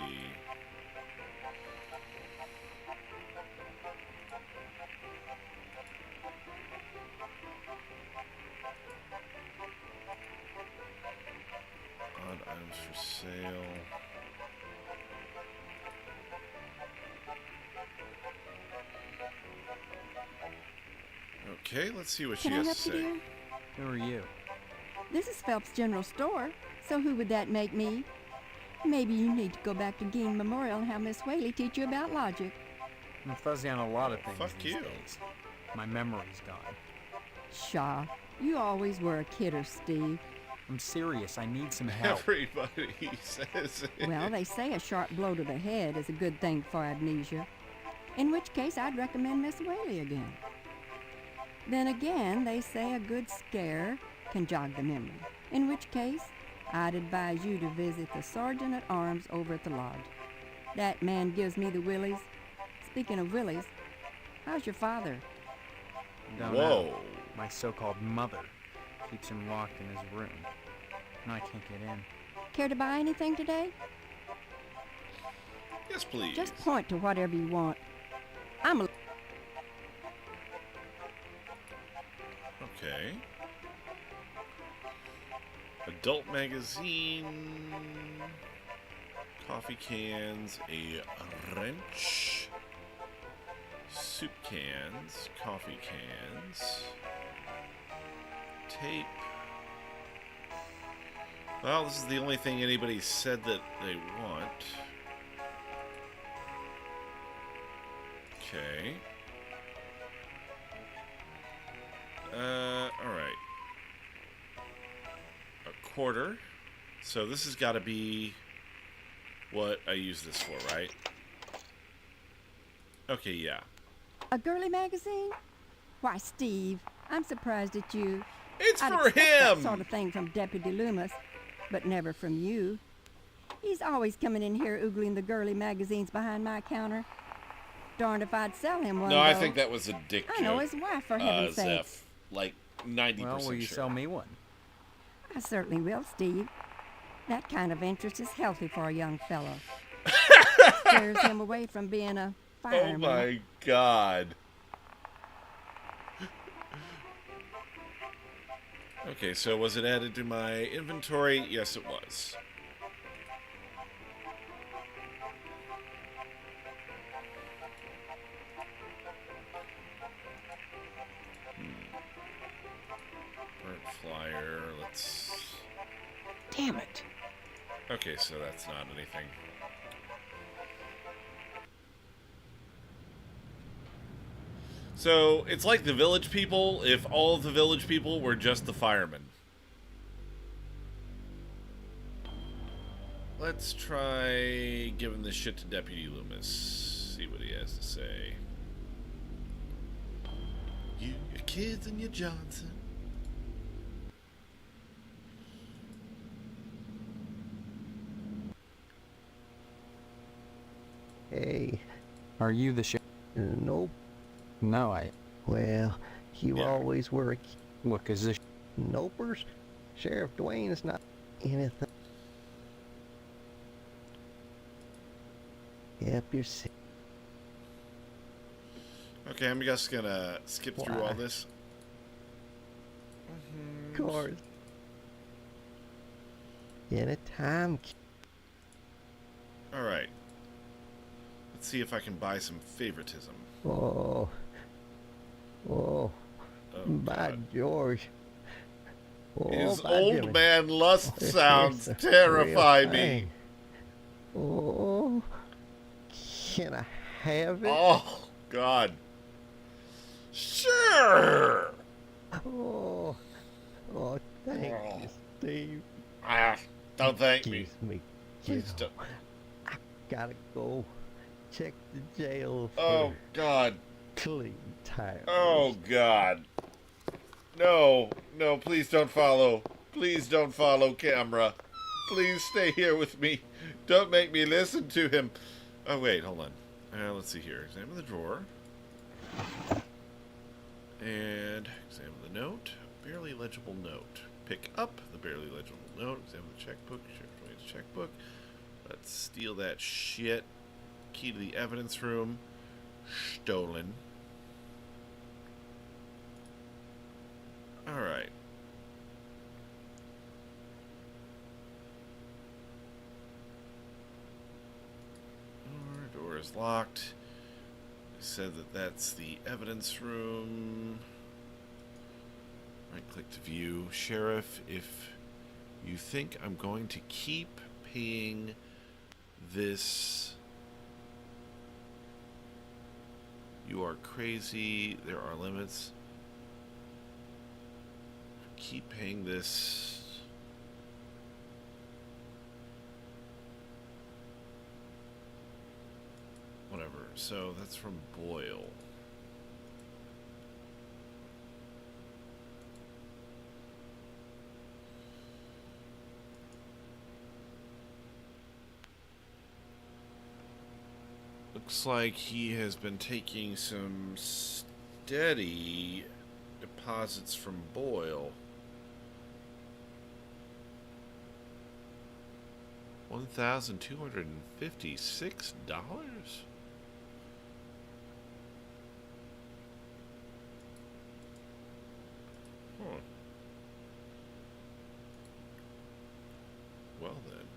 Odd items for sale. Okay, let's see what she Can I has help to you, say. dear? Who are you? This is Phelps General Store, so who would that make me? Maybe you need to go back to Gein Memorial and have Miss Whaley teach you about logic. I'm fuzzy on a lot of things Fuck these you. days. My memory's gone. Pshaw, you always were a kidder, Steve. I'm serious. I need some help. Everybody says it. Well, they say a sharp blow to the head is a good thing for amnesia. In which case, I'd recommend Miss Whaley again. Then again, they say a good scare can jog the memory. In which case, I'd advise you to visit the Sergeant at Arms over at the lodge. That man gives me the willies. Speaking of willies, how's your father? Don't know. My so-called mother keeps him locked in his room, and I can't get in. Care to buy anything today? Yes, please. Just point to whatever you want. I'm a... Okay. Adult magazine. Coffee cans. A wrench. Soup cans. Coffee cans. Tape. Well, this is the only thing anybody said that they want. Okay. Alright. A quarter. So this has got to be what I use this for, right? Okay, yeah. A girly magazine? Why, Steve, I'm surprised at you. It's I'd for expect that him! sort of thing from Deputy Loomis, but never from you. He's always coming in here oogling the girly magazines behind my counter. Darned if I'd sell him one, No, I though. think that was a dick I know joke, his wife, for heaven's Zeph. sakes. Like 90% Well, will you sure. sell me one? I certainly will, Steve. That kind of interest is healthy for a young fellow. Scares him away from being a Oh fireman. my god. Okay, so was it added to my inventory? Yes, it was. Burnt flyer, let's... Damn it. Okay, so that's not anything. So, it's like the village people if all of the village people were just the firemen. Let's try giving this shit to Deputy Loomis. See what he has to say. You, your kids, and your Johnson. Hey. Are you the sheriff? Nope. No, I... Well, you always were a Look, is this... Nopers? Sheriff Dwayne's not anything. Yep, you're sick. Okay, I'm just gonna skip through all Why? this. Of course. Anytime. Alright. Let's see if I can buy some favoritism. Oh. Oh. By George. Oh, His by old Jimmy. man lust It's sounds a terrify real me. thing. Oh. Can I have it? Oh, God. Sure. Oh. Oh, thank you, Steve. Ah, don't thank me. Excuse me. Please Joe. don't. Gotta go check the jail for Oh, God. clean tires. Oh, God. No, no, please don't follow. Please don't follow camera. Please stay here with me. Don't make me listen to him. Oh, wait, hold on. Let's see here. Examine the drawer. And examine the note. Barely legible note. Pick up the barely legible note. Examine the checkbook. Sheriff Dwayne's checkbook. Let's steal that shit. Key to the evidence room. Stolen. Alright. Door is locked. It said that that's the evidence room. Right click to view. Sheriff, if you think I'm going to keep paying this, you are crazy. There are limits. Keep paying this. Whatever. So that's from Boyle. Looks like he has been taking some steady deposits from Boyle. $1,256? Huh. Well then.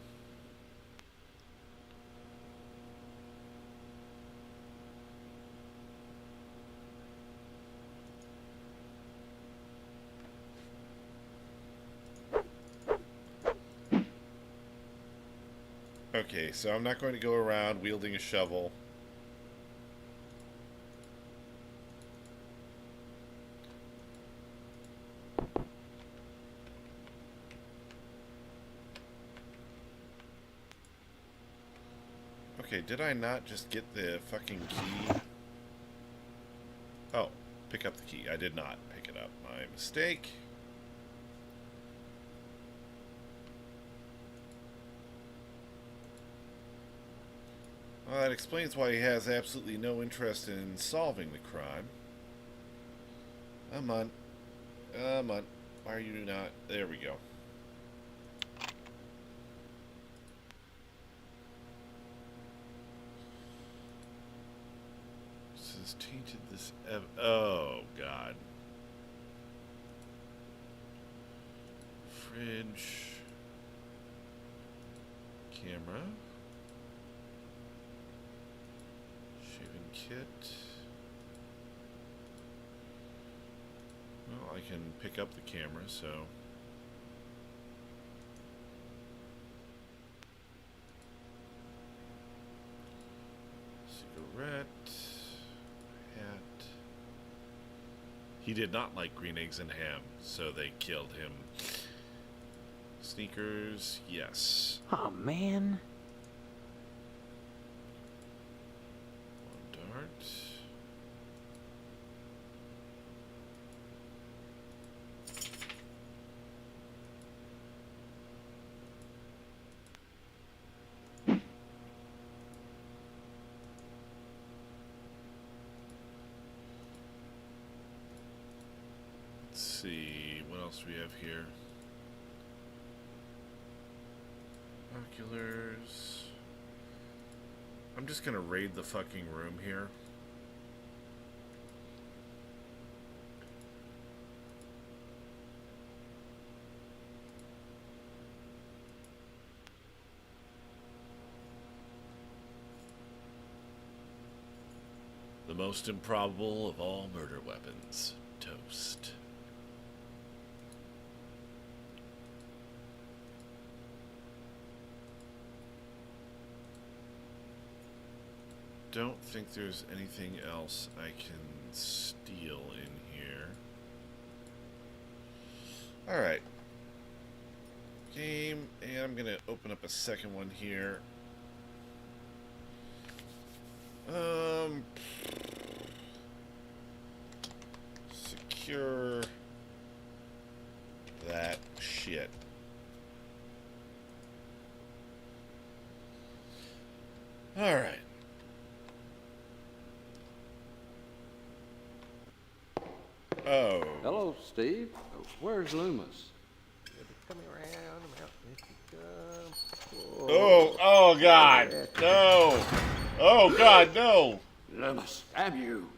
Okay, so I'm not going to go around wielding a shovel. Okay, did I not just get the fucking key? Oh, pick up the key. I did not pick it up. My mistake. Well, that explains why he has absolutely no interest in solving the crime. Come on. Come on. Why are you not? There we go. This is tainted this... Oh, God. Fridge. Camera. Shaving kit. Well, I can pick up the camera, so... Cigarette. Hat. He did not like green eggs and ham, so they killed him. Sneakers, yes. Oh, man. One dart. Let's see, what else do we have here? Binoculars. I'm just gonna raid the fucking room here. The most improbable of all murder weapons. Toast. Don't think there's anything else I can steal in here. Alright. Game, and I'm gonna open up a second one here. Secure that shit. Alright. Oh. Hello, Steve. Where's Loomis? Coming around, Oh, God. No. Oh, God, no. Loomis, damn you.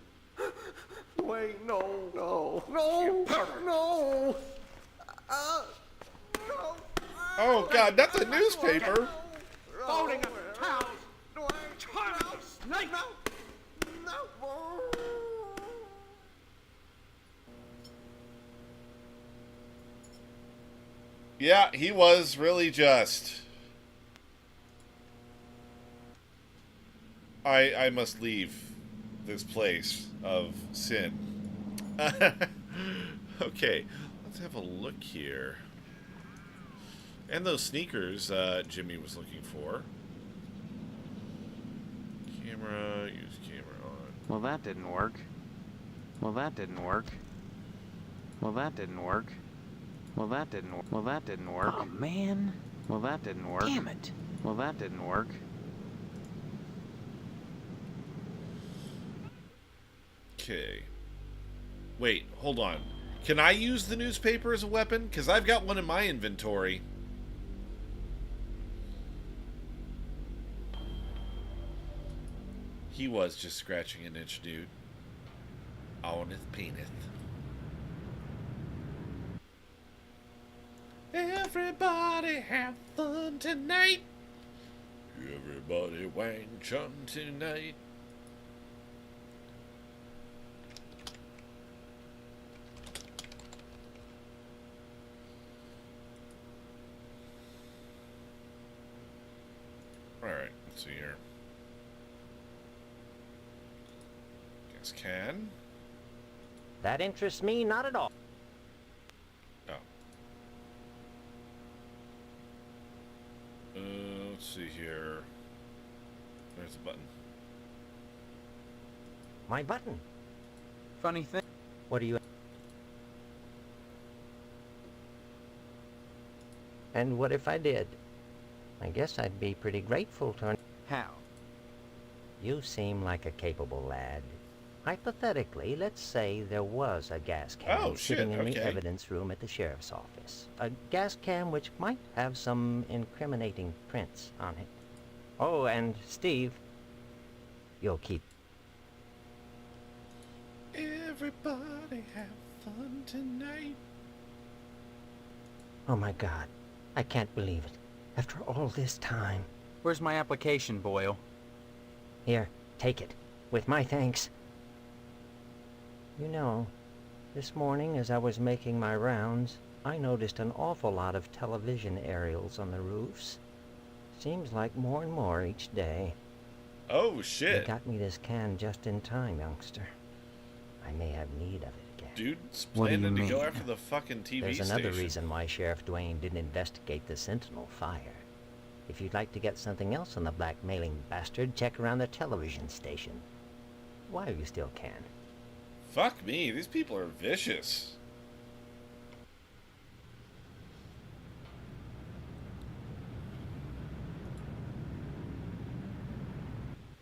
Wait, no. No. Oh, God, that's a newspaper. Folding up towels. Snake. No. Yeah, he was really just. I must leave this place of sin. Okay, let's have a look here. And those sneakers Jimmy was looking for. Camera, use camera on. Well, that didn't work. Well, that didn't work. Well, that didn't work. Well, that didn't work. Well, that didn't work. Oh, man. Well, that didn't work. Damn it. Well, that didn't work. Okay. Wait, hold on. Can I use the newspaper as a weapon? Because I've got one in my inventory. He was just scratching an itch, dude. Owneth peaneth. Everybody have fun tonight. Everybody wang chum tonight. Alright, let's see here. Guess can. That interests me not at all. Oh. Let's see here. There's a button. My button. Funny thing. What do you... And what if I did? I guess I'd be pretty grateful to... How? You seem like a capable lad. Hypothetically, let's say there was a gas cam sitting in the evidence room at the sheriff's office. A gas cam which might have some incriminating prints on it. Oh, and Steve, you'll keep... Everybody have fun tonight. Oh my God, I can't believe it. After all this time. Where's my application, Boyle? Here, take it. With my thanks. You know, this morning as I was making my rounds, I noticed an awful lot of television aerials on the roofs. Seems like more and more each day. Oh, shit. You got me this can just in time, youngster. I may have need of it again. Dude's planning to go after the fucking TV There's station. another reason why Sheriff Dwayne didn't investigate the Sentinel fire. If you'd like to get something else on the blackmailing bastard, check around the television station. While you still can. Fuck me, these people are vicious.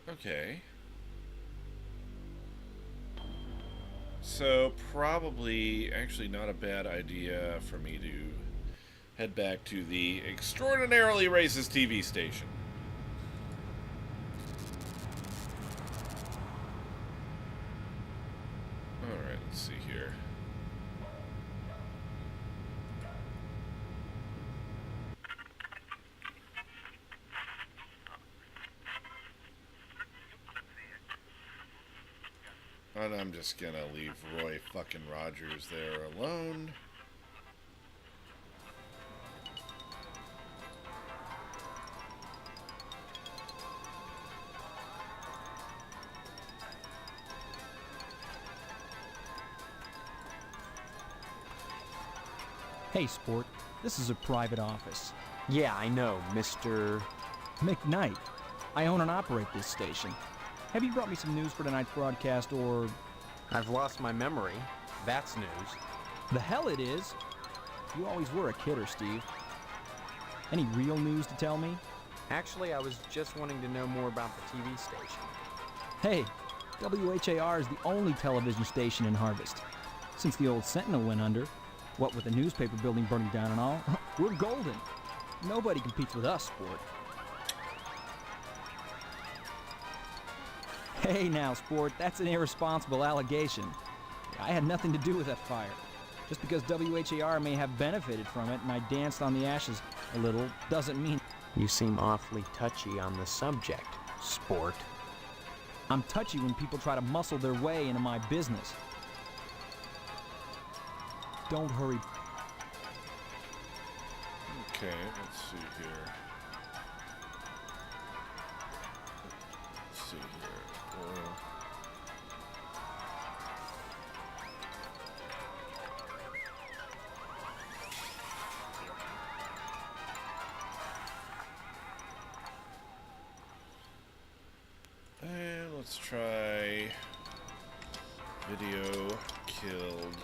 Okay. So, probably actually not a bad idea for me to head back to the extraordinarily racist TV station. Alright, let's see here. And I'm just gonna leave Roy fucking Rogers there alone. Hey, Sport. This is a private office. Yeah, I know, Mr. McKnight. I own and operate this station. Have you brought me some news for tonight's broadcast, or... I've lost my memory. That's news. The hell it is! You always were a kidder, Steve. Any real news to tell me? Actually, I was just wanting to know more about the TV station. Hey, WHAR is the only television station in Harvest. Since the old Sentinel went under, what with the newspaper building burning down and all, we're golden. Nobody competes with us, Sport. Hey now, Sport, that's an irresponsible allegation. I had nothing to do with that fire. Just because WHAR may have benefited from it and I danced on the ashes a little, doesn't mean... You seem awfully touchy on the subject, Sport. I'm touchy when people try to muscle their way into my business. Don't hurry. Okay, let's see here. Let's see here. Oil. And let's try video killed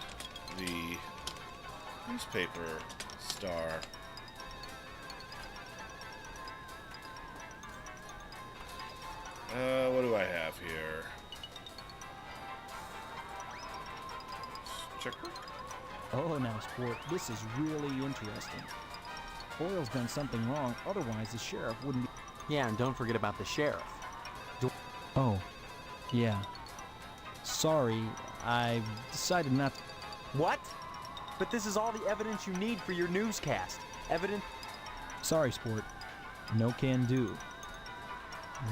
the newspaper star. What do I have here? Checker? Oh, now, Sport, this is really interesting. Boyle's done something wrong, otherwise the sheriff wouldn't be... Yeah, and don't forget about the sheriff. Oh, yeah. Sorry, I've decided not to... What? But this is all the evidence you need for your newscast. Evidence... Sorry, Sport. No can do.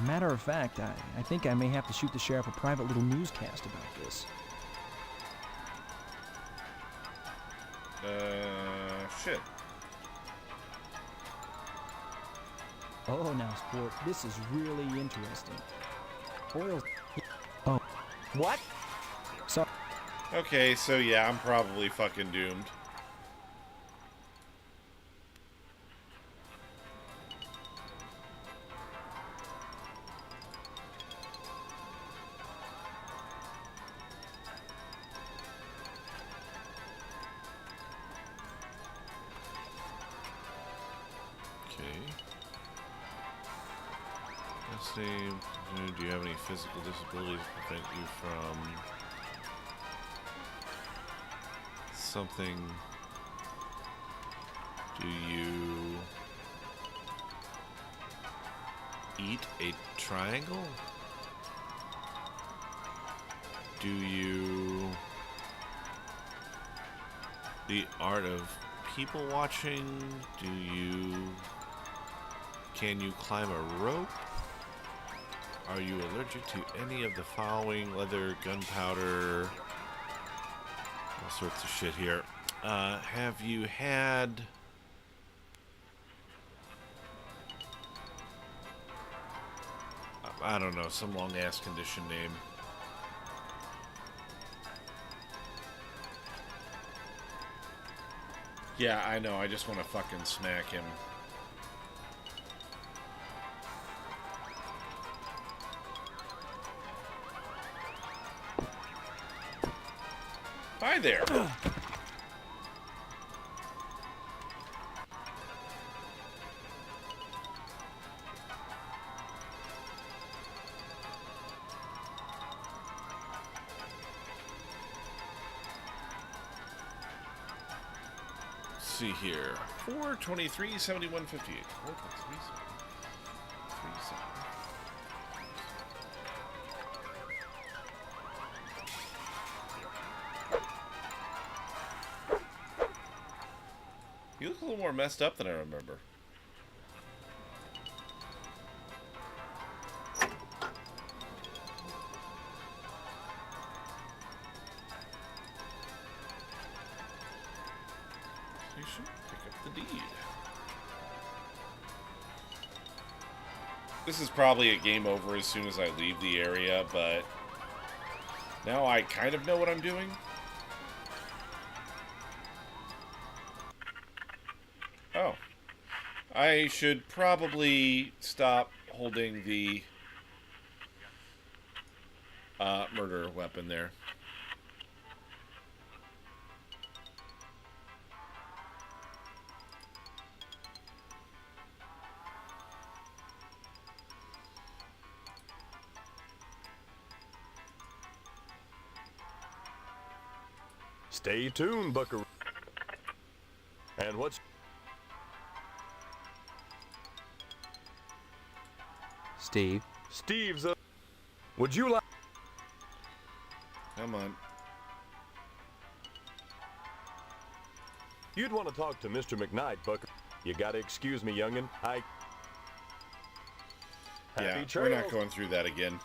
Matter of fact, I think I may have to shoot the sheriff a private little newscast about this. Shit. Oh, now, Sport, this is really interesting. Boyle's... Oh. What? Sorry. Okay, so yeah, I'm probably fucking doomed. Last name. Do you have any physical disabilities that prevent you from something? Do you eat a triangle? Do you... The art of people watching? Do you... Can you climb a rope? Are you allergic to any of the following? Leather, gunpowder, all sorts of shit here. Have you had... I don't know, some long-ass condition name. Yeah, I know, I just want to fucking smack him. Hi there! See here. 423 71 58. He looks a little more messed up than I remember. This is probably a game over as soon as I leave the area, but now I kind of know what I'm doing. Oh. I should probably stop holding the murder weapon there. Stay tuned, Buckaroo. And what's... Steve? Steve's would you like... Come on. You'd want to talk to Mr. McKnight, Buckaroo. You gotta excuse me, youngin'. Happy yeah, trails. We're not going through that again.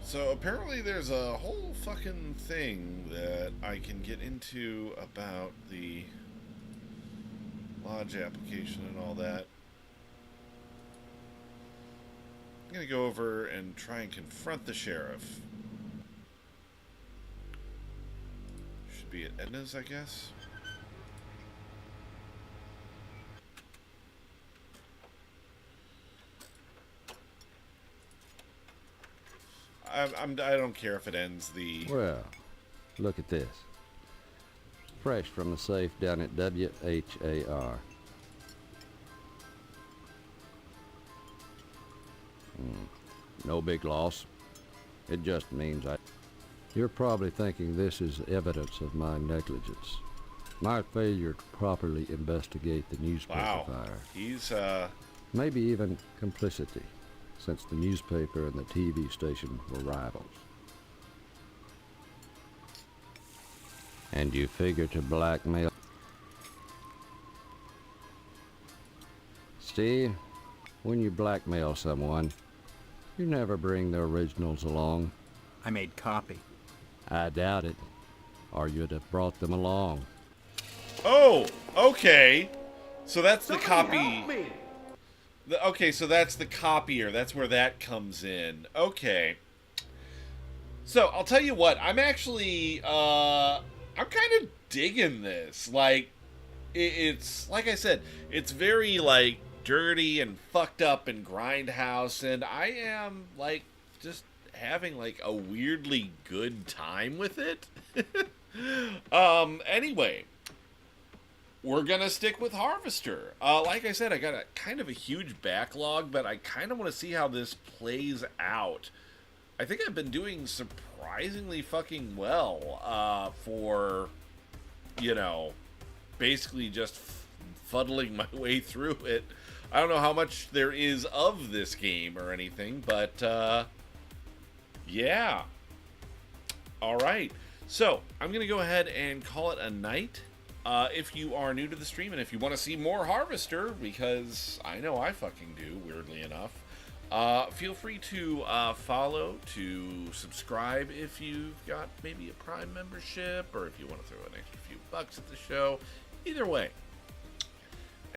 So apparently there's a whole fucking thing that I can get into about the lodge application and all that. I'm gonna go over and try and confront the sheriff. Should be at Edna's, I guess. I don't care if it ends the... Well, look at this. Fresh from the safe down at WHAR. No big loss. It just means You're probably thinking this is evidence of my negligence. My failure to properly investigate the newspaper fire. He's, Maybe even complicity, since the newspaper and the TV station were rivals. And you figure to blackmail... Steve, when you blackmail someone, you never bring the originals along. I made copy. I doubt it, or you'd have brought them along. Oh, okay. So that's the copy... Okay, so that's the copier. That's where that comes in. Okay. So, I'll tell you what. I'm actually, I'm kind of digging this. Like, it's, like I said, it's very, like, dirty and fucked up in Grindhouse, and I am, like, just having, like, a weirdly good time with it. Anyway, we're gonna stick with Harvester. Like I said, I got a kind of a huge backlog, but I kind of want to see how this plays out. I think I've been doing surprisingly fucking well, for, you know, basically just fuddling my way through it. I don't know how much there is of this game or anything, but, yeah. Alright, so I'm going to go ahead and call it a night. If you are new to the stream and if you want to see more Harvester, because I know I fucking do, weirdly enough, feel free to follow, to subscribe if you've got maybe a Prime membership, or if you want to throw an extra few bucks at the show. Either way,